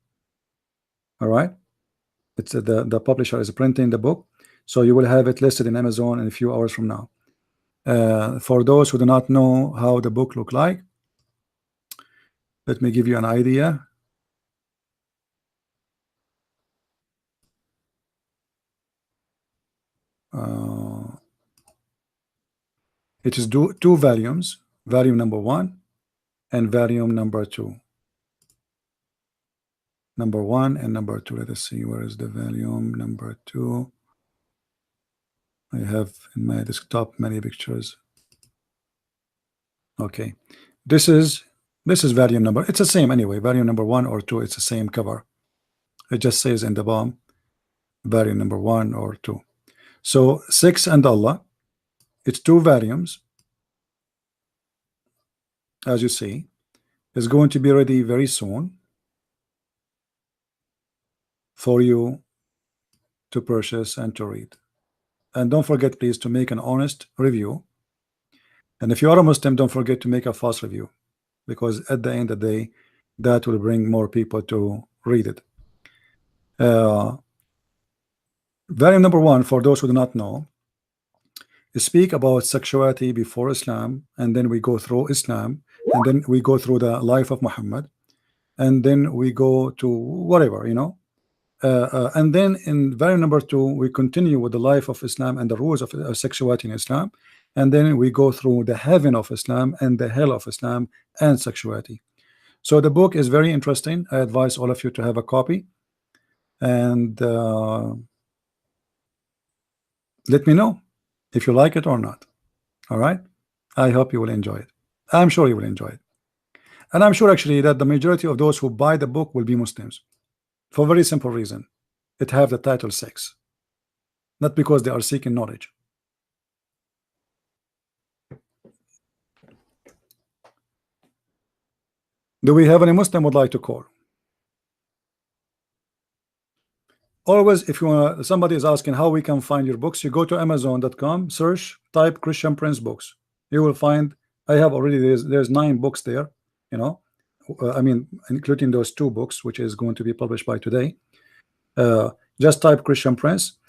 All right, it's the publisher is printing the book, so you will have it listed in Amazon in a few hours from now. For those who do not know how the book look like, let me give you an idea. Uh, it is two volumes, volume number 1 and volume number 2. Number 1 and number 2. Let us see, where is the volume number 2? I have in my desktop many pictures. Okay, this is volume number. It's the same anyway. Volume number 1 or 2. It's the same cover. It just says in the bottom, volume number 1 or 2. So 6 and Allah. It's 2 volumes. As you see, is going to be ready very soon for you to purchase and to read. And don't forget, please, to make an honest review. And if you are a Muslim, don't forget to make a fast review, because at the end of the day, that will bring more people to read it. Volume number 1, for those who do not know, speak about sexuality before Islam, and then we go through Islam, and then we go through the life of Muhammad, and then we go to whatever, you know. And then in volume number 2, we continue with the life of Islam and the rules of sexuality in Islam, and then we go through the heaven of Islam and the hell of Islam and sexuality. So the book is very interesting. I advise all of you to have a copy, and let me know if you like it or not. All right, I hope you will enjoy it. I'm sure you will enjoy it, and I'm sure actually that the majority of those who buy the book will be Muslims, for a very simple reason. It have the title sex, not because they are seeking knowledge. Do we have any Muslim would like to call? Always, if you want, somebody is asking how we can find your books, you go to Amazon.com, search, type Christian Prince books. You will find, I have already, there's 9 books there, you know. I mean, including those 2 books, which is going to be published by today. Just type Christian Prince.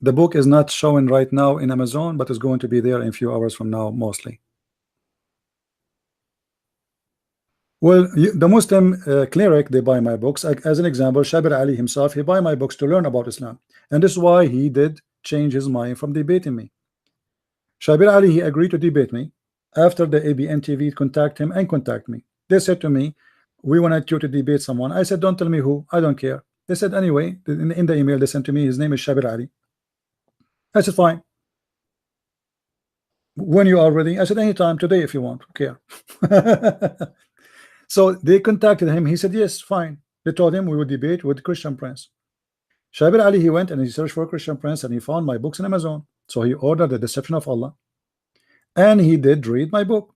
The book is not showing right now in Amazon, but it's going to be there in a few hours from now, mostly. Well, the Muslim cleric, they buy my books. As an example, Shabir Ali himself, he buy my books to learn about Islam, and this is why he did change his mind from debating me. Shabir Ali, he agreed to debate me after the ABN TV contact him and contact me. They said to me, we wanted you to debate someone. I said, don't tell me who, I don't care. They said, anyway, in the email they sent to me, his name is Shabir Ali. I said, fine. When you are ready? I said, anytime, today if you want, care. So they contacted him. He said, yes, fine. They told him we would debate with Christian Prince. Shabir Ali, he went and he searched for Christian Prince, and he found my books on Amazon. So he ordered The Deception of Allah, and he did read my book,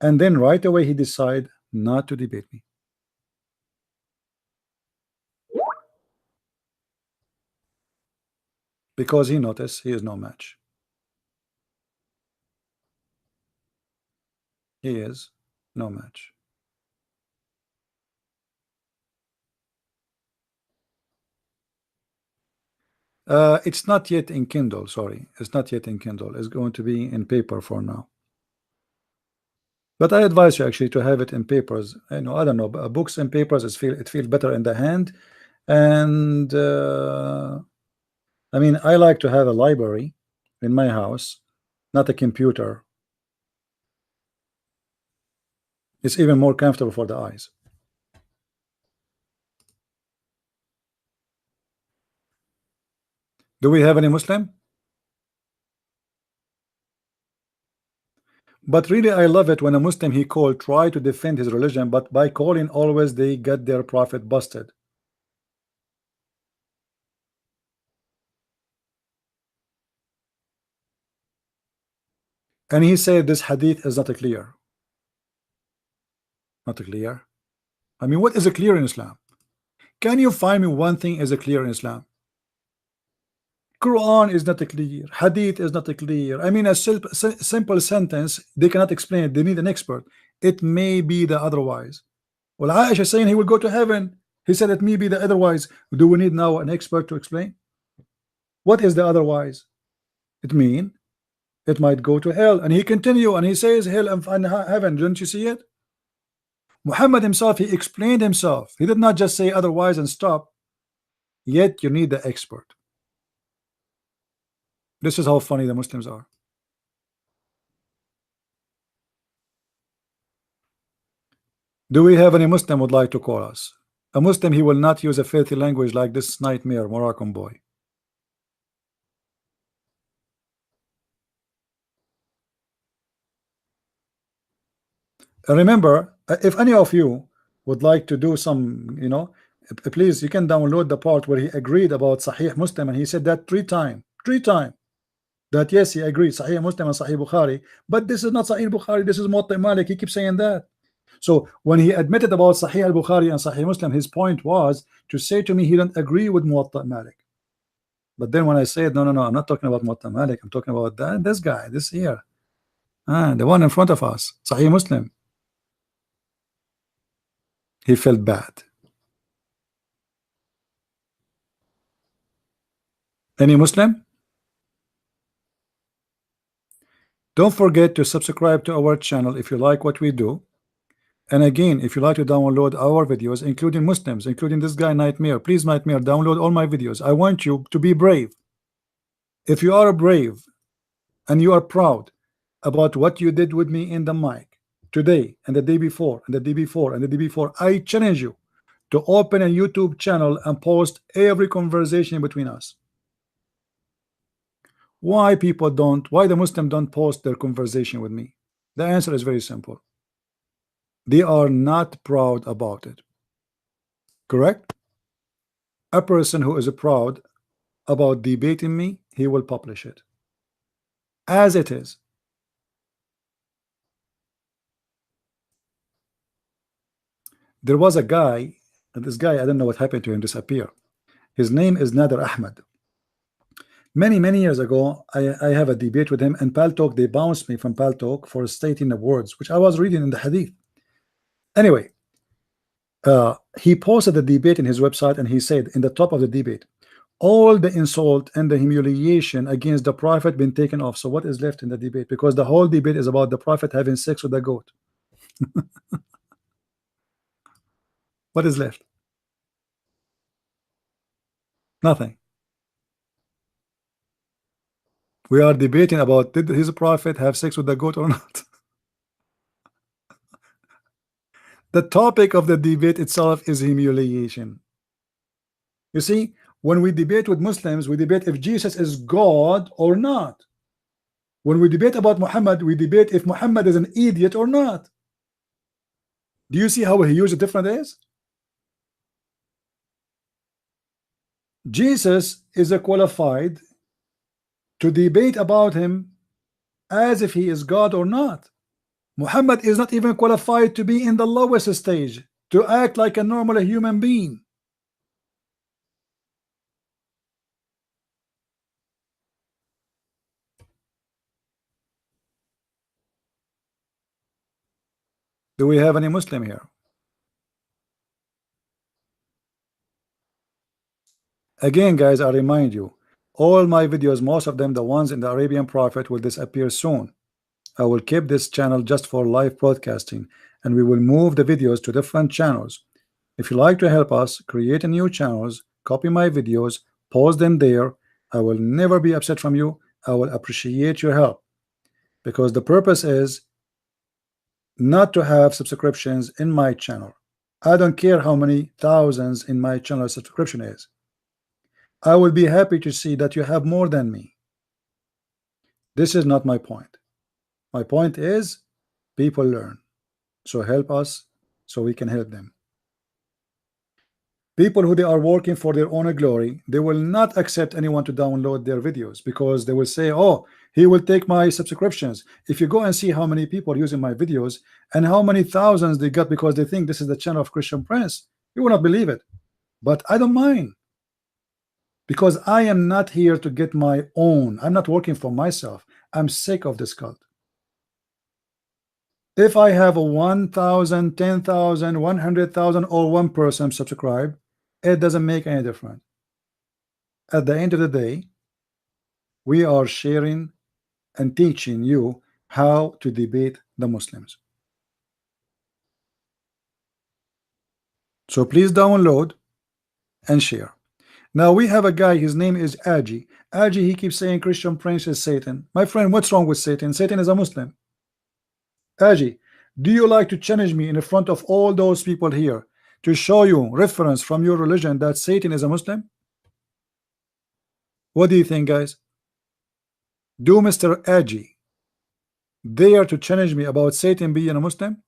and then right away he decided not to debate me. Because he noticed he is no match. He is no match. It's not yet in Kindle. Sorry, it's not yet in Kindle. It's going to be in paper for now. But I advise you actually to have it in papers. I know, I don't know, books and papers. It feels better in the hand, and I mean, I like to have a library in my house, not a computer. It's even more comfortable for the eyes. Do we have any Muslim? But really, I love it when a Muslim he called try to defend his religion, but by calling always they get their prophet busted. And he said this hadith is not clear. Not clear. I mean, what is a clear in Islam? Can you find me one thing is a clear in Islam? Quran is not clear. Hadith is not clear. I mean, a simple sentence, they cannot explain it. They need an expert. It may be the otherwise. Well, Aisha is saying he will go to heaven. He said it may be the otherwise. Do we need now an expert to explain? What is the otherwise? It mean it might go to hell. And he continue and he says hell and heaven. Don't you see it? Muhammad himself, he explained himself. He did not just say otherwise and stop. Yet you need the expert. This is how funny the Muslims are. Do we have any Muslim would like to call us? A Muslim, he will not use a filthy language like this nightmare Moroccan boy. Remember, if any of you would like to do some, please, you can download the part where he agreed about Sahih Muslim, and he said that three times, that yes, he agreed Sahih Muslim and Sahih Bukhari, but this is not Sahih Bukhari, this is Muwatta Malik. He keeps saying that. So when he admitted about Sahih al-Bukhari and Sahih Muslim, his point was to say to me he don't agree with Muwatta Malik. But then when I said no, I'm not talking about Muwatta Malik, I'm talking about this guy, this here, the one in front of us, Sahih Muslim, he felt bad. Any Muslim? Don't forget to subscribe to our channel if you like what we do. And again, if you like to download our videos, including Muslims, including this guy Nightmare, please Nightmare, download all my videos. I want you to be brave. If you are brave and you are proud about what you did with me in the mic today and the day before and the day before and the day before, I challenge you to open a YouTube channel and post every conversation between us. Why the Muslims don't post their conversation with me? The answer is very simple. They are not proud about it. Correct? A person who is proud about debating me, he will publish it as it is. There was a guy, and this guy, I don't know what happened to him, disappear. His name is Nader Ahmed. Many years ago, I have a debate with him, and Paltalk, they bounced me from Paltalk for stating the words which I was reading in the hadith. Anyway, he posted the debate in his website, and he said in the top of the debate, all the insult and the humiliation against the prophet been taken off. So what is left in the debate? Because the whole debate is about the prophet having sex with the goat. What is left? Nothing. We are debating about did his prophet have sex with the goat or not. The topic of the debate itself is humiliation. You see, when we debate with Muslims, we debate if Jesus is God or not. When we debate about Muhammad, we debate if Muhammad is an idiot or not. Do you see how he used different is? Jesus is a qualified to debate about him as if he is God or not. Muhammad is not even qualified to be in the lowest stage, to act like a normal human being. Do we have any Muslim here? Again, guys, I remind you, all my videos, most of them, the ones in the Arabian Prophet, will disappear soon. I will keep this channel just for live broadcasting, and we will move the videos to different channels. If you like to help us create a new channels, copy my videos, post them there. I will never be upset from you. I will appreciate your help, because the purpose is not to have subscriptions in my channel. I don't care how many thousands in my channel subscription is. I will be happy to see that you have more than me. This is not my point. My point is people learn, so help us so we can help them. People who they are working for their own glory, they will not accept anyone to download their videos, because they will say, oh, he will take my subscriptions. If you go and see how many people are using my videos and how many thousands they got because they think this is the channel of Christian Prince, you will not believe it. But I don't mind, because I am not here to get my own. I'm not working for myself. I'm sick of this cult. If I have a 1,000, 10,000, 100,000 or one person subscribe, it doesn't make any difference. At the end of the day, we are sharing and teaching you how to debate the Muslims. So please download and share. Now we have a guy, his name is Aji. Aji, he keeps saying Christian Prince is Satan. My friend, what's wrong with Satan? Satan is a Muslim. Aji, do you like to challenge me in front of all those people here to show you reference from your religion that Satan is a Muslim? What do you think, guys? Do Mr. Aji dare to challenge me about Satan being a Muslim?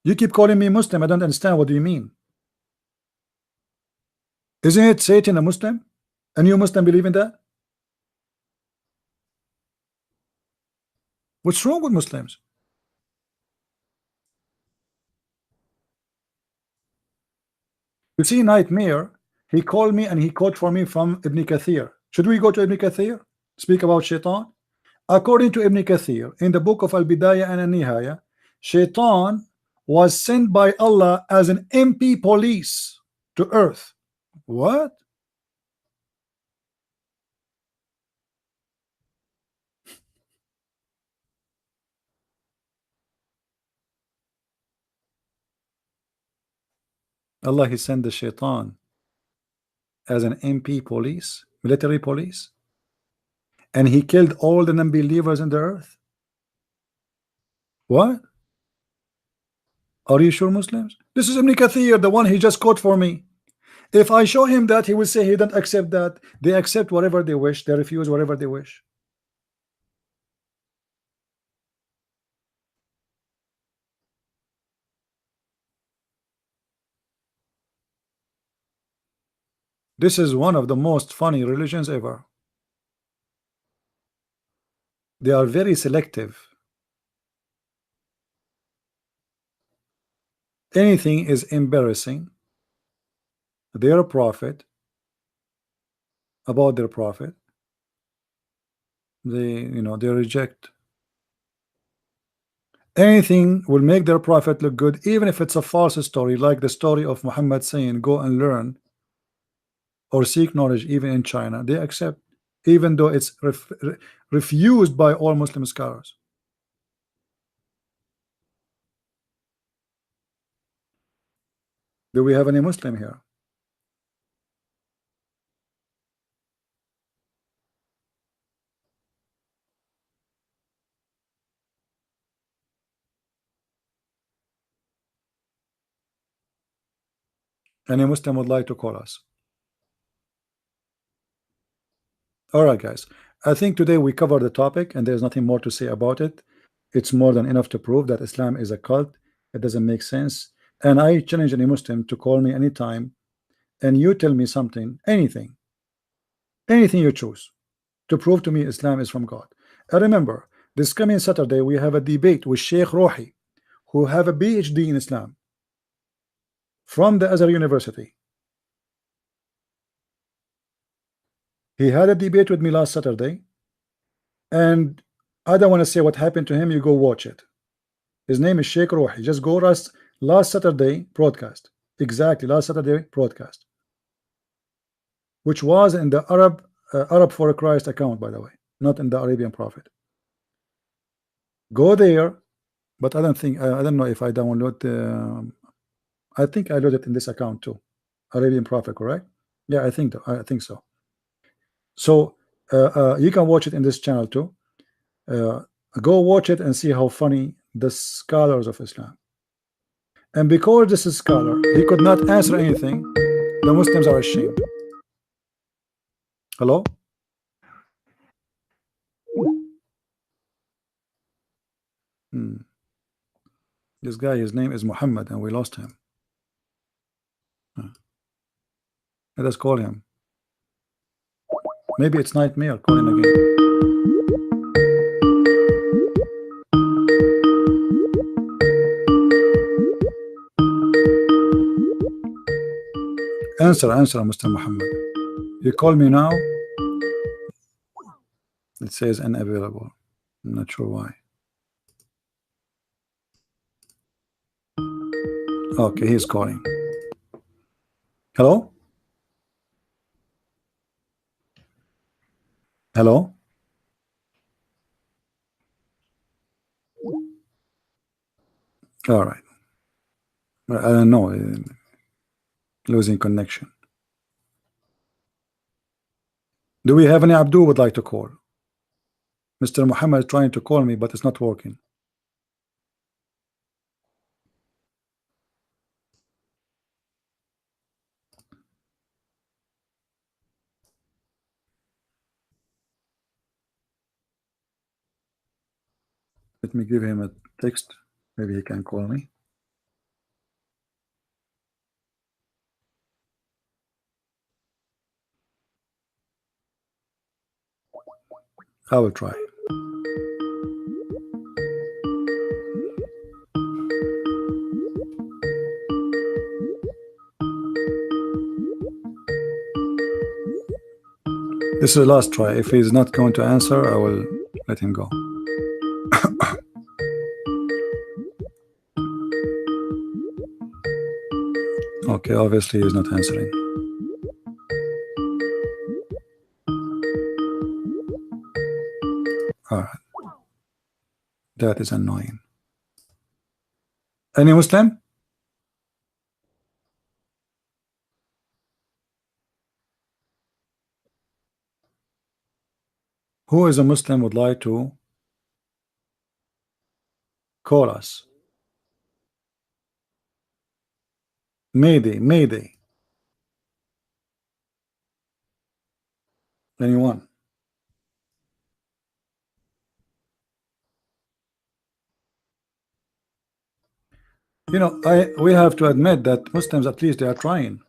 You keep calling me Muslim. I don't understand. What do you mean? Isn't it Satan a Muslim? And you Muslim believe in that? What's wrong with Muslims? You see, Nightmare, he called me and he quote for me from Ibn Kathir. Should we go to Ibn Kathir? Speak about Shaitan? According to Ibn Kathir, in the book of Al-Bidayah and Al-Nihaya, Shaitan was sent by Allah as an MP police to earth. What? Allah, he sent the Shaitan as an MP police, military police, and he killed all the non-believers in the earth. What? Are you sure, Muslims? This is Ibn Kathir, the one he just quote for me. If I show him that, he will say he don't accept that. They accept whatever they wish, they refuse whatever they wish. This is one of the most funny religions ever. They are very selective. Anything is embarrassing. Their prophet, about their prophet, they they reject. Anything will make their prophet look good, even if it's a false story, like the story of Muhammad saying go and learn or seek knowledge even in China. They accept, even though it's refused by all Muslim scholars. Do we have any Muslim here? Any Muslim would like to call us? All right, guys. I think today we covered the topic and there's nothing more to say about it. It's more than enough to prove that Islam is a cult. It doesn't make sense. And I challenge any Muslim to call me anytime and you tell me something, anything you choose to prove to me Islam is from God. And remember, this coming Saturday we have a debate with Sheikh Rohi, who have a PhD in Islam from the Azhar University. He had a debate with me last Saturday, and I don't want to say what happened to him. You go watch it. His name is Sheikh Rohi. Just go last Saturday broadcast. Exactly, last Saturday broadcast, which was in the Arab for Christ account, by the way, not in the Arabian Prophet. Go there, but I don't think I don't know if I download. I think I loaded in this account too. Arabian Prophet, correct? Yeah, I think so. So you can watch it in this channel too. Go watch it and see how funny the scholars of Islam. And because this is scholar, he could not answer anything. The Muslims are ashamed. Hello? This guy, his name is Muhammad, and we lost him. Let us call him. Maybe it's Nightmare calling again. Answer, Mr. Muhammad. You call me now. It says unavailable. I'm not sure why. Okay, he's calling. Hello? Hello? All right. I don't know. Losing connection. Do we have any Abdul would like to call? Mr. Muhammad is trying to call me, but it's not working. Let me give him a text. Maybe he can call me. I will try. This is the last try. If he's not going to answer, I will let him go. Okay, obviously he's not answering. All right. That is annoying. Any Muslim? Who is a Muslim would like to call us? Mayday, Mayday. Anyone? You know, we have to admit that Muslims, at least, they are trying.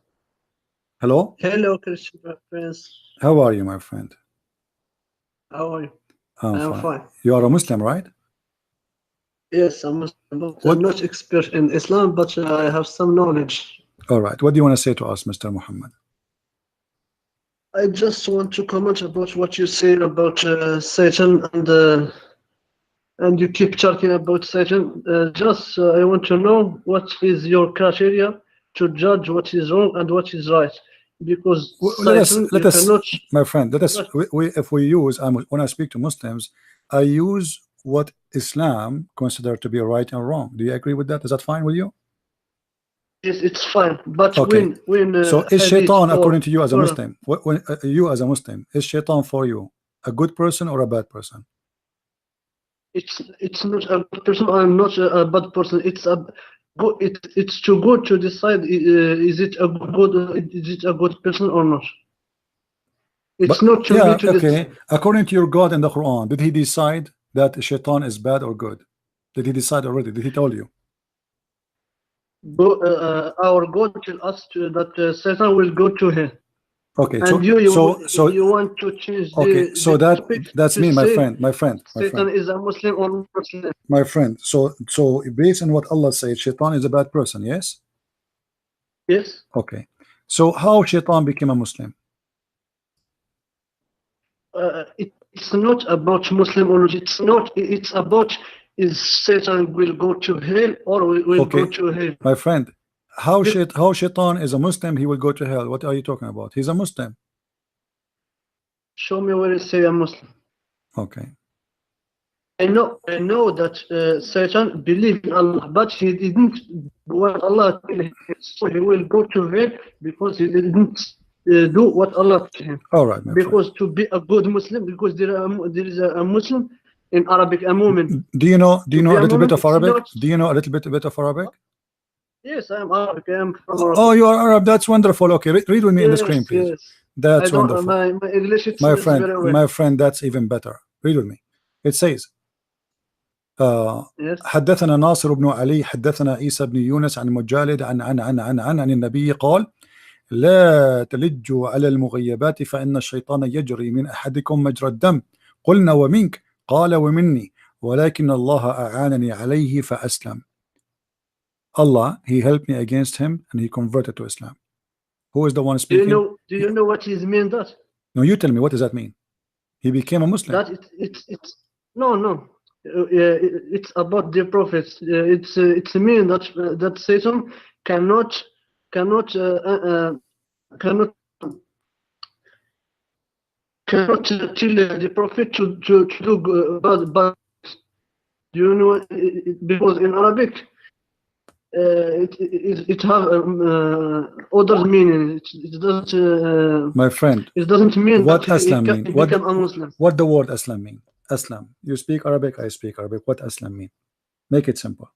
Hello? Hello, Christian Prince. How are you, my friend? How are you? I'm fine. You are a Muslim, right? Yes, I'm Muslim, but What? I'm not expert in Islam, but I have some knowledge. All right. What do you want to say to us, Mr. Muhammad? I just want to comment about what you say about Satan, and you keep talking about Satan. I want to know what is your criteria to judge what is wrong and what is right, because Satan, let you us, cannot. my friend. Let us. If we use, when I speak to Muslims, I use what Islam consider to be right and wrong. Do you agree with that? Is that fine with you? Yes, it's fine. But Okay. when So is Shaitan, or according to you as a Muslim, when you as a Muslim, is Shaitan for you a good person or a bad person? it's not a good person. I'm not a bad person. It's a good. It's too good to decide. Is it a good? Is it a good person or not? It's But not to yeah, me to okay. decide. According to your God in the Quran, did he decide that Shaitan is bad or good? Did he decide already? Did he tell you? Our God tell us that Satan will go to hell. Okay, And you want to change okay, so the topic that's to me, my say friend. Satan is a Muslim or not Muslim. My friend, so based on what Allah said, Shaitan is a bad person, yes? Yes. Okay. So how Shaitan became a Muslim? It's not about Muslim or not. It's not. It's about is Satan will go to hell or will go to hell. My friend, how Shaitan is a Muslim, he will go to hell. What are you talking about? He's a Muslim. Show me where it say a Muslim. Okay. I know that Satan believed in Allah, but he didn't what Allah told him. So he will go to hell because he didn't do what Allah told him. All right, my because friend. to be a good Muslim, because there is a Muslim in Arabic, a mu'min. Do you know a little bit of Arabic? Not, Do you know a little bit of Arabic? yes, I am Arabic. I am from Arabic. Oh, you are Arab. That's wonderful. Okay, read with me in the screen, please. Yes. That's wonderful. My English is my very well. My friend, that's even better. Read with me. It says yes. حدثنا ناصر بن علي حدثنا عيسى بن يونس عن مجالد عن النبي قال لا تلجوا على المغيبات فإن الشيطان يجري من أحدكم مجرى الدم قلنا ومنك قال ومني ولكن الله أعانني عليه فأسلم. Allah, he helped me against him and he converted to Islam. Who is the one speaking? Do you know what is mean that? No, you tell me, what does that mean? He became a Muslim. That it's no. It's about the prophets. It's mean that Satan cannot kill the prophet to do bad. Do you know? Because in Arabic it have other meaning. It doesn't. My friend, It doesn't mean what that Aslam mean? he become a Muslim. What the word Aslam mean? Aslam. You speak Arabic, I speak Arabic. What Aslam mean? Make it simple.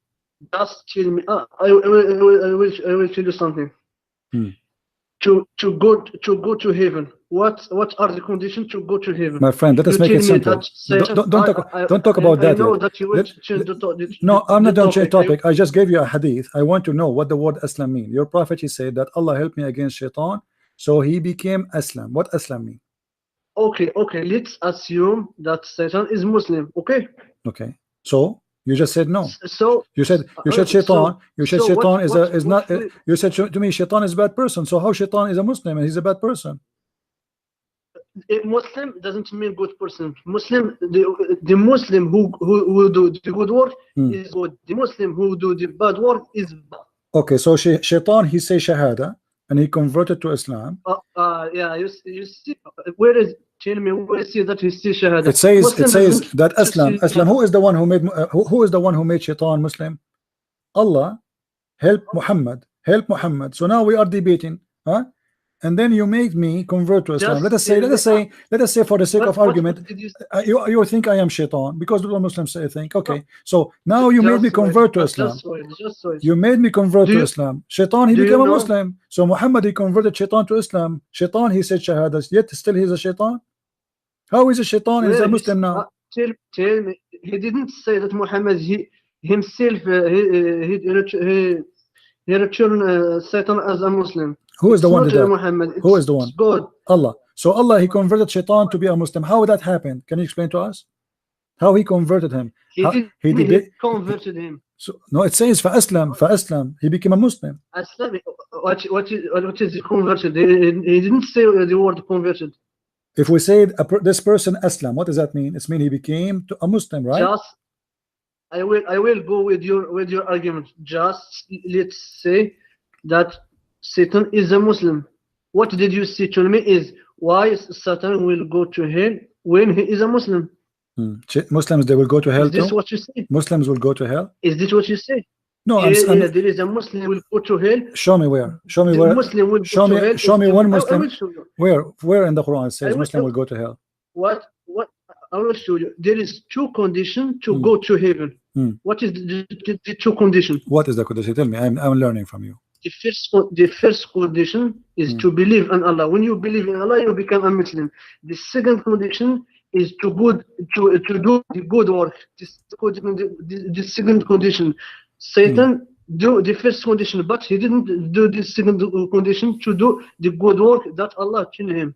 Just tell me. I will tell you something. To go to heaven. What are the conditions to go to heaven? My friend, let us make it simple. Don't talk about that know yet. that you will change the No, I'm not the going to change topic. topic. I just gave you a hadith. I want to know what the word Aslam mean. Your prophet, he said that Allah helped me against shaitan, so he became Aslam. What Aslam mean? Okay. Let's assume that Satan is Muslim. Okay. Okay. So you just said no. So You said shaitan. You said so shaitan what- is not. You said to me shaitan is a bad person. So how shaitan is a Muslim and he's a bad person? A Muslim doesn't mean good person. Muslim, the Muslim who do the good work is good. The Muslim who do the bad work is bad. Okay, so shaitan, he say shahada and he converted to Islam. Yeah, you see, where is? Tell me where is that he see shahada? It says Muslim that doesn't Islam. Who is the one who made who is the one who made shaitan Muslim? Allah help Muhammad. So now we are debating, huh? And then you make me convert to Islam. Let us say for the sake of argument, you think I am shaitan because the Muslims say think. Okay, so now you made me convert to Islam. You made me convert to Islam. Shaitan, he became a Muslim. So Muhammad, he converted shaitan to Islam. Shaitan, he said shahada, yet still he's a shaitan. How is a shaitan is a Muslim now? Tell me, he didn't say that Muhammad he himself he returned Satan as a Muslim. Who is the one that? Muhammad. Who is the one? God. Allah. So Allah, he converted shaitan to be a Muslim. How that happened? Can you explain to us? How he converted him? He converted him. So no, it says for Islam, he became a Muslim. Aslam, what is he converted? He didn't say the word converted. If we say this person Aslam, what does that mean? It means he became a Muslim, right? Just I will go with your argument. Just let's say that Satan is a Muslim. What did you say to me is why Satan will go to hell when he is a Muslim? Muslims, they will go to hell. Is this too? what you say? Muslims will go to hell. Is this what you say? No, there is a Muslim will go to hell. Show me where. Show me where. Muslim will show go me. To hell. Show me one Muslim. I will show you. Where in the Quran it says Muslim will go to hell? What? I will show you. There is two conditions to go to heaven. What is the two conditions? What is the condition? Tell me. I'm learning from you. The first condition is to believe in Allah. When you believe in Allah, you become a Muslim. The second condition is to do the good work. The second condition, Satan do the first condition, but he didn't do the second condition to do the good work that Allah told him.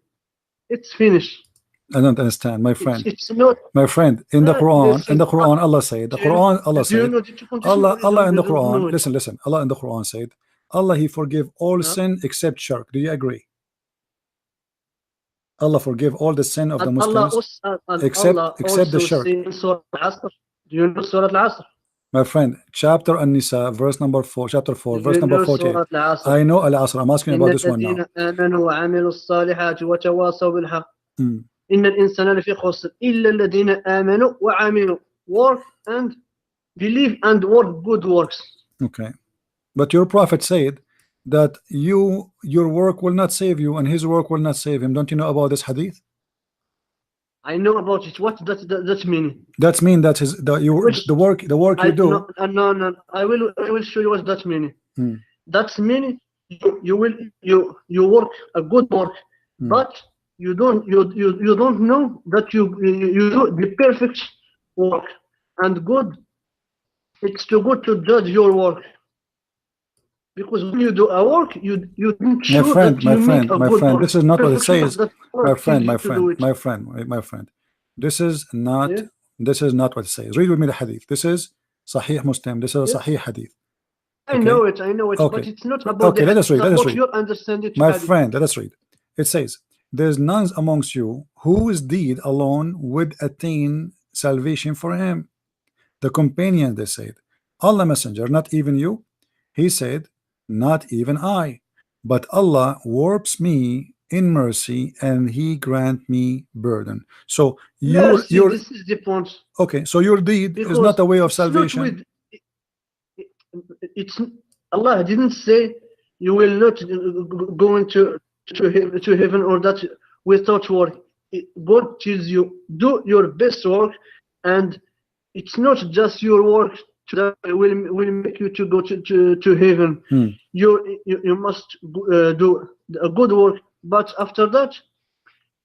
It's finished. I don't understand, my friend. It's not, my friend. In the Quran, Allah said. Allah said. Allah in the Quran. Listen. Allah in the Quran said, Allah, he forgive all sin except shirk. Do you agree? Allah forgive all the sin of the Muslims except the shirk. Do you know Surah Al-Asr? My friend, chapter An-Nisa, verse number 4, chapter 4, verse number 48. I know Al-Asr. I'm asking about this one now. إن الإنسان لفي خسر إلا الذين آمنوا وعملوا work and believe and work good works. Okay, but your prophet said that your work will not save you and his work will not save him. Don't you know about this hadith? I know about it. What that mean? That mean that the work you do. No. I will show you what that mean. That mean you work a good work, but you don't know that you do the perfect work and good. It's too good to judge your work, because when you do a work, you don't show my friend. This is not what it says. My friend. This is not what it says. Read with me the hadith. This is Sahih Muslim. This is a Sahih hadith. I know it, okay. But it's not about let us read. Your understanding. My friend, let us read. It says, there's none amongst you whose deed alone would attain salvation for him. The companions, they said, Allah Messenger, not even you? He said, not even I, but Allah warps me in mercy and he grant me burden. So this is the point. Okay, so your deed is not a way of salvation. Allah didn't say you will not go into to heaven or that without work. God tells you do your best work, and it's not just your work that will make you to go to heaven. You must do a good work, but after that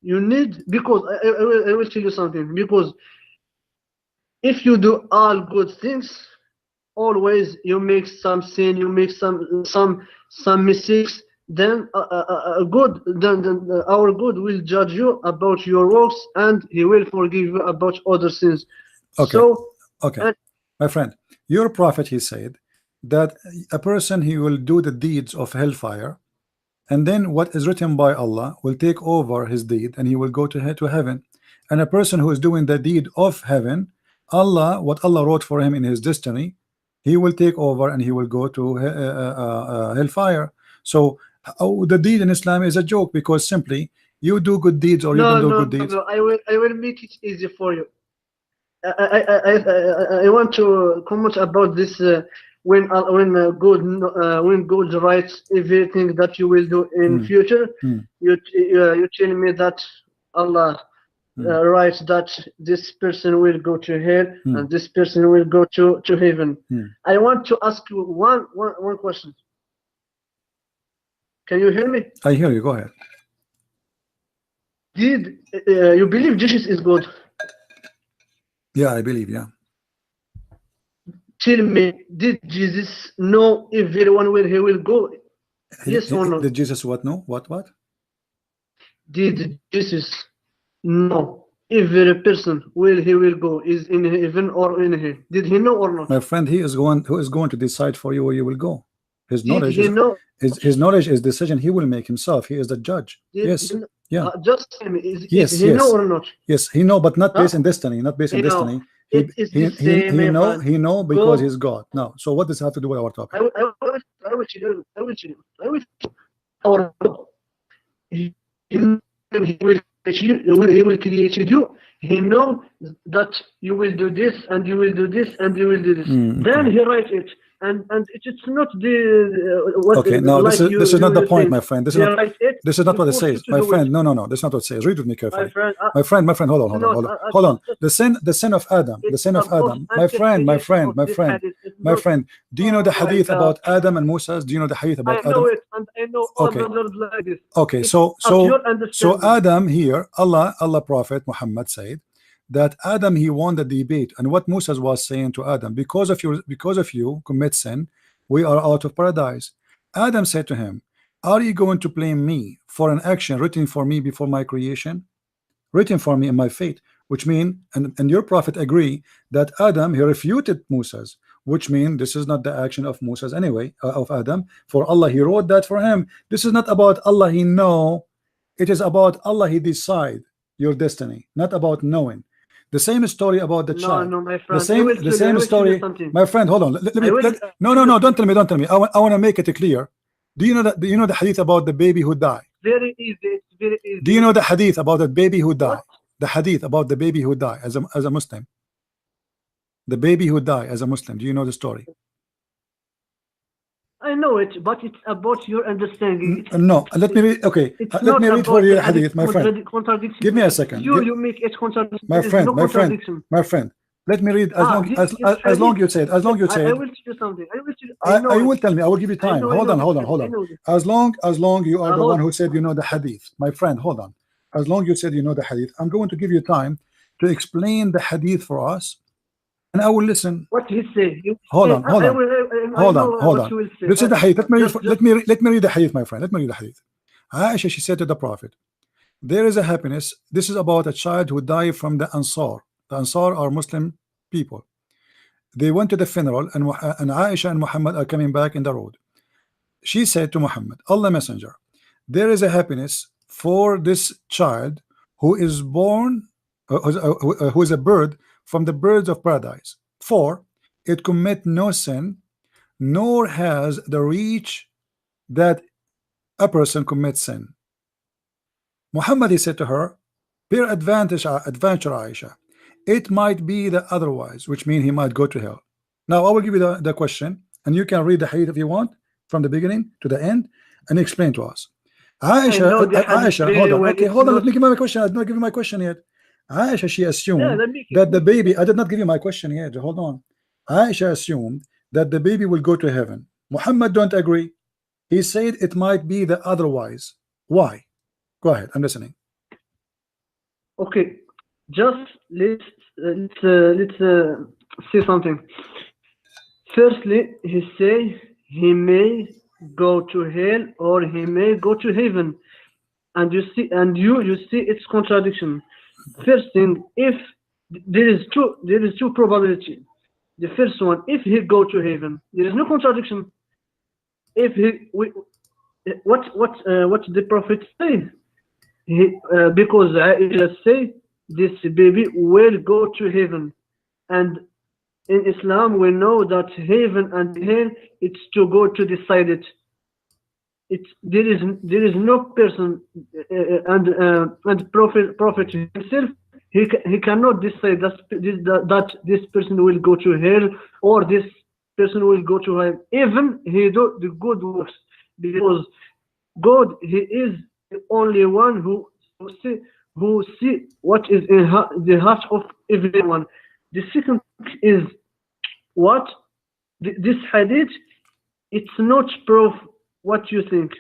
you need, because I will tell you something, because if you do all good things, always you make some sin, you make some mistakes, then our God will judge you about your works, and he will forgive you about other sins. Okay. So Okay, my friend, your prophet, he said that a person, he will do the deeds of hellfire, and then what is written by Allah will take over his deed, and he will go to heaven. And a person who is doing the deed of heaven, Allah, what Allah wrote for him in his destiny, he will take over and he will go to hellfire. So the deed in Islam is a joke, because simply you do good deeds or you don't do good deeds. no, I will make it easy for you. I want to comment about this. When God writes everything that you will do in future, you tell me that Allah writes that this person will go to hell and this person will go to heaven. I want to ask you one question. Can you hear me? I hear you. Go ahead. Did you believe Jesus is God? Yeah, I believe. Yeah. Tell me, did Jesus know everyone where he will go? Yes or no? Did Jesus what? No. What? Did Jesus know every person where he will go, is in heaven or in hell? Did he know or not? My friend, he is going who is going to decide for you where you will go. His knowledge Did he know? his knowledge is decision he will make himself. He is the judge. Yes. Yeah. Just tell me, Yes, is he yes. know or not? Yes, he know, but not based on destiny. Not based on destiny. He know because he's God. Now, so what does it have to do with our topic? I will tell you. Our God, he will create you. He know that you will do this and you will do this and you will do this. Then he writes it, and it's not the what. Okay, now like this is not the point, my friend. This is not what it force says, you to my do friend. it. No, that's not what it says. Read with me carefully, My friend, my friend. Hold on. The sin of Adam. The sin of Adam. My friend. Do you know the hadith about Adam and Moses? Do you know the hadith about I know Adam? it, and I know Okay. others like this. Okay, It's so your understanding. Adam here, Allah Prophet Muhammad said that Adam, he won the debate, and what Moses was saying to Adam, because of you commit sin, we are out of paradise. Adam said to him, are you going to blame me for an action written for me before my creation, written for me in my fate? Which mean, and your prophet agree that Adam, he refuted Moses, which mean this is not the action of Moses anyway, of Adam. For Allah, he wrote that for him. This is not about Allah, he know. It is about Allah, he decide your destiny, not about knowing. The same story about the child. No, my friend. The same story. My friend, hold on. Let me. No. Don't tell me. I want to make it clear. Do you know that? Do you know the hadith about the baby who died? Very easy. It's very easy. Do you know the hadith about the baby who died? The hadith about the baby who died as a Muslim. The baby who died as a Muslim. Do you know the story? I know it, but it's about your understanding. No, let me read. Okay, let me read for you the hadith, my friend. Give me a second. You make it contradiction. My friend. Let me read as long you said. As long you said. I will tell you something. I will tell me. I will give you time. Hold on. As long you are the one who said you know the hadith, my friend. Hold on. As long you said you know the hadith, I'm going to give you time to explain the hadith for us, and I will listen. What he say? Hold on. This is the hadith. Let me read the hadith, my friend. Let me read the hadith. Aisha, she said to the Prophet, there is a happiness. This is about a child who died from the Ansar. The Ansar are Muslim people. They went to the funeral, and Aisha and Muhammad are coming back in the road. She said to Muhammad, Allah Messenger, there is a happiness for this child who is born, who is a bird from the birds of paradise. For it commit no sin, nor has the reach that a person commits sin. Muhammad, he said to her, peer adventure Aisha, it might be the otherwise, which means he might go to hell. Now I will give you the question, and you can read the hadith if you want from the beginning to the end and explain to us. I Aisha, know the hadith Aisha, really hold on. well. Okay, It's hold on. not. Let me give my question. I did not give you my question yet. Aisha, she Yeah, assumed let me that the baby. I did not give you my question yet. Hold on. Aisha assumed that the baby will go to heaven. Muhammad don't agree. He said it might be the otherwise. Why? Go ahead. I'm listening. Okay, just let's say something. Firstly, he say he may go to hell or he may go to heaven, and you see its contradiction. First thing, if there is two probability. The first one, if he go to heaven, there is no contradiction. If he what the prophet said, because Aisha say this baby will go to heaven, and in Islam we know that heaven and hell it's to go to decide it. There is no person and prophet himself he cannot decide that this person will go to hell or this person will go to hell, even he do the good works, because God he is the only one who see what is in the heart of everyone. The second is what this hadith, it's not proof what you think.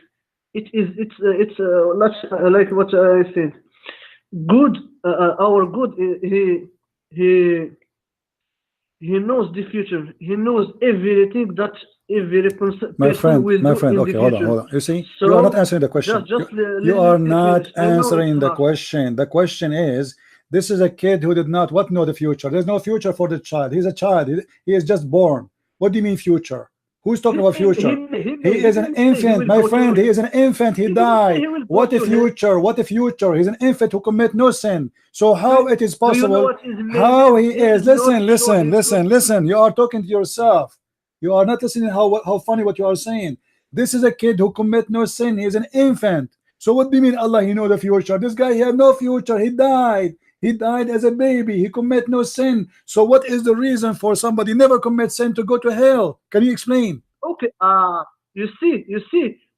Like what I said. Good, our good. He he knows the future. He knows everything that every person will My do friend. in the Okay, hold on, future. hold on. You see, you are not So answering the question. just You are let me not finish. I know it's answering the hard. question. The question is, this is a kid who did not what know the future. There's no future for the child. He's a child. He is just born. What do you mean future? Who's talking about future? He is an He may say he infant, will my go friend. to. He is an infant. He He will say died. he will go What a to hell. future? What a future? He's an infant who commit no sin. So how it is Do you know possible? what is maybe? How he He is? is not Listen, sure listen, he's listen, going to. listen. You are talking to yourself. You are not listening how funny what you are saying. This is a kid who commit no sin. He is an infant. So what do you mean Allah he know the future? This guy he have no future. He died. He died as a baby. He commit no sin. So what is the reason for somebody never commit sin to go to hell? Can you explain? Okay, you see,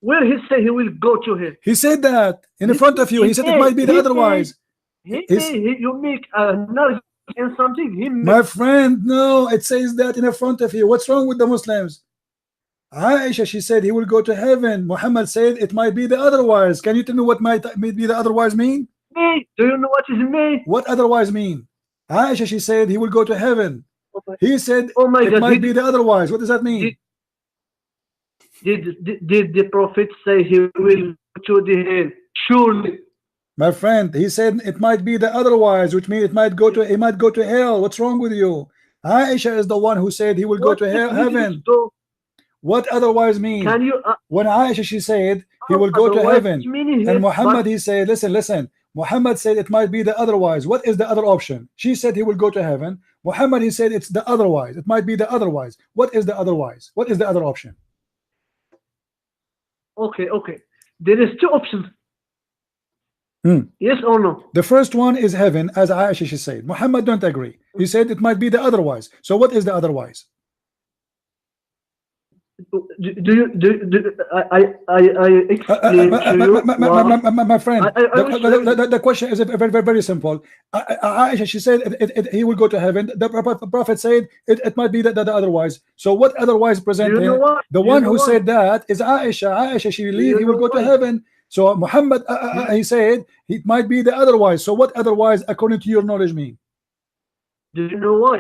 where he say he will go to hell. He said that in front Listen, of you. He said it might be the otherwise. you make an argument and something. My friend, no, it says that in front of you. What's wrong with the Muslims? Aisha, she said he will go to heaven. Muhammad said it might be the otherwise. Can you tell me what might be the otherwise mean? Me? Do you know what is me? What otherwise mean? Aisha, she said he will go to heaven. He said Oh my it God! might be the otherwise. What does that mean? Did the prophet say he will go to the hell? Surely. My friend, he said it might be the otherwise, which means it might go to hell. What's wrong with you? Aisha is the one who said he will go What to if he heaven. didn't go? What otherwise mean? Can you? When Aisha she said he will go to Otherwise, heaven, meaning and hell, Muhammad but he said, listen. Muhammad said it might be the otherwise. What is the other option? She said he will go to heaven. Muhammad he said it's the otherwise. It might be the otherwise. What is the otherwise? What is the other option? okay. There is two options. Hmm. Yes or no? The first one is heaven, as Aisha she said. Muhammad don't agree. He said it might be the otherwise. So what is the otherwise? I explain to you my friend, I wish the question is very simple. Aisha she said he will go to heaven. The prophet said it might be the otherwise. So what otherwise do present you know here? what? The Do you one know who why? said that is Aisha. Aisha she Do believe you he will know go to why? heaven. So Muhammad he said it might be the otherwise. So what otherwise according to your knowledge mean? Do you know why?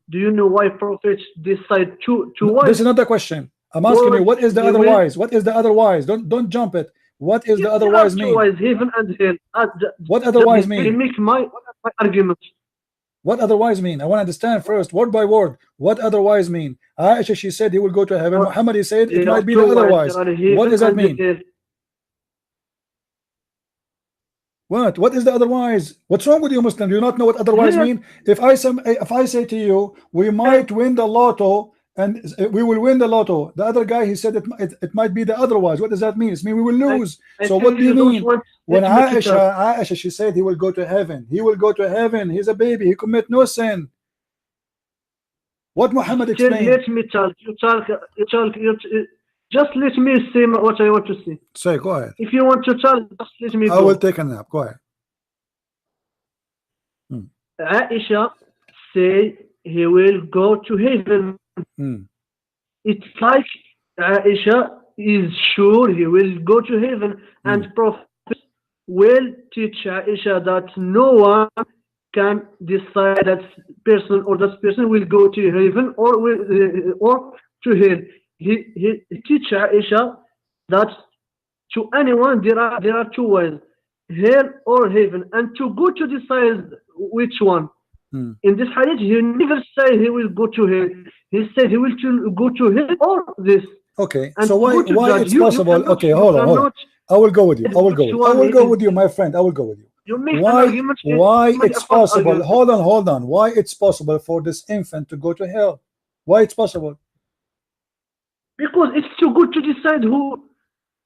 Do you know why prophets decide to This wives? is not the question. I'm asking you Or what is the he will otherwise? What is the otherwise? Don't jump it. What is the there are otherwise two mean? ways, heaven and hell. What otherwise Let me mean? make my argument. What otherwise mean? I want to understand first, word by word. What otherwise mean? Aisha, she said he will go to heaven. Uh, Muhammad, he said it there are might be the two ways. otherwise. There are What heaven does that and mean? hell. What? What is the otherwise? What's wrong with you, Muslim? Do you not know what otherwise Hell, mean? If I say to you, we might win the lotto and we will win the lotto. The other guy, he said it might be the otherwise. What does that mean? It means we will lose. I So what think do you you don't mean? want When to make it up. Aisha, she said he will go to heaven. He will go to heaven. He's a baby. He commit no sin. What Muhammad Still, explained? let me talk. You talk. You talk. Just let me say what I want to say. Say, go ahead. If you want to talk, just let me I will go. take a nap. Go ahead. Aisha say he will go to heaven. It's like Aisha is sure he will go to heaven, and Prophet will teach Aisha that no one can decide that person or that person will go to heaven or or to hell. He teach Aisha that to anyone there are two ways, hell or heaven, and to go to decide which one. In this hadith, he never say he will go to hell. He said he will go to hell or this. Okay, And so why it's possible? Okay, hold on. I will go with you. I will go with you. I will go with you, my friend. I will go with you. You make an argument. Why it's possible? Hold on. Why it's possible for this infant to go to hell? Why it's possible? Because it's too good to decide who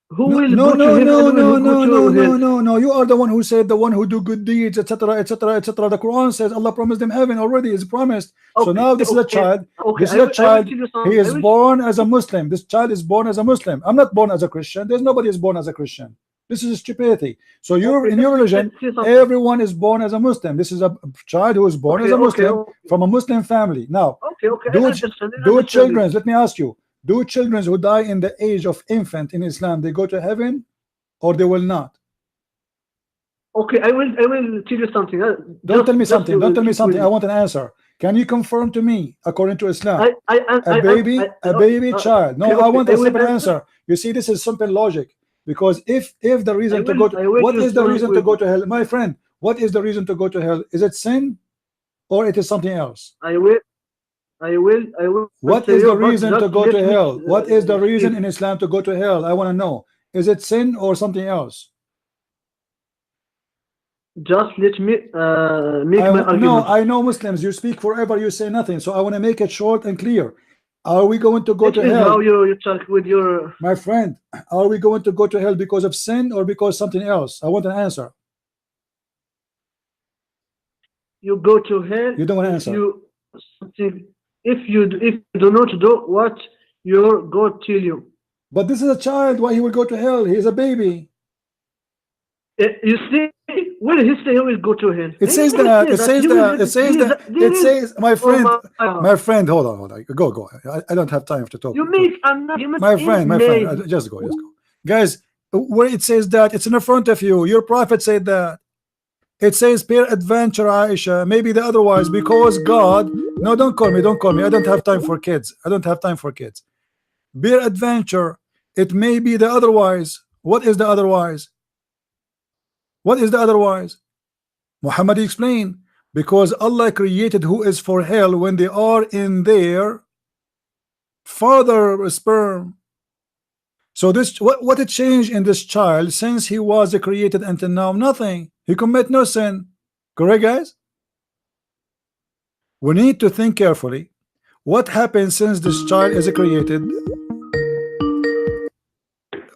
will No, go to heaven and who will go to hell. no. You are the one who said the one who do good deeds, etc., etc., etc. The Quran says Allah promised them heaven already. Is promised. So now this is a child. This is a child. He is born as a Muslim. This child is born as a Muslim. I'm not born as a Christian. There's nobody is born as a Christian. This is stupidity. So you're in your religion, everyone is born as a Muslim. This is a child who is born as a Muslim from a Muslim family. Now, do children, let me ask you, do children who die in the age of infant in Islam, they go to heaven or they will not? Okay, I will tell you something. Don't tell me something. Don't tell me something. I want an answer. Can you confirm to me, according to Islam, a baby child? No, I want a simple answer. You see, this is simple logic. Because if the reason to go to, what is the reason to go to hell, my friend? What is the reason to go to hell? Is it sin or it is something else? I will. What is the reason to go to hell? What is the reason in Islam to go to hell? I want to know. Is it sin or something else? Just let me make my argument. No, I know Muslims. You speak forever. You say nothing. So I want to make it short and clear. Are we going to go to hell? How you talk with your... My friend, are we going to go to hell because of sin or because something else? I want an answer. You go to hell. You don't want to answer. If you do not do what your God tell you. But this is a child. Why he will go to hell? He is a baby. You see, when he say he will go to hell, it says that. It says that. It says that. It says, my friend. My friend, hold on. Go. I don't have time to talk. You make an argument. My friend. Just go. Guys, where it says that, it's in front of you. Your prophet said that. It says peradventure, Aisha, maybe the otherwise, because God. No, don't call me. I don't have time for kids. Peradventure, it may be the otherwise. What is the otherwise? Muhammad explained, because Allah created who is for hell when they are in their father sperm. So this, what it changed in this child since he was created until now? Nothing. He commit no sin. Correct, guys? We need to think carefully. What happened since this child is created?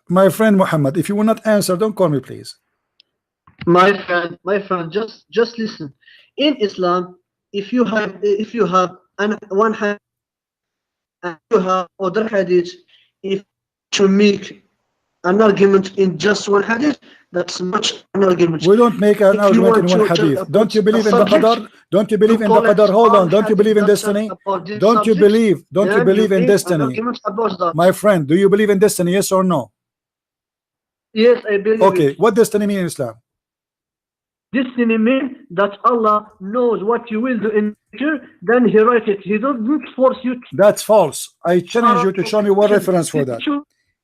My friend Muhammad, if you will not answer, don't call me, please. My friend, just listen. In Islam, if you have one hadith and you have other hadith, if you make an argument in just one hadith, that's much an argument. We don't make an argument in one hadith. Don't you believe in the qadar? Don't you believe in the qadar? Hold on. Don't you believe in destiny? Don't you believe in destiny? My friend, do you believe in destiny? Yes or no? Yes, I believe. Okay, what destiny mean in Islam? Destiny means that Allah knows what you will do in the future, then He writes it. He doesn't force you to. That's false. I challenge you to show me one reference for that.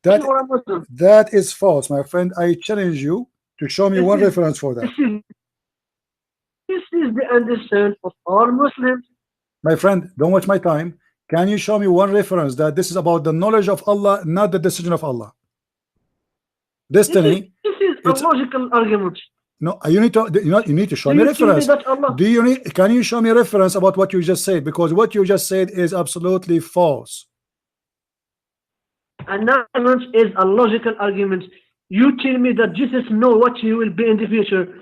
That is false, my friend. I challenge you to show me one reference for that. This is the understanding of all Muslims. My friend, don't waste my time. Can you show me one reference that this is about the knowledge of Allah, not the decision of Allah? Destiny. This is a logical argument. No, you need to show me reference. Can you show me a reference about what you just said? Because what you just said is absolutely false. An argument is a logical argument. You tell me that Jesus knows what he will be in the future.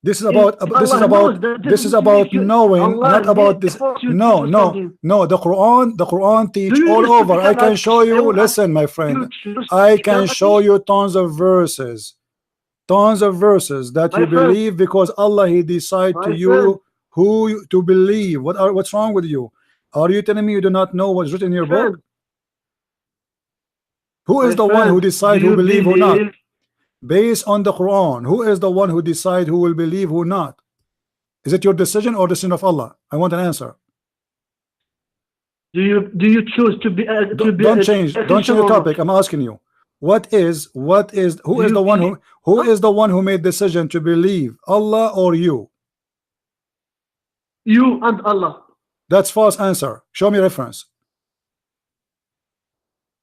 This is about this is Allah about knows that this is didn't about make you. knowing, Allah not about didn't this. force you to No, do no, something. no. The Quran Do teach you all choose to over. I become can atheist? show I you. will ask Listen, my you, friend. choose to I become can show atheist? you tons of verses that My you friend, believe because Allah He decide to my friend, you to believe. What's wrong with you? Are you telling me you do not know what's written in your book? friend, Who is my the one who friend, do decide who you believe who not? believe? Based on the Quran, who is the one who decide who will believe who not? Is it your decision or decision of Allah? I want an answer. Do you choose to be Don't change. a Don't Christian change the or not? topic. I'm asking you. Who Do is you the one believe? who is the one who made decision to believe, Allah or you? You and Allah. That's false answer. Show me reference.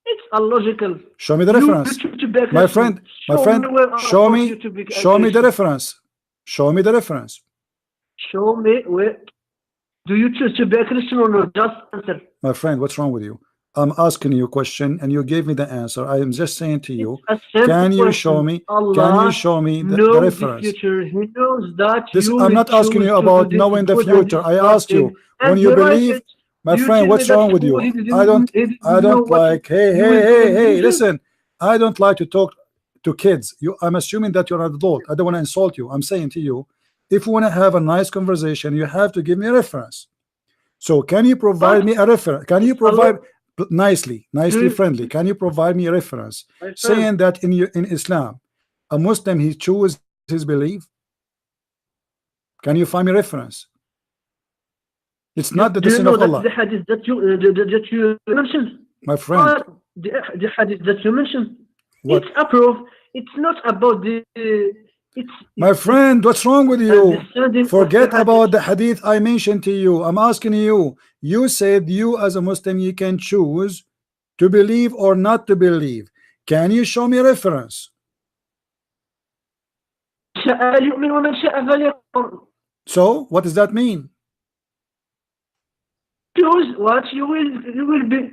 It's illogical. Show me the You reference. choose to be a My Christian. friend, Show me where Allah show forced you me to be a show me the Christian. reference. Show me the reference. Show me where. Do you choose to be a Christian or not? Just answer. My friend, what's wrong with you? I'm asking you a question and you gave me the answer. I am just saying to It's you, a simple can you show question. me Allah the knows the reference? future. He knows that This you I'm will not asking choose you to do about this knowing the good and future. this I bad asked you thing. when And you he writes believe. it. My You friend, tell me what's that wrong with he you? didn't, he I didn't know don't what like, hey, you hey, will do hey, in the hey, future. listen. I don't like to talk to kids. I'm assuming that you're an adult. I don't want to insult you. I'm saying to you, if you want to have a nice conversation, you have to give me a reference. So can you provide But me a reference? Can you it's provide Allah. nicely, Do you, friendly? Can you provide me a reference my friend, saying that in Islam, a Muslim he chooses his belief? Can you find me reference? It's not the do you decision know of that Allah, the hadith that you mentioned? my friend. The hadith that you mentioned, What? it's a proof. It's not about the. My It's friend, what's wrong with you? understanding of the Forget hadith. about the hadith I mentioned to you. I'm asking you. You said you as a Muslim you can choose to believe or not to believe. Can you show me reference? شاء يؤمن ومن شاء فليكفر. So what does that mean? Choose what you will be.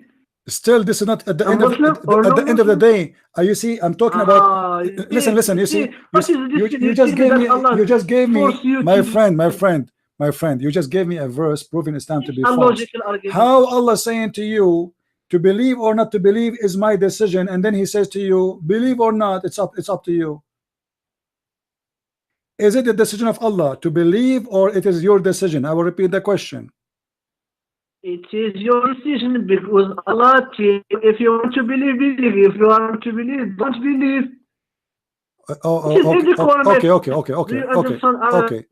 Still, this is not at the A end of Muslim or at no the end of the Muslim? day. You see, I'm talking about. You Listen, see, listen. You see, what is this? you You just tell me gave that me. Allah You just gave me, force you my to. friend, my friend. You just gave me a verse proving Islam to It's be a false. logical argument. How Allah saying to you to believe or not to believe is my decision, and then He says to you, believe or not, it's up to you. Is it the decision of Allah to believe, or it is your decision? I will repeat the question. It is your decision because Allah tells you if you want to believe, believe. If you want to believe, don't believe. It is in the Quran. Do you understand okay.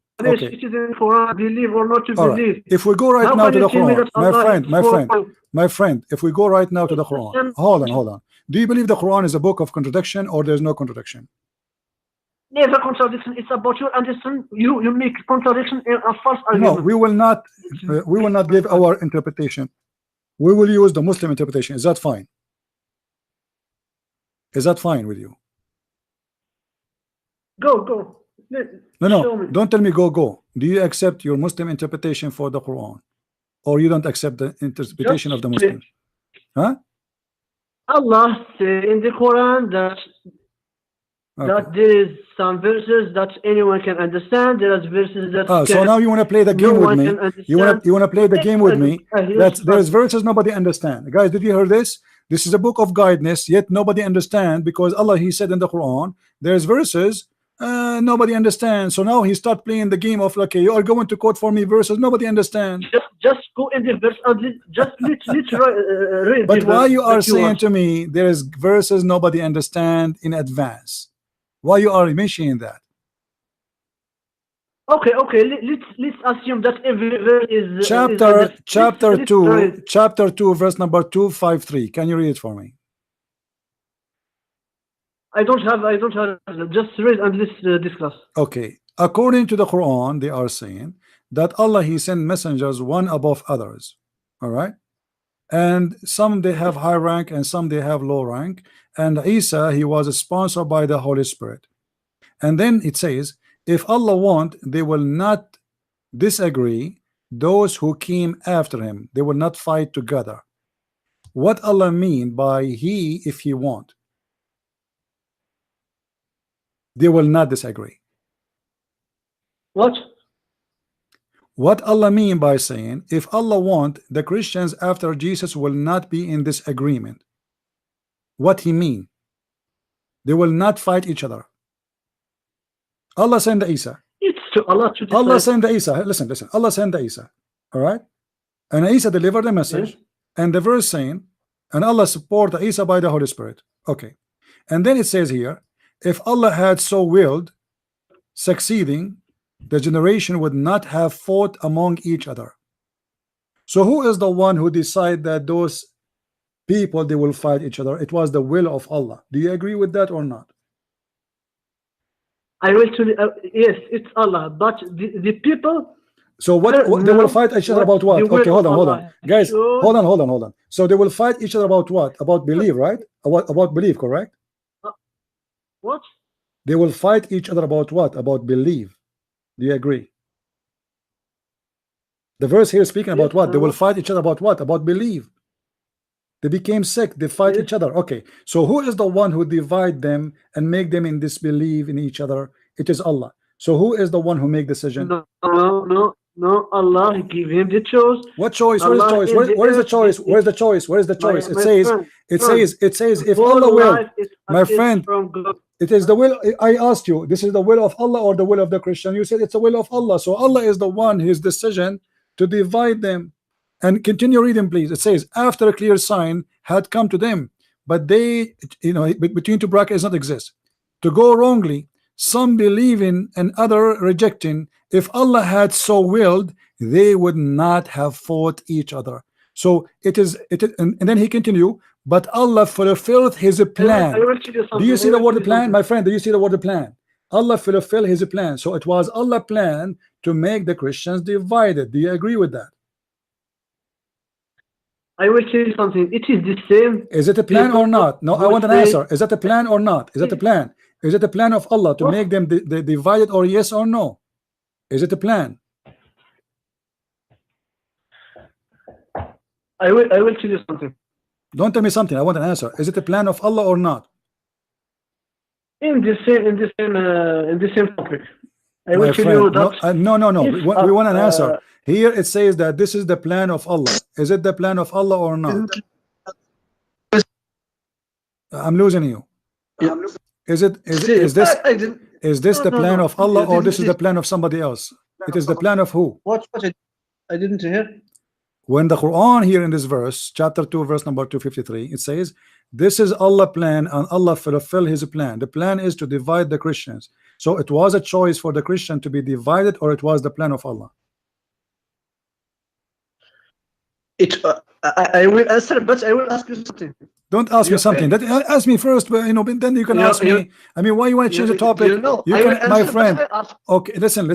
It is in the Quran, believe or not to All right. believe. If we go right How now can to you the tell me Quran, that Allah is my friend, if we go right now to the Quran, hold on. Do you believe the Quran is a book of contradiction or there's no contradiction? Never contradiction. It's about your understanding. You make contradiction in a false argument. No, we will not give our interpretation. We will use the Muslim interpretation. Is that fine? Is that fine with you? Go. No. Don't tell me go. Do you accept your Muslim interpretation for the Quran, or you don't accept the interpretation of the Muslim? Huh? Allah said in the Quran that there is some verses that anyone can understand. There are verses that so now you want to play the game with me. You want to play the game with me. That there's verses nobody understand. Guys, did you hear this? This is a book of guidance, yet nobody understand because Allah He said in the Quran there's verses nobody understands. So now He start playing the game of okay, you are going to quote for me verses nobody understand. Just go in the verse and just let's read. But why you are saying to me there is verses nobody understand in advance? Why you are mentioning that? Okay. Let's assume that every verse is chapter 2 verse number 253. Can you read it for me? I don't have just read and let's discuss. Okay, according to the Quran they are saying that Allah He sent messengers one above others. All right, and some they have high rank and some they have low rank, and Isa he was sponsored by the Holy Spirit. And then it says if Allah want they will not disagree those who came after him, they will not fight together. What Allah mean by He if He want? They will not disagree. What? What Allah mean by saying, if Allah want, the Christians after Jesus will not be in this agreement? What he mean? They will not fight each other. Allah send Isa. It's to Allah to decide. Allah send Isa. Listen, listen. Allah send Isa. All right, and Isa delivered the message, Yes. and the verse saying, and Allah support Isa by the Holy Spirit. Okay, and then it says here, if Allah had so willed, succeeding, the generation would not have fought among each other. So who is the one who decide that those people they will fight each other? It was the will of Allah. Do you agree with that or not? I will tell you, yes, it's Allah, but the people. So what they will fight each other about what? Okay, hold on, guys, hold on. So they will fight each other about what? About belief, right? About belief, correct? What? They will fight each other about what? About belief. Do you agree? The verse here is speaking about what? They will fight each other about what? About belief. They became sick, they fight each other. Okay, so who is the one who divide them and make them in disbelief in each other? It is Allah. So who is the one who make decision? No, Allah give him the choice. What choice? Where is the choice? Where is the choice? Where is the choice? Where is the choice? It says if Allah will, my friend, it is the will. I asked you, this is the will of Allah or the will of the Christian? You said it's the will of Allah. So Allah is the one, his decision to divide them. And continue reading, please. It says, after a clear sign had come to them, but they, between two brackets does not exist. To go wrongly, some believing and other rejecting. If Allah had so willed, they would not have fought each other. So and then he continue, but Allah fulfilled his plan. Do you see the word plan, my friend? Do you see the word plan? Allah fulfilled his plan. So it was Allah's plan to make the Christians divided. Do you agree with that? I will tell you something. It is the same. Is it a plan or not? No, I want an answer. Is that a plan or not? Is that a plan? Is it a plan of Allah to make them divided, or yes or no? Is it a plan? I will tell you something. Don't tell me something. I want an answer. Is it a plan of Allah or not? In the same topic. I will tell you that. No. We want an answer. Here it says that this is the plan of Allah. Is it the plan of Allah or not? I'm losing you. Is this the plan of Allah or this is the plan of somebody else? It is the plan of who? What? I didn't hear. When the Quran here in this verse, chapter 2, verse number 253, it says, this is Allah's plan and Allah fulfill his plan. The plan is to divide the Christians. So it was a choice for the Christian to be divided, or it was the plan of Allah? I will answer, but I will ask you something. Don't ask me something. Ask me first, but then you can ask me. I mean, why you want to change the topic? My friend. Okay, listen.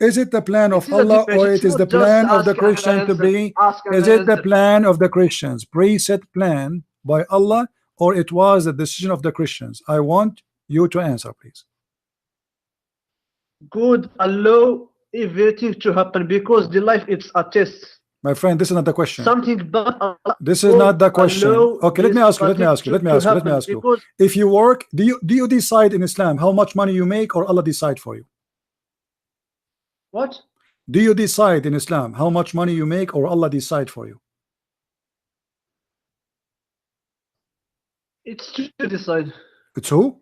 Is it the plan of Allah or it is the plan of the Christian to be? Is it the plan of the Christians, preset plan by Allah, or it was the decision of the Christians? I want you to answer, please. Good, allow everything to happen because the life it's a test. My friend, this is not the question. Something bad. This is not the question. Okay, let me ask you. If you work, do you decide in Islam how much money you make, or Allah decide for you? What? Do you decide in Islam how much money you make, or Allah decide for you? It's to decide. It's who?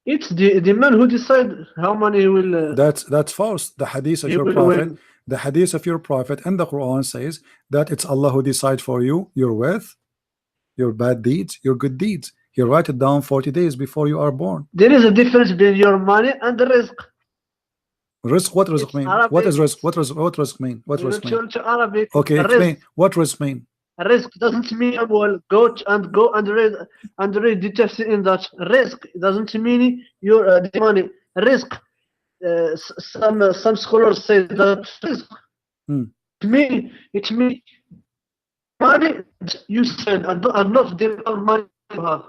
It's the man who decide how money he will. That's false. The hadith of your prophet, the hadith of your prophet, and the Quran says that it's Allah who decide for you your wealth, your bad deeds, your good deeds. He write it down 40 days before you are born. There is a difference between your money and the risk. Risk? What risk mean? Arabic. What is risk? What risk mean? What risk mean? Turn to Arabic. Okay, explain. What risk mean? Risk doesn't mean well go and read details in that. Risk doesn't mean your the money. Risk. Some scholars say that risk. It means money you spend and not the money you have.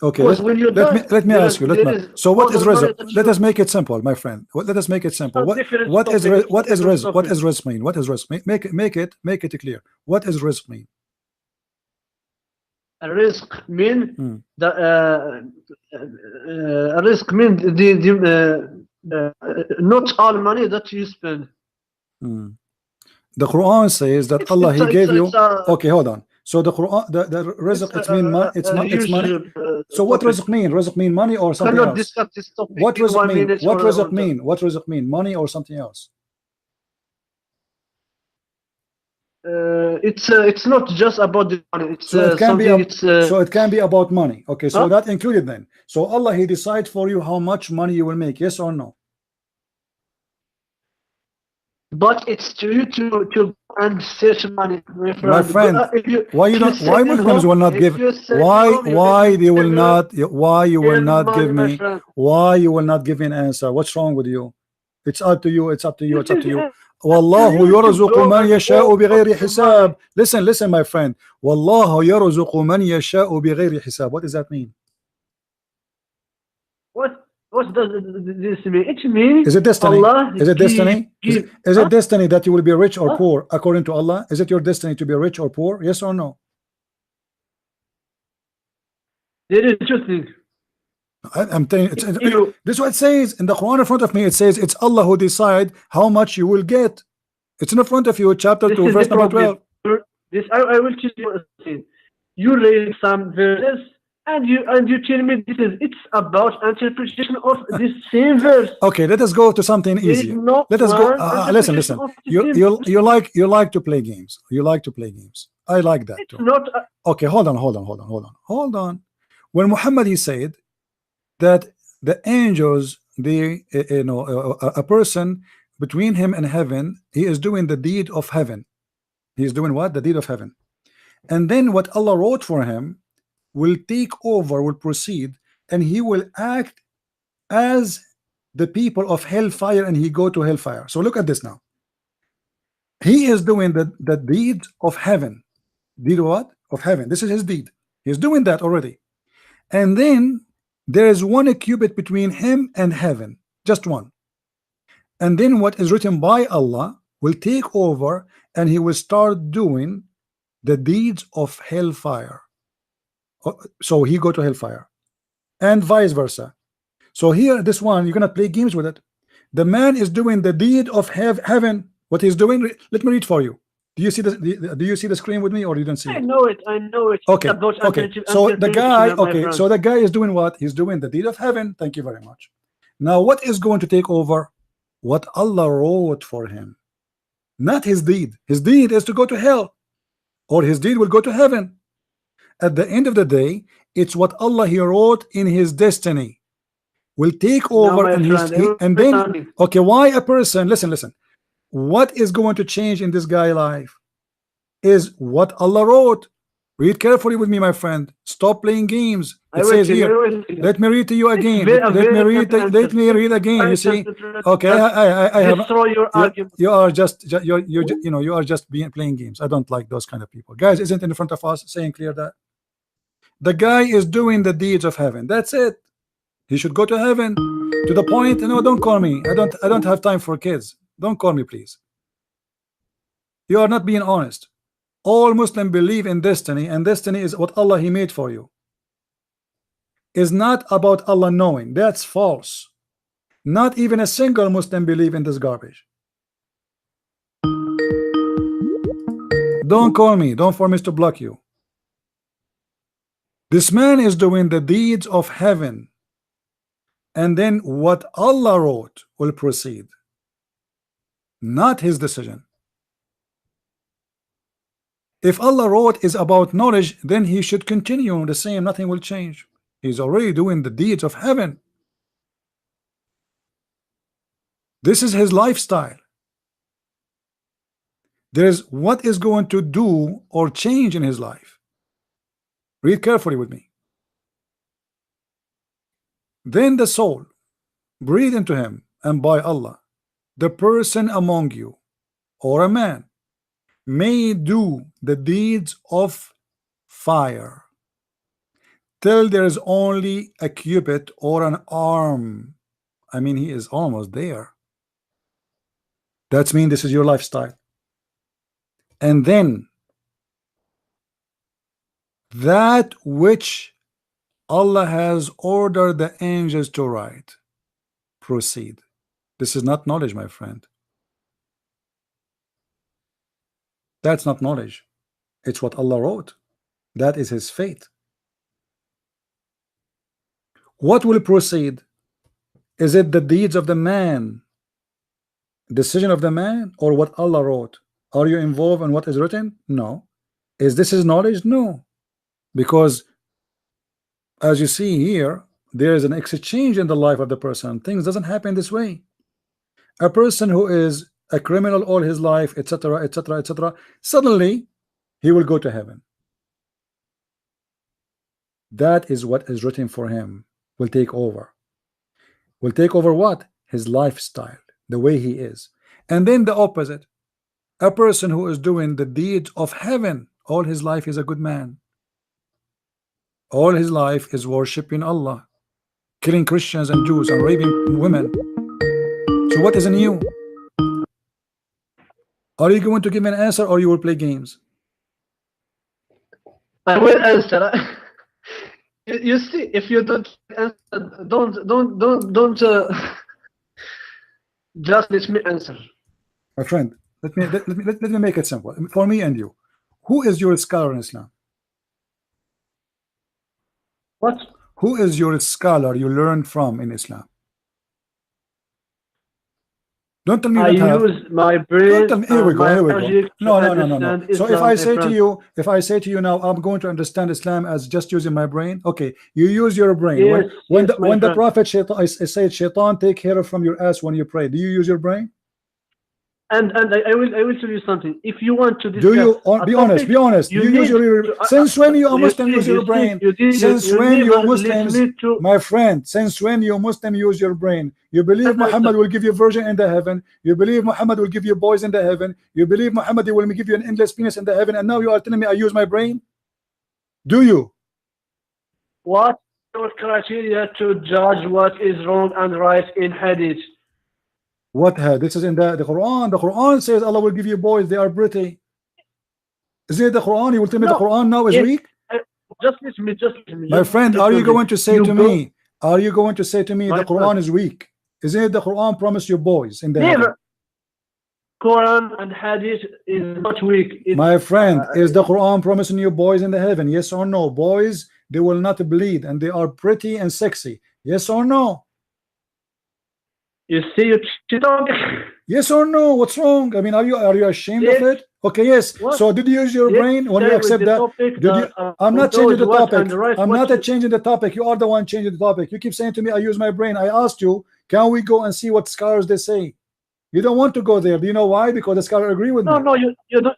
Okay, let me ask you. So what is risk? Let us make it simple, my friend. Let us make it simple. What is risk? What is risk mean? What is risk mean? Make it clear. What is risk mean? risk mean the risk mean not all money that you spend. The Quran says that Allah He gave you. Okay, hold on. So the Quran, the rizq, it's mean it's money. So what rizq mean? Rizq mean money or something cannot else? discuss this topic What in rizq 1 mean? minute. What rizq mean? What rizq mean? Money or something else? It's not just about the money. It's So it can be something. It's so it can be about money. Okay, so huh? that included then. So Allah He decides for you how much money you will make. Yes or no? But it's to you to and search money, my friend. My friend, why you don't? Why Muslims will not give? Why they will not? Why you will not give me? Why you will not give me an answer? What's wrong with you? It's up to you. It's up to you. It's up to you. والله يرزق من يشاء بغير حساب. Listen, my friend. والله يرزق من يشاء بغير حساب. What does that mean? What does this mean? It means is it destiny? Allah Is it destiny? Is it destiny that you will be rich or Huh? poor according to Allah? Is it your destiny to be rich or poor? Yes or no? There is two things. I'm telling you, this is what it says in the Quran in front of me. It says it's Allah who decide how much you will get. It's in front of you, chapter 2, verse number 12. This I will tell you a thing. You read some verses and you tell me it's about interpretation of this same verse. Okay, let us go to something easier. Let us go. Listen. You like to play games. You like to play games. I like that too. Not okay. Hold on. When Muhammad he said that the angels, a person between him and heaven, he is doing the deed of heaven. He is doing what? The deed of heaven. And then what Allah wrote for him will take over, will proceed, and he will act as the people of hellfire, and he go to hellfire. So look at this now. He is doing the deed of heaven. Deed of what? Of heaven. This is his deed. He's doing that already. And then there is one cubit between him and heaven, just one. And then what is written by Allah will take over, and he will start doing the deeds of hellfire. So he go to hellfire, and vice versa. So here, this one, you're gonna play games with it. The man is doing the deed of heaven. What he's doing? Let me read for you. Do you see the do you see the screen with me, or you don't see it? I know it. Okay. So the guy, so the guy is doing what? He's doing the deed of heaven. Thank you very much. Now, what is going to take over? What Allah wrote for him, not his deed. His deed is to go to hell, or his deed will go to heaven. At the end of the day, it's what Allah He wrote in his destiny will take over, and then okay, why a person? Listen. What is going to change in this guy's life is what Allah wrote. Read carefully with me, my friend. Stop playing games. It says here. Let me read to you again. Let me read again. You see? Okay, I have. You are just you are just playing games. I don't like those kind of people. Guys, isn't in front of us saying clear that the guy is doing the deeds of heaven. That's it. He should go to heaven. To the point. No, don't call me. I don't have time for kids. Don't call me, please. You are not being honest. All Muslims believe in destiny, and destiny is what Allah He made for you. Is not about Allah knowing. That's false. Not even a single Muslim believe in this garbage. Don't call me. Don't for me to block you. This man is doing the deeds of heaven, and then what Allah wrote will proceed, not his decision. If Allah wrote is about knowledge, then he should continue the same. Nothing will change. He's already doing the deeds of heaven. This is his lifestyle. There is what is going to do or change in his life. Read carefully with me. Then the soul breathe into him, and by Allah, the person among you, or a man, may do the deeds of fire till there is only a cubit or an arm. I mean, he is almost there. That's mean this is your lifestyle. And then that which Allah has ordered the angels to write. Proceed. This is not knowledge, my friend. That's not knowledge. It's what Allah wrote. That is his fate. What will proceed? Is it the deeds of the man, decision of the man, or what Allah wrote? Are you involved in what is written? No. Is this his knowledge? No. Because as you see here, there is an exchange in the life of the person. Things doesn't happen this way. A person who is a criminal all his life, etc., etc., etc., suddenly he will go to heaven. That is what is written for him. Will take over. Will take over what? His lifestyle, the way he is. And then the opposite. A person who is doing the deeds of heaven all his life is a good man. All his life is worshiping Allah, killing Christians and Jews and raping women. So what is new? Are you going to give me an answer, or you will play games? I will answer. You see, if you don't answer, don't just let me answer. My friend, let me make it simple for me and you. Who is your scholar in Islam? What? Who is your scholar you learned from in Islam? Don't tell me you I don't have. use my brain. Don't tell me. Here we go. Here we go. No. So if I say to you now, I'm going to understand Islam as just using my brain. Okay, you use your brain. Yes, when yes, the Prophet said, "Shaitan, take hair from your ass when you pray," do you use your brain? And I will tell you something. If you want to discuss, do you be honest? Be honest. You use your since when you are Muslim use your brain? Since when you Muslims, my friend? Since when you Muslim use your brain? You believe Muhammad will give you virgin in the heaven. You believe Muhammad will give you boys in the heaven. You believe Muhammad will give you an endless penis in the heaven. And now you are telling me I use my brain? Do you? What your criteria to judge what is wrong and right in hadith? What had? This is in the Quran. The Quran says Allah will give you boys. They are pretty. Is it the Quran? You will tell me the Quran now is weak? Just listen me. My friend, are you going to say to me? Are you going to say to me the Quran is weak? Isn't it the Quran promised you boys in the heaven? Quran and hadith is not weak. My friend, is the Quran promising you boys in the heaven? Yes or no? Boys, they will not bleed and they are pretty and sexy. Yes or no? You see, you cheat on. Yes or no? What's wrong? I mean, are you ashamed of it? Okay, yes. What? So did you use your brain when you accept that? I'm not changing the topic. I'm not changing the topic. You are the one changing the topic. You keep saying to me, I use my brain. I asked you, can we go and see what scholars they say? You don't want to go there. Do you know why? Because the scholars agree with me. No, you don't.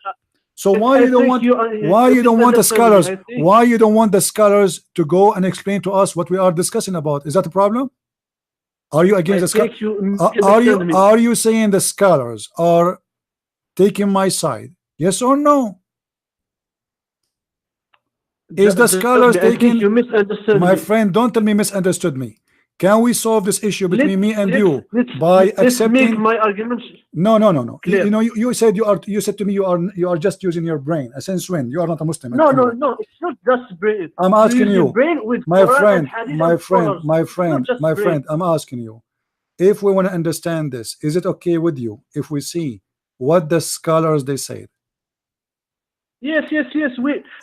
So why you don't want? Why you don't want the scholars? Why you don't want the scholars to go and explain to us what we are discussing about? Is that a problem? Are you against the scholars? Are you saying the scholars are taking my side? Yes or no? Is the scholars taking? You misunderstood my me. friend, don't tell me misunderstood me. Can we solve this issue between me and you by accepting? Make my arguments. No. You know, you said you said to me you are just using your brain. Since when? You are not a Muslim. No. It's not just brain. I'm asking you, my friend. I'm asking you, if we want to understand this, is it okay with you if we see what the scholars they say? Yes.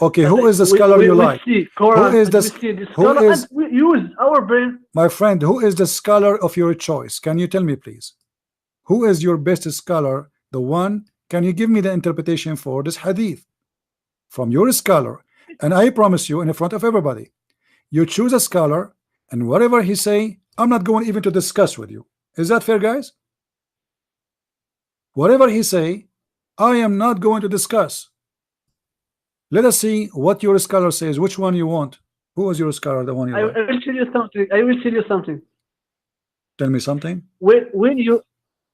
Okay, who is the scholar you like? Who is we use our brain? My friend, who is the scholar of your choice? Can you tell me, please? Who is your best scholar? The one? Can you give me the interpretation for this hadith from your scholar? And I promise you, in front of everybody, you choose a scholar, and whatever he say, I'm not going even to discuss with you. Is that fair, guys? Whatever he say, I am not going to discuss. Let us see what your scholar says. Which one you want? Who is your scholar? The one you like? I will tell you something. Tell me something. When you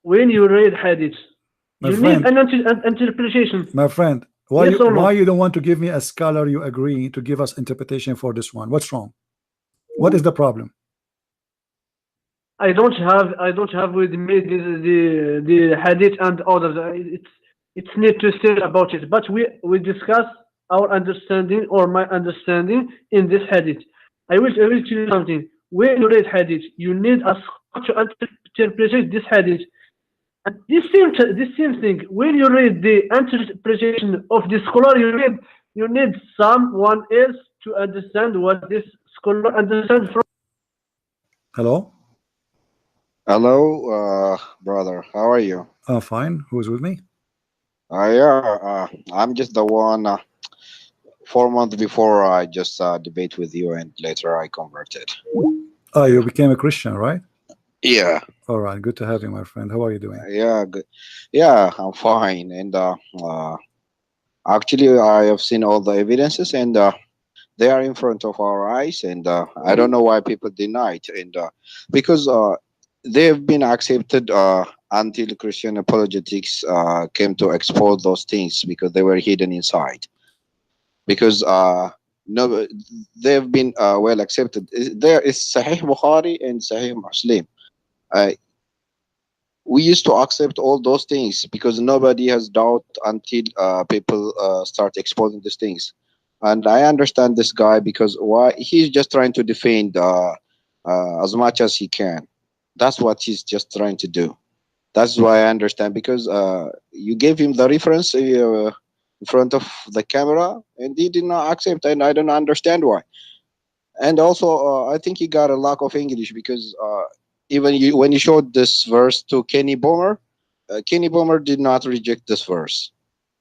read hadith, you need an interpretation. My friend, why you don't want to give me a scholar you agree to give us interpretation for this one? What's wrong? What is the problem? I don't have with me the hadith and others. It's need to say about it, but we discuss our understanding or my understanding in this hadith. I will tell you something. When you read hadith, you need a scholar to interpret this hadith. And this same thing. When you read the interpretation of the scholar, you need someone else to understand what this scholar understands from. Hello. Hello, brother. How are you? Fine. Who's with me? Yeah, I'm just the one. 4 months before I just debate with you, and later I converted. Oh, you became a Christian, right? Yeah, All right. Good to have you, my friend. How are you doing? yeah, good. Yeah, I'm fine. And actually, I have seen all the evidences, and they are in front of our eyes. And I don't know why people deny it. And because they've been accepted until Christian apologetics came to expose those things because they were hidden inside. Because no, they've been well accepted. There is Sahih Bukhari and Sahih Muslim. Uh, we used to accept all those things because nobody has doubt until people start exposing these things. And I understand this guy because why he's just trying to defend as much as he can. That's what he's just trying to do. That's why I understand because you gave him the reference in front of the camera and he did not accept, and I don't understand why. And also, I think he got a lack of English because even when you showed this verse to Kenny Bomber did not reject this verse.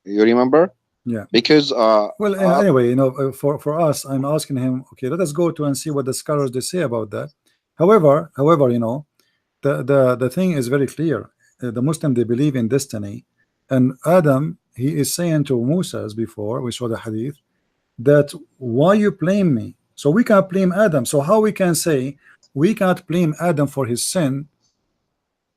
You remember? Yeah. Because Well, anyway, for us, I'm asking him. Okay, let us go to and see what the scholars they say about that. However, the thing is very clear. The Muslim, they believe in destiny, and Adam, he is saying to Musa, as before we saw the hadith, that why you blame me? So we can't blame Adam. So how we can say we can't blame Adam for his sin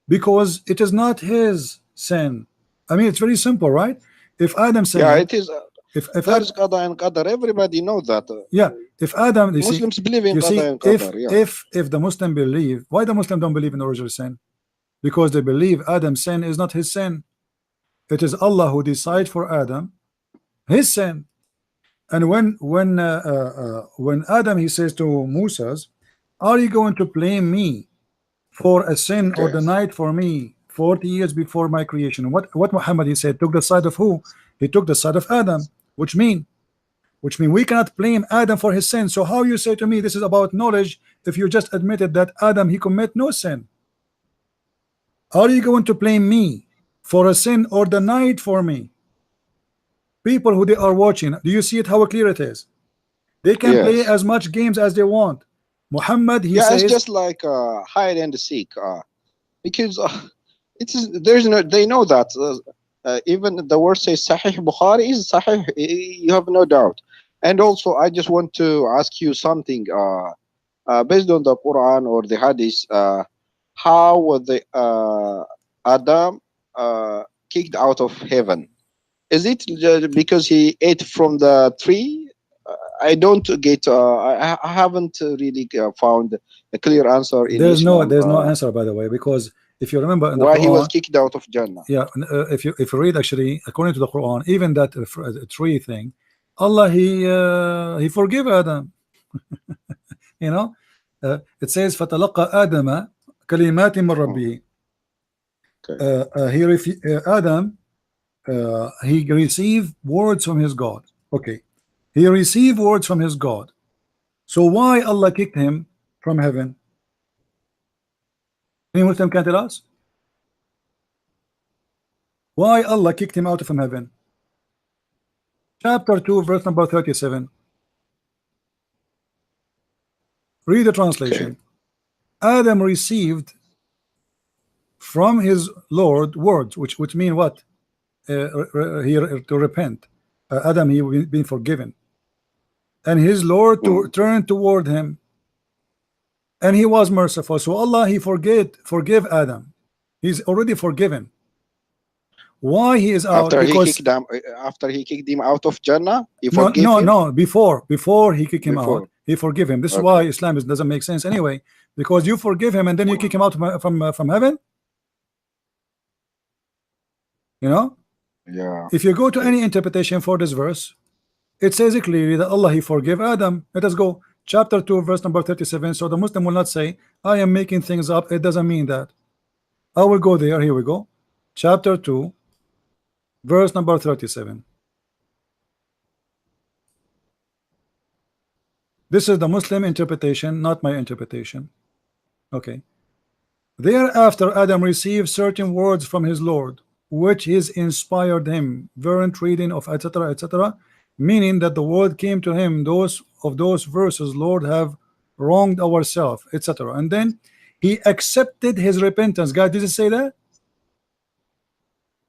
because it is not his sin? I mean, it's very simple, right? If Adam saying, yeah, it is. if There's Adam, qada and qadar. Everybody knows that. yeah, if Adam, you see, Muslims believe in you see, qada and qadar. Yeah. if the Muslim believe, why the Muslim don't believe in original sin? Because they believe Adam's sin is not his sin. It is Allah who decides for Adam his sin. And when Adam, he says to Moses, are you going to blame me for a sin or Okay. the night for me 40 years before my creation? What Muhammad, he said, took the side of who? He took the side of Adam, which mean we cannot blame Adam for his sin. So how you say to me this is about knowledge if you just admitted that Adam, he commit no sin? Are you going to blame me for a sin or the night for me? People who they are watching, do you see it how clear it is? They can play Yes. as much games as they want. Muhammad, he Yeah, it's says, just like hide and seek. Because it is there's no they know that even the word says Sahih Bukhari is Sahih. You have no doubt. And also, I just want to ask you something. Based on the Quran or the Hadith, how was the Adam kicked out of heaven? Is it because he ate from the tree? I don't get. I haven't really found a clear answer in Islam. there's no answer, by the way, because if you remember in the Why he was Quran, kicked out of Jannah? yeah, if you read actually according to the Quran, even that tree thing, Allah, he forgive Adam. You know, it says فَتَلَقَّى آدَمَ كَلِمَاتٍ مِّن رَبِّهِ. Okay. Adam, he received words from his God. Okay, he received words from his God. So why Allah kicked him from heaven? Any Muslim can tell us why Allah kicked him out from heaven? Chapter 2, verse number 37. Read the translation. Okay. Adam received from his Lord words, which mean what? Here to repent. Adam, he been forgiven, and his Lord to Mm. turn toward him, and he was merciful. So Allah, he forgive Adam. He's already forgiven. Why he is out? Because After he kicked him out of Jannah, he no, forgave him no, before he kick him out, before. he forgive him. This is Okay. why Islam doesn't make sense anyway, because you forgive him and then you kick him out from heaven. You know, Yeah. if you go to Okay. any interpretation for this verse, It says clearly that Allah He forgave Adam. Let us go chapter 2 verse number 37. So the Muslim will not say I am making things up. It doesn't mean that. I will go there. Here we go. Chapter 2 verse number 37. This is the Muslim interpretation, not my interpretation. Okay. Thereafter Adam received certain words from his Lord, which is inspired him. Variant reading of etc. etc. Meaning that the word came to him, those verses, Lord, have wronged ourselves, etc. And then he accepted his repentance. God, did it say that?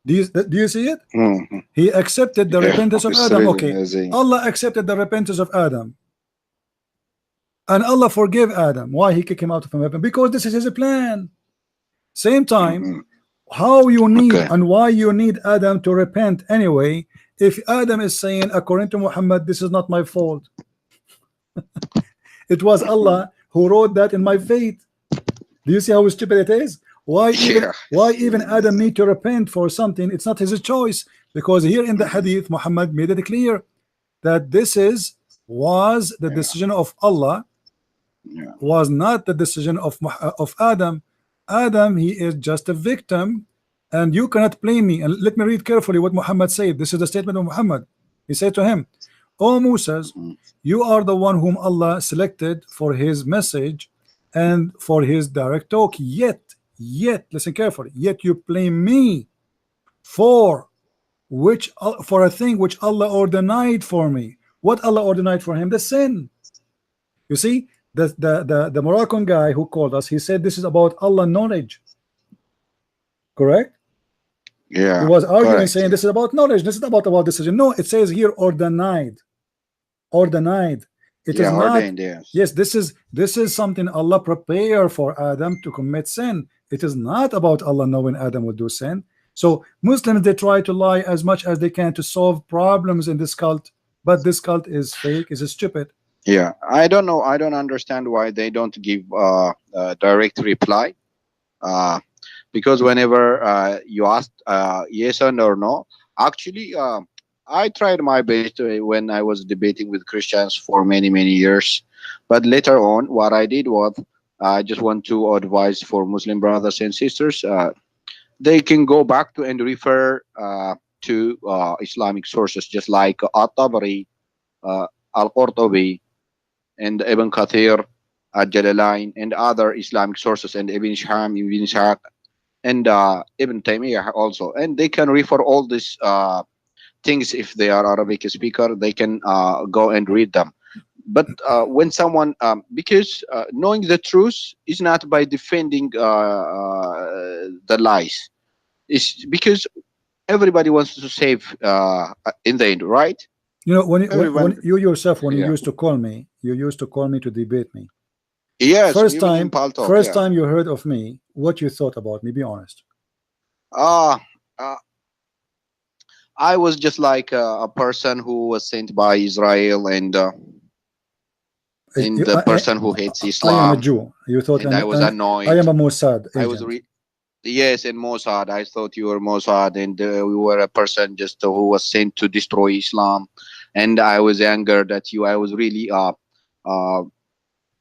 Do you see it? Mhm. He accepted the Yeah, repentance of it's Adam. really Okay. amazing. Allah accepted the repentance of Adam. And Allah forgave Adam. Why he kicked him out of heaven? Because this is his plan. Same time, Mhm. how you need Okay. and why you need Adam to repent anyway, if Adam is saying, according to Muhammad, this is not my fault. It was Mhm. Allah who wrote that in my fate. Do you see how stupid it is? Yeah, Why it's even really Adam amazing. need to repent for something? It's not his choice. Because here in the Mhm. hadith, Muhammad made it clear that this was the Yeah, decision of Allah, yeah, was not the decision of Adam. Adam, he is just a victim, and you cannot blame me. And let me read carefully what Muhammad said. This is the statement of Muhammad. He said to him, O Moses, Mhm. you are the one whom Allah selected for his message and for his direct talk. Yet, listen carefully, yet you blame me for for a thing which Allah ordained for me. What Allah ordained for him? The sin. You see, the Moroccan guy who called us, he said this is about Allah knowledge. Correct? He yeah, was arguing correct. saying Yeah, this is about knowledge. This is about decision. No, it says here ordained. Ordained. It is yeah, not. ordained. Yes. Yes, this is something Allah prepared for Adam to commit sin. It is not about Allah knowing Adam would do sin. So Muslims, they try to lie as much as they can to solve problems in this cult, but this cult is fake, is stupid. Yeah, I don't know. I don't understand why they don't give direct reply. Uh, because whenever you ask yes or no, actually, I tried my best when I was debating with Christians for many years. But later on, what I did was I just want to advise for Muslim brothers and sisters. They can go back to and refer to Islamic sources, just like At-Tabari, Al-Qurtubi, and Ibn Kathir, Al-Jalalain, and other Islamic sources, and Ibn Sham, Ibn Ishaq, and Ibn Taymiyyah also. And they can refer all these things. If they are Arabic speaker, they can go and read them. But when someone, because knowing the truth is not by defending the lies. It's because everybody wants to save in the end, right? You know, when Everyone, you yourself, when you yeah. used to call me, you used to call me to debate me. Yes, First even in time, Paltalk, first yeah. time you heard of me, what you thought about me? Be honest. Ah, uh, I was just like a person who was sent by Israel, I, and the I, person who hates I am a Islam, Jew. You thought and I was I annoyed. am a Mossad I was agent. yes, in Mossad. I thought you were Mossad, and we were a person just who was sent to destroy Islam, and I was angered at you. I was really uh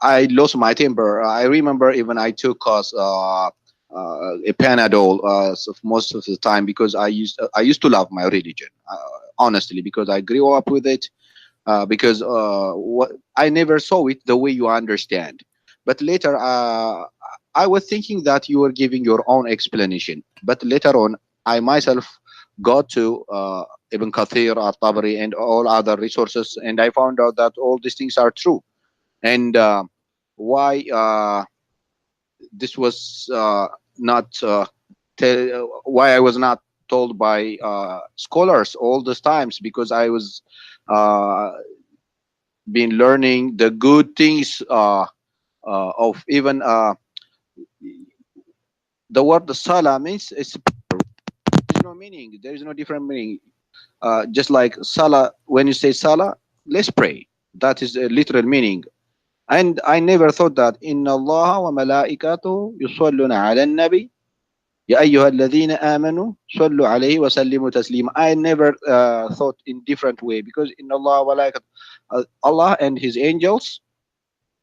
I lost my temper. I remember even I took a Panadol most of the time because I used to love my religion, honestly, because I grew up with it. Because what I never saw it the way you understand. But later, I was thinking that you were giving your own explanation. But later on, I myself got to Ibn Kathir, At-Tabari, and all other resources, and I found out that all these things are true. And why this was not why I was not told by scholars all these times, because I was uh, been learning the good things of even the word the salah means there's no meaning, there is no different meaning. Just like salah, when you say salah, let's pray, that is a literal meaning. And I never thought that inna Allah wa malaikatuhu yusalluna ala nabi يا أيها الذين آمنوا صلوا عليه وسلموا تسليما. I never thought in different way, because in Allah Allah and his angels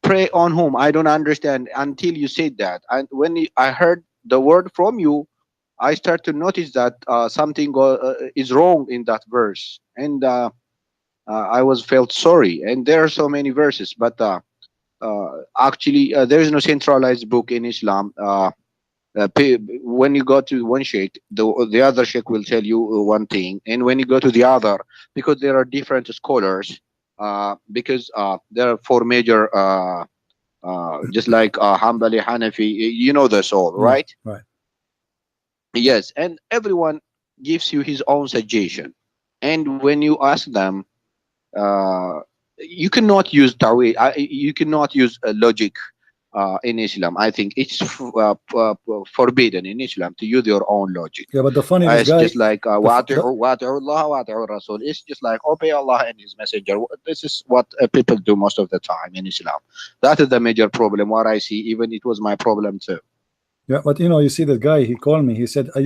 pray on whom? I don't understand until you said that. And when I heard the word from you, I start to notice that something is wrong in that verse, and I was felt sorry. And there are so many verses, but actually there is no centralized book in Islam. When you go to one sheikh, the other sheikh will tell you one thing, and when you go to the other, because there are different scholars, because there are four major, just like Hanbali, Hanafi, you know this all, Yeah, right? right. Yes, and everyone gives you his own suggestion, and when you ask them, uh, you cannot use tawhid, you cannot use logic in Islam. I think it's forbidden in Islam to use your own logic. Yeah, but the funny, this It's guy, just like the وَأَطِيعُوا اللَّهَ وَأَطِيعُوا الرَّسُولَ. It's just like obey Allah and His Messenger. This is what people do most of the time in Islam. That is the major problem. What I see, even it was my problem too. yeah, but you know, you see that guy, he called me, he said, I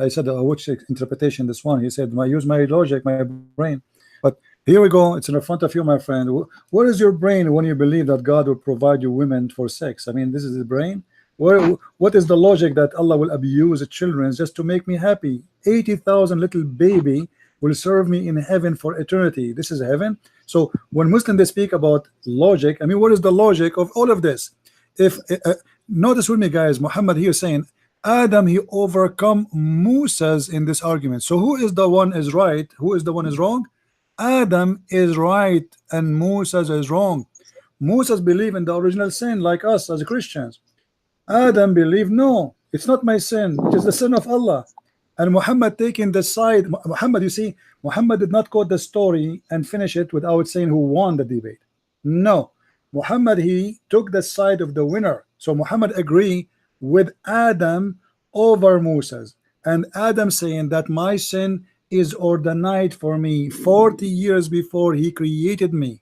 said, which interpretation this one? He said, I use my logic, my brain. But here we go, it's in front of you, my friend. What is your brain when you believe that God will provide you women for sex? I mean, this is the brain. What is the logic that Allah will abuse the children just to make me happy? 80,000 little baby will serve me in heaven for eternity. This is heaven. So when Muslims, they speak about logic, I mean, what is the logic of all of this? If notice with me, guys, Muhammad here saying Adam, he overcome Moses in this argument. So who is the one is right, who is the one is wrong? Adam is right and Moses is wrong. Moses believed in the original sin like us as Christians. Adam believed, no, it's not my sin, it is the sin of Allah. And Muhammad taking the side. Muhammad, you see, Muhammad did not quote the story and finish it without saying who won the debate. No, Muhammad, he took the side of the winner. So Muhammad agree with Adam over Moses, and Adam saying that my sin is ordained for me 40 years before he created me.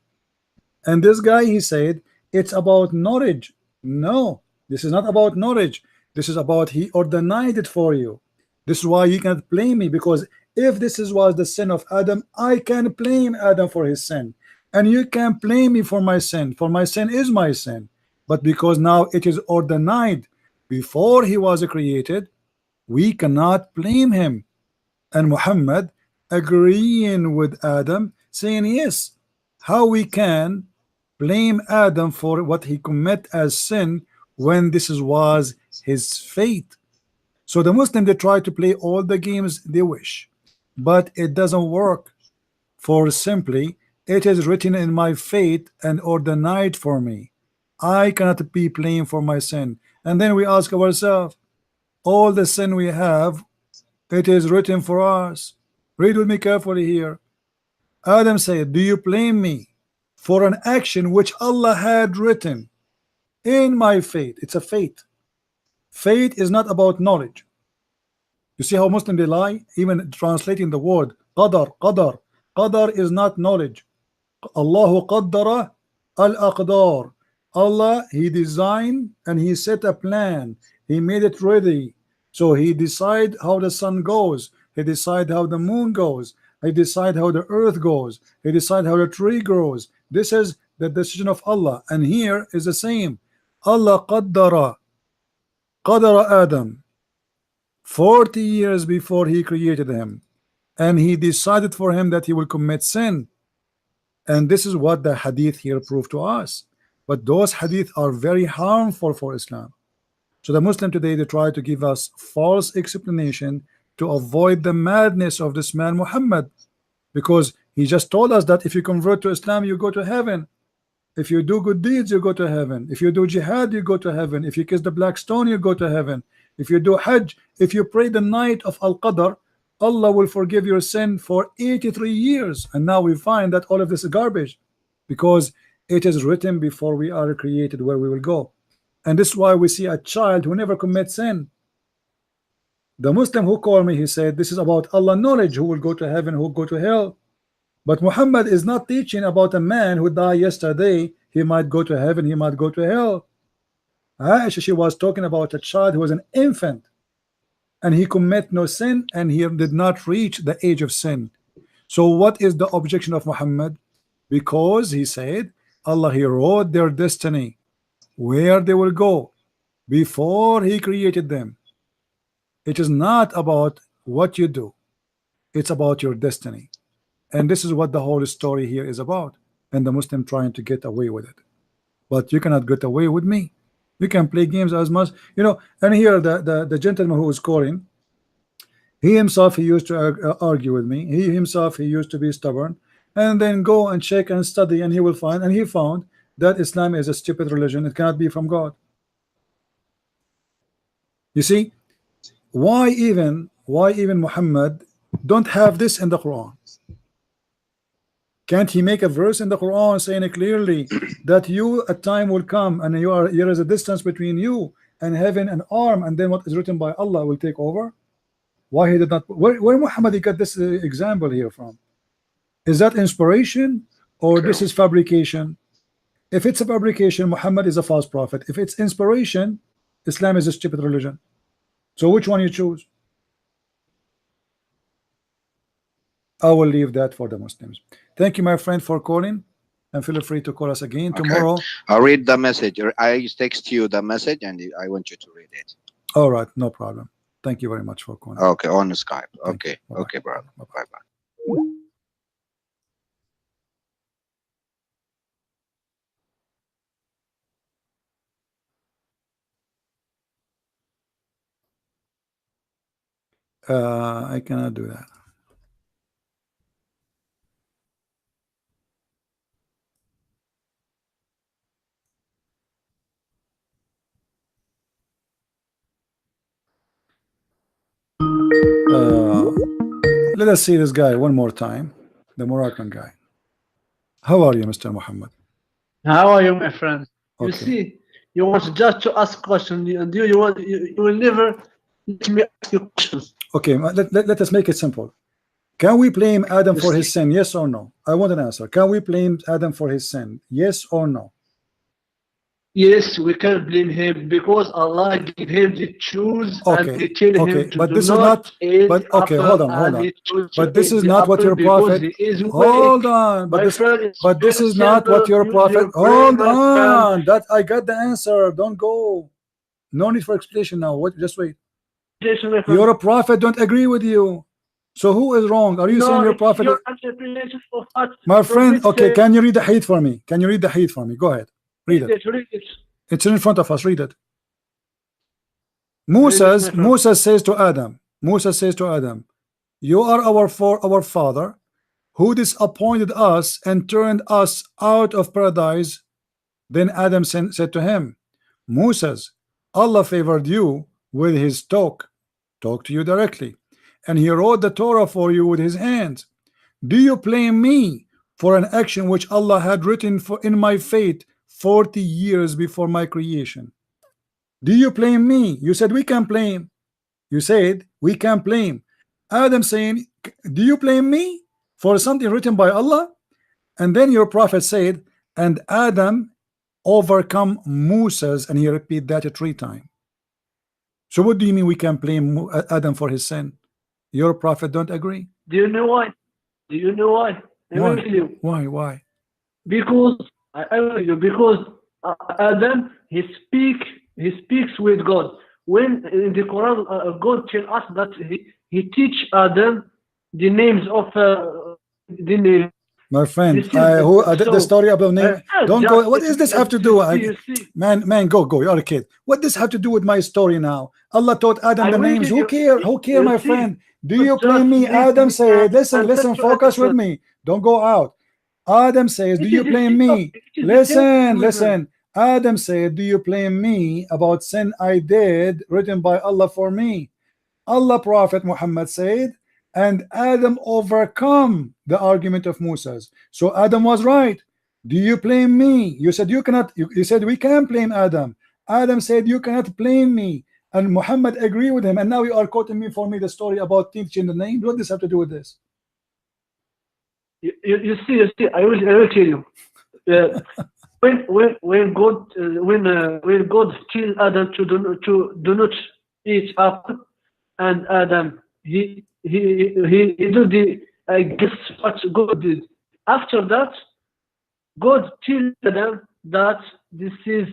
And this guy, he said it's about knowledge. No, this is not about knowledge. This is about he ordained it for you. This is why you can't blame me, because if this was the sin of Adam, I can blame Adam for his sin, and you can't blame me for my sin, for my sin is my sin. But because now it is ordained before he was created, we cannot blame him. And Muhammad agreeing with Adam, saying yes, how we can blame Adam for what he commit as sin when this was his fate. So the Muslim, they try to play all the games they wish, but it doesn't work. For simply it is written in my fate and ordained for me. I cannot be blamed for my sin. And then we ask ourselves, all the sin we have, it is written for us. Read with me carefully here. Adam said, do you blame me for an action which Allah had written in my fate? It's a fate. Fate is not about knowledge. You see how Muslim they lie, even translating the word qadar. Qadar is not knowledge. Allahu qaddara al-aqdar. Allah, he designed and he set a plan, he made it ready. So he decide how the sun goes, he decide how the moon goes, he decide how the earth goes, he decide how the tree grows. This is the decision of Allah. And here is the same. Allah qaddara Adam 40 years before he created him, and he decided for him that he will commit sin. And this is what the hadith here prove to us. But those hadith are very harmful for Islam. So the Muslim today, they try to give us false explanation to avoid the madness of this man Muhammad, because he just told us that if you convert to Islam, you go to heaven. If you do good deeds, you go to heaven. If you do jihad, you go to heaven. If you kiss the black stone, you go to heaven. If you do hajj, if you pray the night of Al-Qadr, Allah will forgive your sin for 83 years. And now we find that all of this is garbage, because it is written before we are created where we will go. And this is why we see a child who never commits sin. The Muslim who called me, he said this is about Allah knowledge, who will go to heaven, who will go to hell. But Muhammad is not teaching about a man who died yesterday, he might go to heaven, he might go to hell. Aisha, she was talking about a child who was an infant. and he commit no sin, and he did not reach the age of sin. So what is the objection of Muhammad? Because he said Allah, he wrote their destiny, where they will go, before he created them. It is not about what you do, it's about your destiny. And this is what the whole story here is about, and the Muslim trying to get away with it. But you cannot get away with me. You can play games as much, you know. And here the gentleman who was calling, he himself, he used to argue with me. He himself, he used to be stubborn, and then go and check and study, and he will find, and he found that Islam is a stupid religion. It cannot be from God. You see, why even Muhammad don't have this in the Quran? Can't he make a verse in the Quran saying it clearly that a time will come and there is a distance between you and having an arm, and then what is written by Allah will take over? Why he did not? Where Muhammad he got this example here from? Is that inspiration or this is fabrication? If it's a fabrication, Muhammad is a false prophet. If it's inspiration, Islam is a stupid religion. So which one you choose? I will leave that for the Muslims. Thank you, my friend, for calling, and feel free to call us again tomorrow. I'll read the message. I text you the message, and I want you to read it. All right, no problem. Thank you very much for calling. Okay, on Skype. Thank Okay, you. okay, brother. Bye-bye. Bye-bye. I cannot do that. Let us see this guy one more time, the Moroccan guy. How are you, Mr. Muhammad? How are you, my friend? You Okay. see, you want just to ask questions, and you will never let me ask you questions. Okay, let us make it simple. Can we blame Adam for his sin? Yes or no? I want an answer. Can we blame Adam for his sin? Yes or no? Yes, we can blame him because Allah gave him the choose Okay, and He tell okay, him to but do this is not not. eat But okay, apple, hold on. and he chose to But this eat is the not what apple your because prophet. he is Hold weak. on, My friend, it's but this very is not what simple. your Use prophet. your brain, Hold my friend. on, that I got the answer. Don't go. No need for explanation now. What? Just wait. Jason, my friend. Your prophet don't agree with you. So who is wrong? Are you saying No, your it's prophet? your interpretation of what My friend, prophet okay, said. can you read the hadith for me? Can you read the hadith for me? Go ahead. Read it. Read it. It's in front of us. Read it. Read it, my friend. Moses says to Adam, you are our father who disappointed us and turned us out of paradise. Then Adam said to him, Moses, Allah favored you with his talk to you directly, and he wrote the Torah for you with his hands. Do you blame me for an action which Allah had written in my fate 40 years before my creation? Do you blame me? You said we can blame. You said we can blame. Adam saying, do you blame me for something written by Allah? And then your prophet said, and Adam overcome Moses, and he repeat that 3 times. So what do you mean we can blame Adam for his sin? Your prophet don't agree. Do you know why? Do you know why? I will tell you. Why? Because I will tell you. Because Adam he speaks with God. When in the Quran God tells us that he teach Adam the names of the name. My friend, So, the story about name. Don't go. What does this have to do? You see. Man, go. You're a kid. What does have to do with my story now? Allah taught Adam I the will names. tell Who you. care, my see. friend? Do But you just blame me? let Adam me said, listen, answer to focus with answer. me. Don't go out. Adam says, do It you is the blame same me? topic. It is the same Listen. Adam said, do you blame me about sin I did written by Allah for me? Allah Prophet Muhammad said, and Adam overcome the argument of Moses. So Adam was right. Do you blame me? You said you cannot. You said we can blame Adam. Adam said you cannot blame me, and Muhammad agreed with him. And now you are quoting me for me the story about teaching the name. What does this have to do with this? You see. I will tell you. When God tell Adam to do not eat apple, and Adam, he do the guess what God did. After that, God tells Adam that this is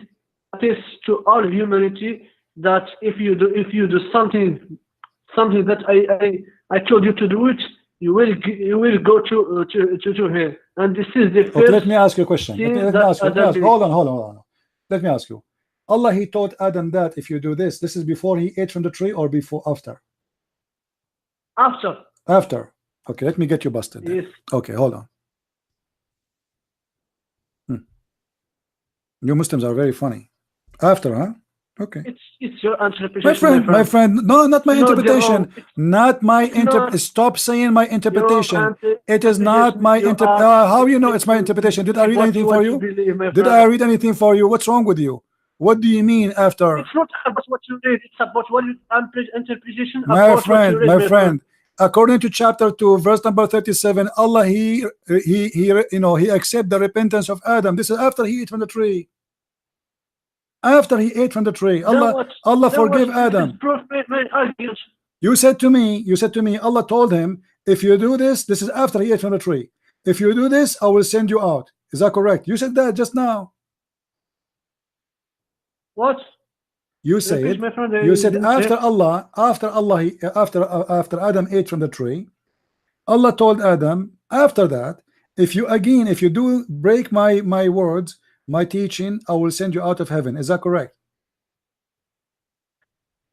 a test to all humanity, that if you do something that I told you to do it, you will go to hell. And this is the Okay, let first me ask you a question. sin Let me that ask you. Let me Adam ask you. did. Hold on. Let me ask you. Allah, he taught Adam that if you do this, this is before he ate from the tree or before after? After, After. Okay, let me get you busted then. yes, Okay, hold on. You Muslims are very funny. After, huh? Okay. it's your My interpretation, friend, my friend, no, not my It's not the interpretation. wrong. Not my It's not Stop saying my your interpretation. It is not interpretation. my You are how you know thinking it's my to interpretation? Did I believe read anything for what you you? believe, my Did friend. I read anything for you? What's wrong with you? What do you mean after? It's not about what you read. It's about what you interpretation My about what you friend, read, my my friend. friend. According to chapter 2, verse number 37, Allah, he accept the repentance of Adam. This is after he ate from the tree. After he ate from the tree, Then Allah what? forgave This is Adam. proof, my argument. You said to me, Allah told him, if you do this, this is after he ate from the tree. If you do this, I will send you out. Is that correct? You said that just now. What? You Repeat, said, my friend. I didn't after hear. Allah, after Adam ate from the tree, Allah told Adam, after that, if you do break my words, my teaching, I will send you out of heaven. Is that correct?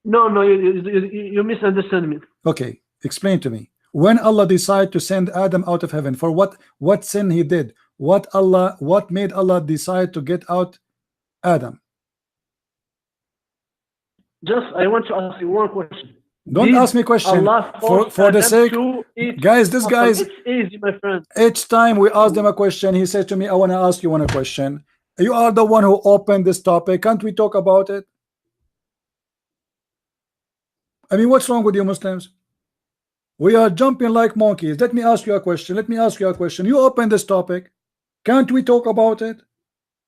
No, you misunderstand me. Okay, explain to me. When Allah decided to send Adam out of heaven, for what sin he did? What made Allah decide to get out Adam? Just I want to ask you one question. Don't ask me a question. Allah force For the Adam sake, to eat guys, this apple? guy's, It's easy, my friend. each time we ask them a question, he said to me, I want to ask you one question. You are the one who opened this topic. Can't we talk about it? I mean, what's wrong with you Muslims? We are jumping like monkeys. Let me ask you a question. You open this topic. Can't we talk about it?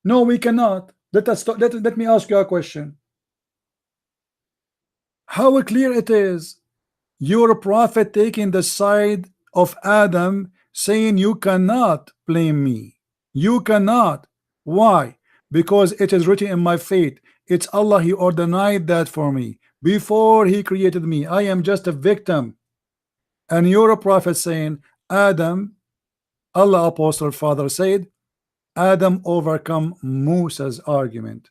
No, we cannot. Let me ask you a question. How clear it is. Your prophet taking the side of Adam, saying you cannot blame me. You cannot. Why? Because it is written in my fate. It's Allah, he ordained that for me. Before he created me, I am just a victim. And you're a prophet saying, Adam, Allah Apostle Father said, Adam overcome Musa's argument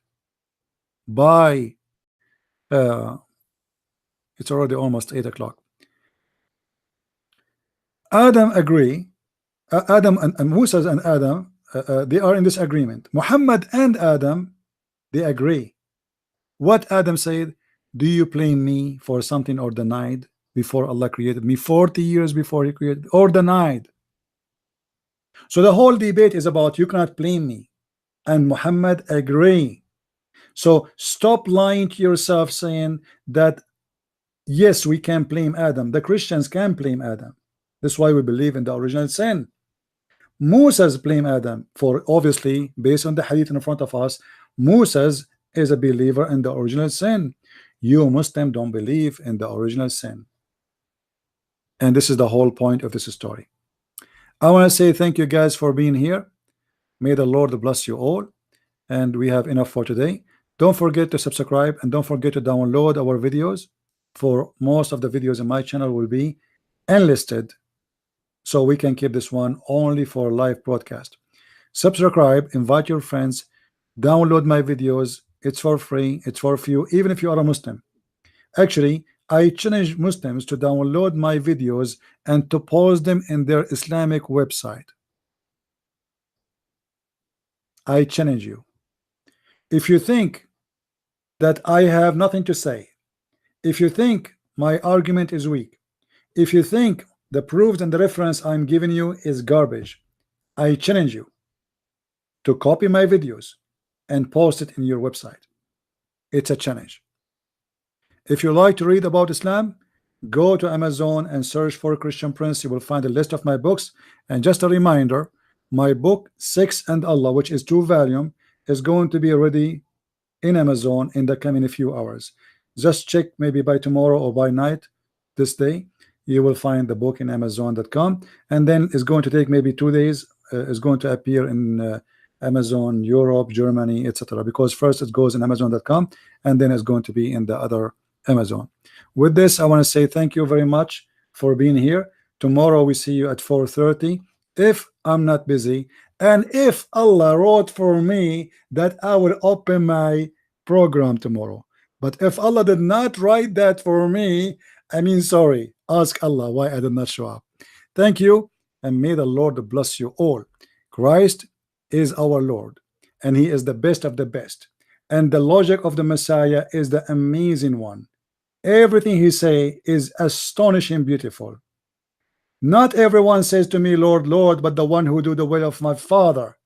by it's already almost 8 o'clock. Adam agree. Adam and Musa and Adam, they are in this agreement. Muhammad and Adam, they agree. What Adam said, do you blame me for something or denied before Allah created me 40 years before he created, or denied? So the whole debate is about you cannot blame me, and Muhammad agree. So stop lying to yourself saying that yes, we can blame Adam. The Christians can blame Adam. That's why we believe in the original sin. Moses blame Adam for, obviously, based on the hadith in front of us, Moses is a believer in the original sin. You Muslim don't believe in the original sin. And this is the whole point of this story. I want to say thank you guys for being here. May the Lord bless you all. And we have enough for today. Don't forget to subscribe and don't forget to download our videos. For most of the videos in my channel will be enlisted, so we can keep this one only for live broadcast. Subscribe, invite your friends, download my videos. It's for free, it's for you, even if you are a Muslim. Actually, I challenge Muslims to download my videos and to post them in their Islamic website. I challenge you. If you think that I have nothing to say, if you think my argument is weak, if you think the proofs and the reference I'm giving you is garbage, I challenge you to copy my videos and post it in your website. It's a challenge. If you like to read about Islam, go to Amazon and search for Christian Prince. You will find a list of my books. And just a reminder, my book Sex and Allah, which is 2 volumes, is going to be ready in Amazon in the coming few hours. Just check maybe by tomorrow or by night this day, you will find the book in Amazon.com, and then it's going to take maybe 2 days. It's going to appear in Amazon Europe, Germany, etc. Because first it goes in Amazon.com, and then it's going to be in the other Amazon. With this, I want to say thank you very much for being here. Tomorrow we see you at 4:30 if I'm not busy, and if Allah wrote for me that I will open my program tomorrow. But if Allah did not write that for me, I mean, sorry, ask Allah why I did not show up. Thank you, and may the Lord bless you all. Christ is our Lord, and He is the best of the best, and the logic of the Messiah is the amazing one. Everything He say is astonishing beautiful. Not everyone says to me, Lord, Lord, but the one who do the will of my Father.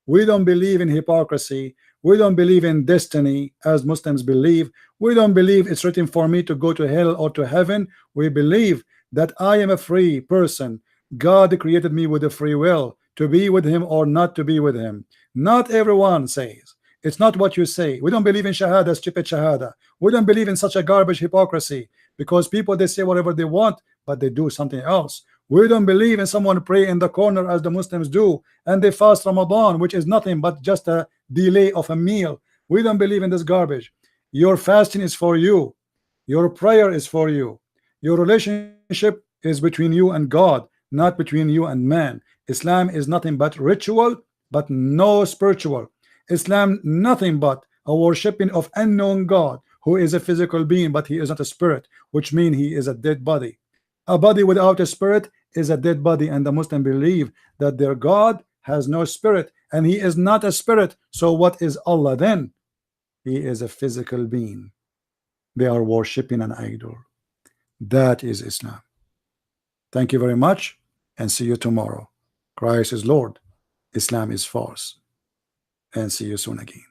We don't believe in hypocrisy. We don't believe in destiny as Muslims believe. We don't believe it's written for me to go to hell or to heaven. We believe that I am a free person. God created me with a free will to be with Him or not to be with Him. Not everyone says. It's not what you say. We don't believe in Shahada, stupid Shahada. We don't believe in such a garbage hypocrisy, because people, they say whatever they want, but they do something else. We don't believe in someone pray in the corner as the Muslims do, and they fast Ramadan, which is nothing but just a delay of a meal. We don't believe in this garbage. Your fasting is for you. Your prayer is for you. Your relationship is between you and God, not between you and man. Islam is nothing but ritual, but no spiritual. Islam nothing but a worshipping of unknown God, who is a physical being, but He is not a spirit, which means He is a dead body. A body without a spirit is a dead body, and the Muslim believe that their God has no spirit, and He is not a spirit. So what is Allah then? He is a physical being. They are worshipping an idol. That is Islam. Thank you very much, and see you tomorrow. Christ is Lord, Islam is false, and see you soon again.